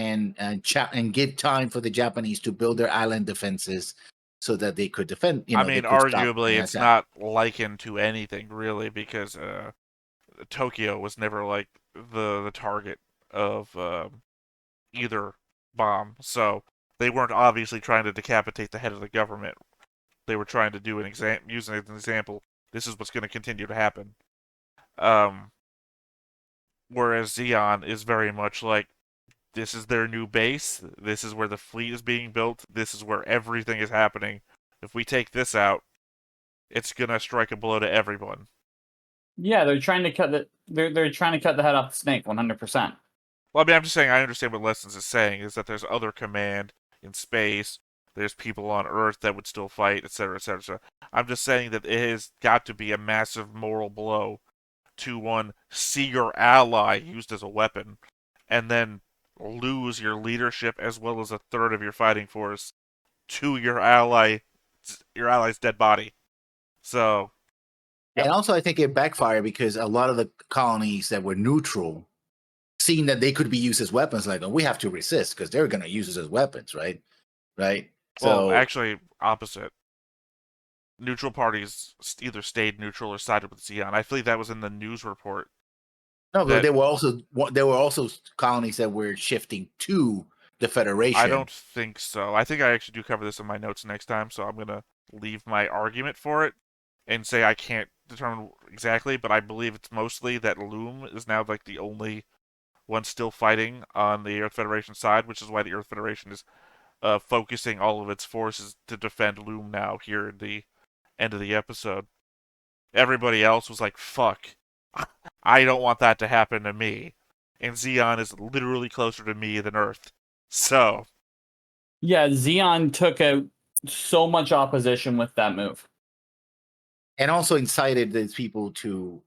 give time for the Japanese to build their island defenses so that they could defend. I mean, arguably, it's not likened to anything really, because Tokyo was never like the target of either bomb, so they weren't obviously trying to decapitate the head of the government. They were trying to do using an example. This is what's going to continue to happen. Whereas Zeon is very much like, this is their new base. This is where the fleet is being built. This is where everything is happening. If we take this out, it's gonna strike a blow to everyone. Yeah, they're trying to cut they're trying to cut the head off the snake 100%. Well, I mean, I'm just saying, I understand what Lessons is saying, is that there's other command in space, there's people on Earth that would still fight, etc., etc. So I'm just saying that it has got to be a massive moral blow to see your ally used as a weapon, and then lose your leadership as well as a third of your fighting force to your ally's dead body. So, and also I think it backfired because a lot of the colonies that were neutral, seeing that they could be used as weapons, like, oh, we have to resist because they're going to use us as weapons, right? Well, actually, opposite. Neutral parties either stayed neutral or sided with Zeon. I believe that was in the news report. No, but there were also colonies that were shifting to the Federation. I don't think so. I think I actually do cover this in my notes next time, so I'm gonna leave my argument for it and say I can't determine exactly, but I believe it's mostly that Loum is now like the only one still fighting on the Earth Federation side, which is why the Earth Federation is focusing all of its forces to defend Loum now here at the end of the episode. Everybody else was like, fuck, I don't want that to happen to me. And Zeon is literally closer to me than Earth. So. Yeah, Zeon took out so much opposition with that move. And also incited these people to.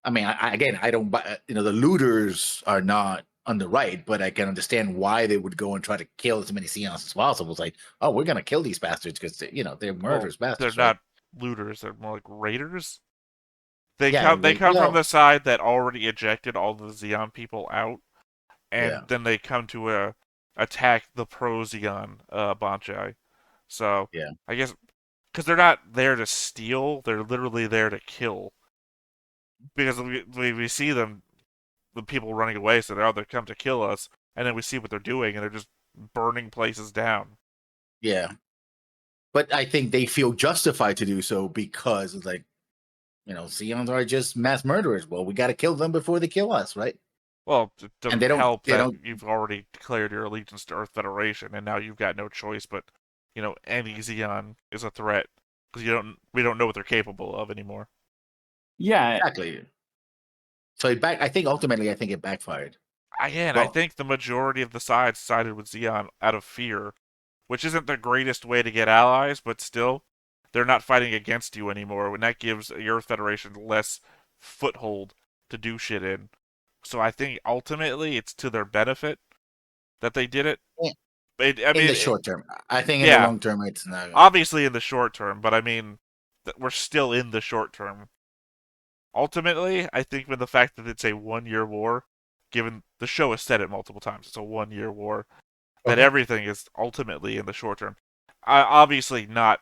I mean, I don't. The looters are not on the right, but I can understand why they would go and try to kill as many Zeons as possible. It's like, oh, we're gonna kill these bastards because they're murderous bastards. They're not looters; they're more like raiders. They come from the side that already ejected all the Zeon people out, and then they come to attack the pro Zeon Banchai. So I guess because they're not there to steal, they're literally there to kill. Because we see them, the people running away, so they come to kill us, and then we see what they're doing, and they're just burning places down. Yeah, but I think they feel justified to do so because it's like, Zeons are just mass murderers. Well, we got to kill them before they kill us, right? Well, it doesn't help that you've already declared your allegiance to Earth Federation, and now you've got no choice but, any Zeon is a threat because we don't know what they're capable of anymore. Yeah, exactly. So I think ultimately it backfired. Again, I think the majority of the sides sided with Zeon out of fear, which isn't the greatest way to get allies, but still, they're not fighting against you anymore, and that gives the Earth Federation less foothold to do shit in. So I think ultimately it's to their benefit that they did it. Yeah. In the short term. I think in the long term it's not. Obviously in the short term, but I mean, we're still in the short term. Ultimately, I think with the fact that it's a 1-year war, given the show has said it multiple times, it's a 1-year war, that everything is ultimately in the short term. obviously not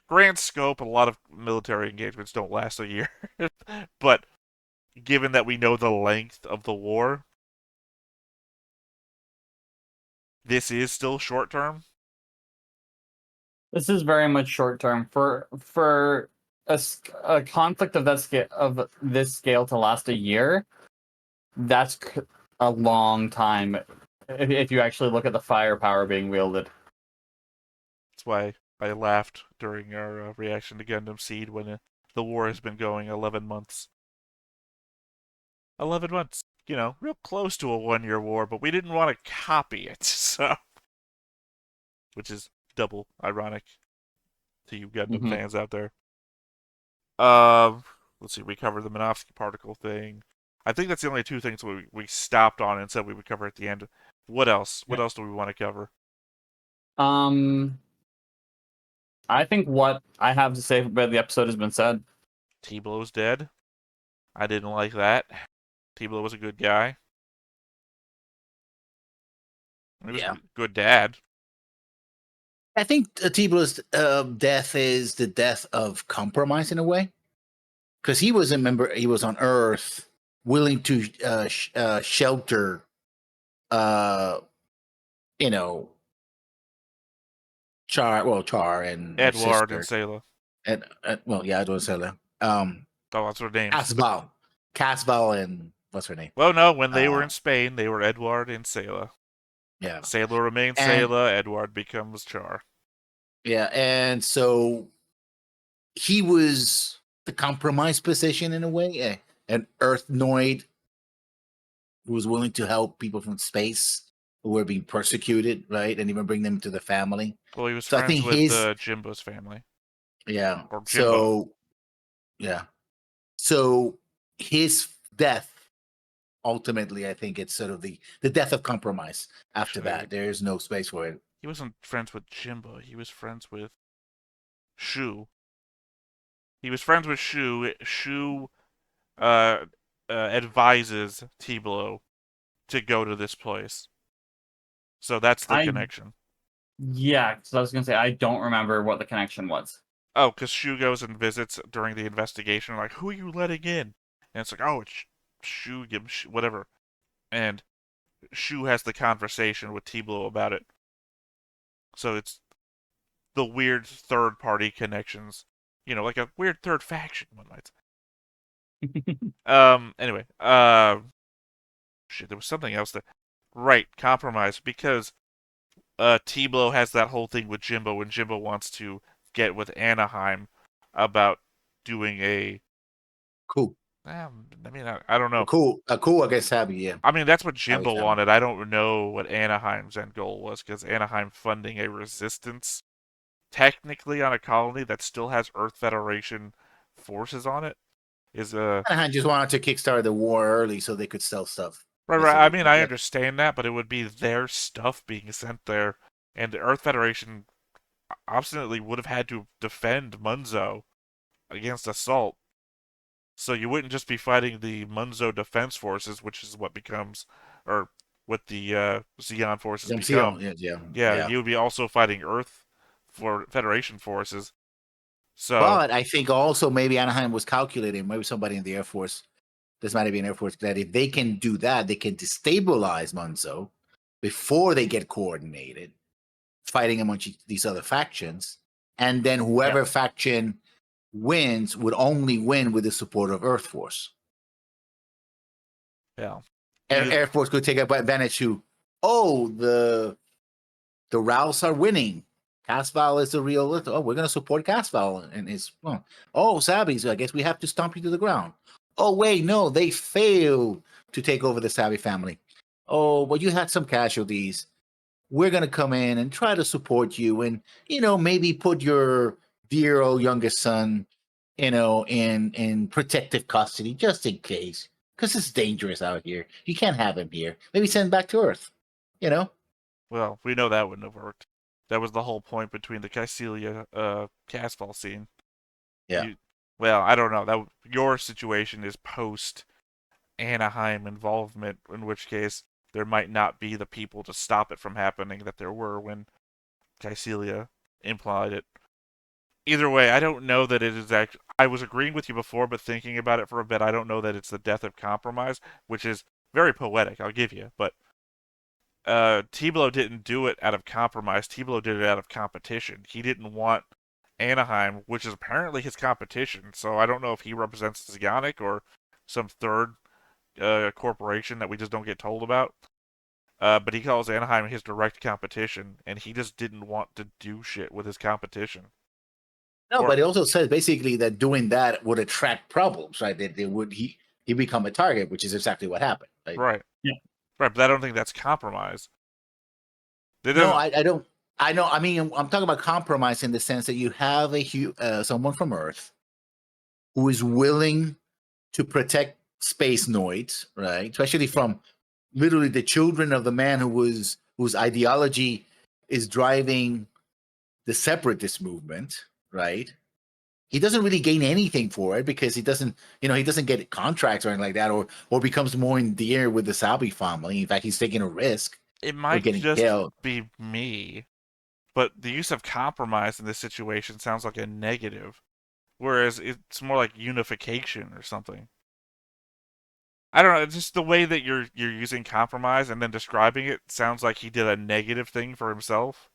grand scope. A lot of military engagements don't last a year, but given that we know the length of the war, this is still short term. This is very much short term for a conflict of this scale to last a year. That's a long time if you actually look at the firepower being wielded. That's why I laughed during our reaction to Gundam Seed when the war has been going 11 months. 11 months, real close to a 1-year war, but we didn't want to copy it, so. Which is double ironic to you Gundam fans out there. Let's see, we covered the Minovsky particle thing. I think that's the only two things we stopped on and said we would cover at the end. What else? What else do we want to cover? I think what I have to say about the episode has been said. T-Blow's dead. I didn't like that. T-Blow was a good guy. He was a good dad. I think T-Blow's death is the death of compromise in a way. Because he was a member, he was on Earth, willing to shelter, Char and Edward and Sayla. Edward and Sayla. That's her name. Casval and what's her name? Well, no, when they were in Spain, they were Edward and Sayla. Yeah. Sayla remains Sayla, Edward becomes Char. Yeah, and so he was the compromise position in a way, an Earthnoid who was willing to help people from space who were being persecuted, right, and even bring them to the family. Well, he was friends with Jimbo's family. Yeah. Or Jimbo. So his death, ultimately, I think it's sort of the death of compromise. After that, there is no space for it. He wasn't friends with Jimbo. He was friends with Shu. Shu advises T-Blow to go to this place. So that's the connection. Yeah, because I was going to say, I don't remember what the connection was. Oh, because Shu goes and visits during the investigation, like, who are you letting in? And it's like, oh, it's Shu, whatever. And Shu has the conversation with T-Blow about it. So it's the weird third-party connections. Like a weird third faction, one might say. Anyway, shit, there was something else that... Right, compromise, because T-Blow has that whole thing with Jimbo when Jimbo wants to get with Anaheim about doing a... Cool. I don't know. A cool against Sabi, yeah. I mean, that's what Jimbo wanted. I don't know what Anaheim's end goal was, because Anaheim funding a resistance, technically on a colony that still has Earth Federation forces on it, is a... Anaheim just wanted to kickstart the war early so they could sell stuff. Right. I mean, I understand that, but it would be their stuff being sent there, and the Earth Federation obstinately would have had to defend Munzo against assault. So you wouldn't just be fighting the Munzo Defense Forces, which is what becomes, or what the Zeon forces become. Yeah, you would be also fighting Earth Federation forces. So, but I think also maybe Anaheim was calculating, maybe somebody in the Air Force, this might be an Air Force, that if they can do that, they can destabilize Munzo before they get coordinated, fighting amongst these other factions, and then whoever faction wins would only win with the support of Earth Force. Yeah. Air Force could take advantage to, the Rouse are winning. Casval is the real. Oh, we're going to support Casval and his. Zabi, so I guess we have to stomp you to the ground. Oh, wait, no, they failed to take over the Zabi family. Oh, well, you had some casualties. We're going to come in and try to support you and, maybe put your dear old youngest son, in protective custody just in case. Because it's dangerous out here. You can't have him here. Maybe send him back to Earth, Well, we know that wouldn't have worked. That was the whole point between the Caecilia Casval scene. Yeah. I don't know. Your situation is post Anaheim involvement, in which case there might not be the people to stop it from happening that there were when Caecilia implied it. Either way, I don't know that it is actually. I was agreeing with you before, but thinking about it for a bit, I don't know that it's the death of compromise, which is very poetic, I'll give you. But Tiblo didn't do it out of compromise. Tiblo did it out of competition. He didn't want Anaheim, which is apparently his competition. So I don't know if he represents Zionic or some third corporation that we just don't get told about. But he calls Anaheim his direct competition, and he just didn't want to do shit with his competition. No, but he also said basically that doing that would attract problems, right? That they would he become a target, which is exactly what happened. Right. Yeah. Right, but I don't think that's compromise. No, I don't. I know. I mean, I'm talking about compromise in the sense that you have someone from Earth who is willing to protect space noids, right? Especially from literally the children of the man whose ideology is driving the separatist movement, right? He doesn't really gain anything for it because he doesn't get contracts or anything like that, or becomes more endeared with the Zabi family. In fact, he's taking a risk. It might getting just killed. be me, but the use of compromise in this situation sounds like a negative, whereas it's more like unification or something. I don't know, it's just the way that you're using compromise and then describing it sounds like he did a negative thing for himself.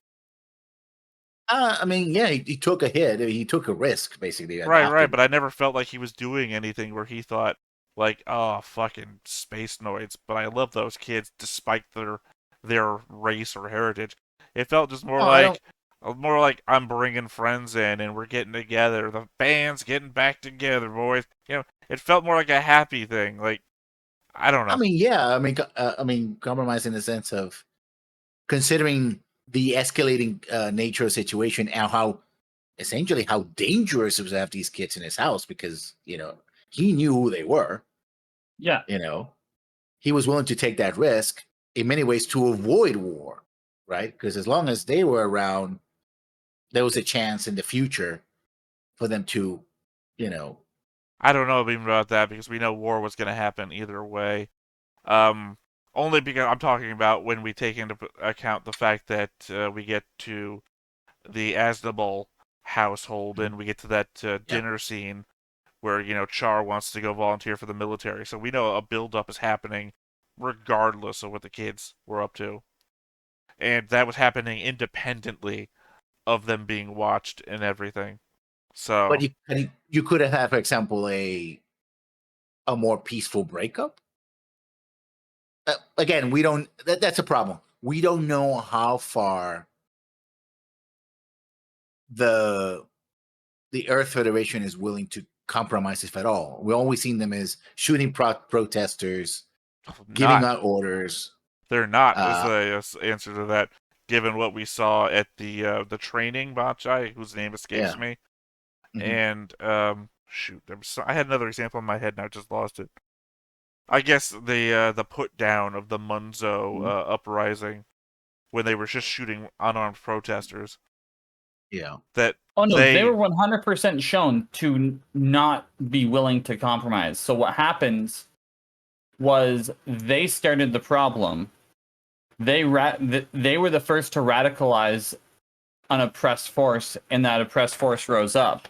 I mean, yeah, he took a hit. He took a risk, basically. Right, but I never felt like he was doing anything where he thought, like, oh, fucking space noids, but I love those kids despite their race or heritage. It felt just more like I'm bringing friends in and we're getting together. The band's getting back together, boys. It felt more like a happy thing. Like, I don't know. I mean, yeah. I mean, compromise in the sense of considering the escalating nature of the situation and how dangerous it was to have these kids in his house because he knew who they were. Yeah. He was willing to take that risk in many ways to avoid war, right? Because as long as they were around, there was a chance in the future for them to, I don't know even about that because we know war was going to happen either way. Only because I'm talking about when we take into account the fact that we get to the Aznable household and we get to that dinner scene where, Char wants to go volunteer for the military. So we know a build-up is happening regardless of what the kids were up to. And that was happening independently of them being watched and everything. So, but you could have had, for example, a more peaceful breakup. Again, we don't. That's a problem. We don't know how far the Earth Federation is willing to compromise, if at all. We always seen them as shooting protesters, giving out orders. They're not, is the answer to that. Given what we saw at the training Bachai, whose name escapes me, and shoot, I had another example in my head and I just lost it. I guess the put down of the Munzo uprising when they were just shooting unarmed protesters. Yeah. That they were 100% shown to not be willing to compromise. So what happens was they started the problem. They were the first to radicalize an oppressed force, and that oppressed force rose up.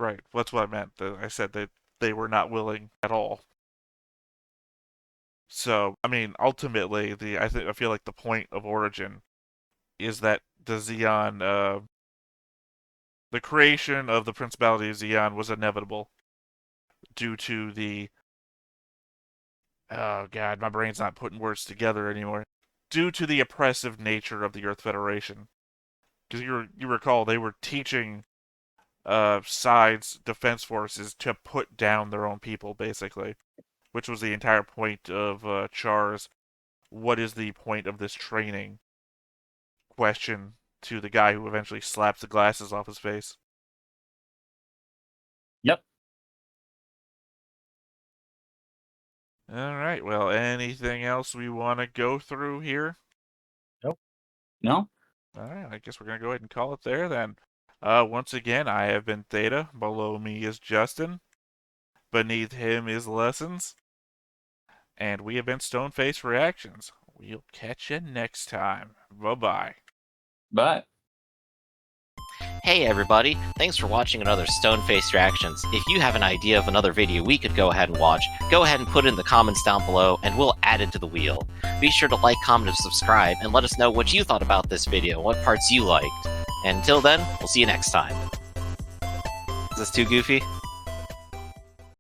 Right, that's what I meant. I said that they were not willing at all. So, I mean, ultimately, I feel like the point of origin is that the Zeon, the creation of the Principality of Zeon was inevitable due to the, oh god, my brain's not putting words together anymore. Due to the oppressive nature of the Earth Federation. Because you recall, they were teaching sides, defense forces, to put down their own people, basically. Which was the entire point of Char's what is the point of this training question to the guy who eventually slaps the glasses off his face. Yep. Alright, well, anything else we want to go through here? Nope. No? Alright, I guess we're going to go ahead and call it there then. Once again, I have been Theta. Below me is Justin. Beneath him is Lessons. And we have been Stoneface Reactions. we'll catch you next time. Bye-bye. Bye. Hey everybody, thanks for watching another Stone-Faced Reactions. If you have an idea of another video we could go ahead and watch, go ahead and put it in the comments down below and we'll add it to the wheel. Be sure to like, comment, and subscribe, and let us know what you thought about this video, what parts you liked. And until then, we'll see you next time. Is this too goofy?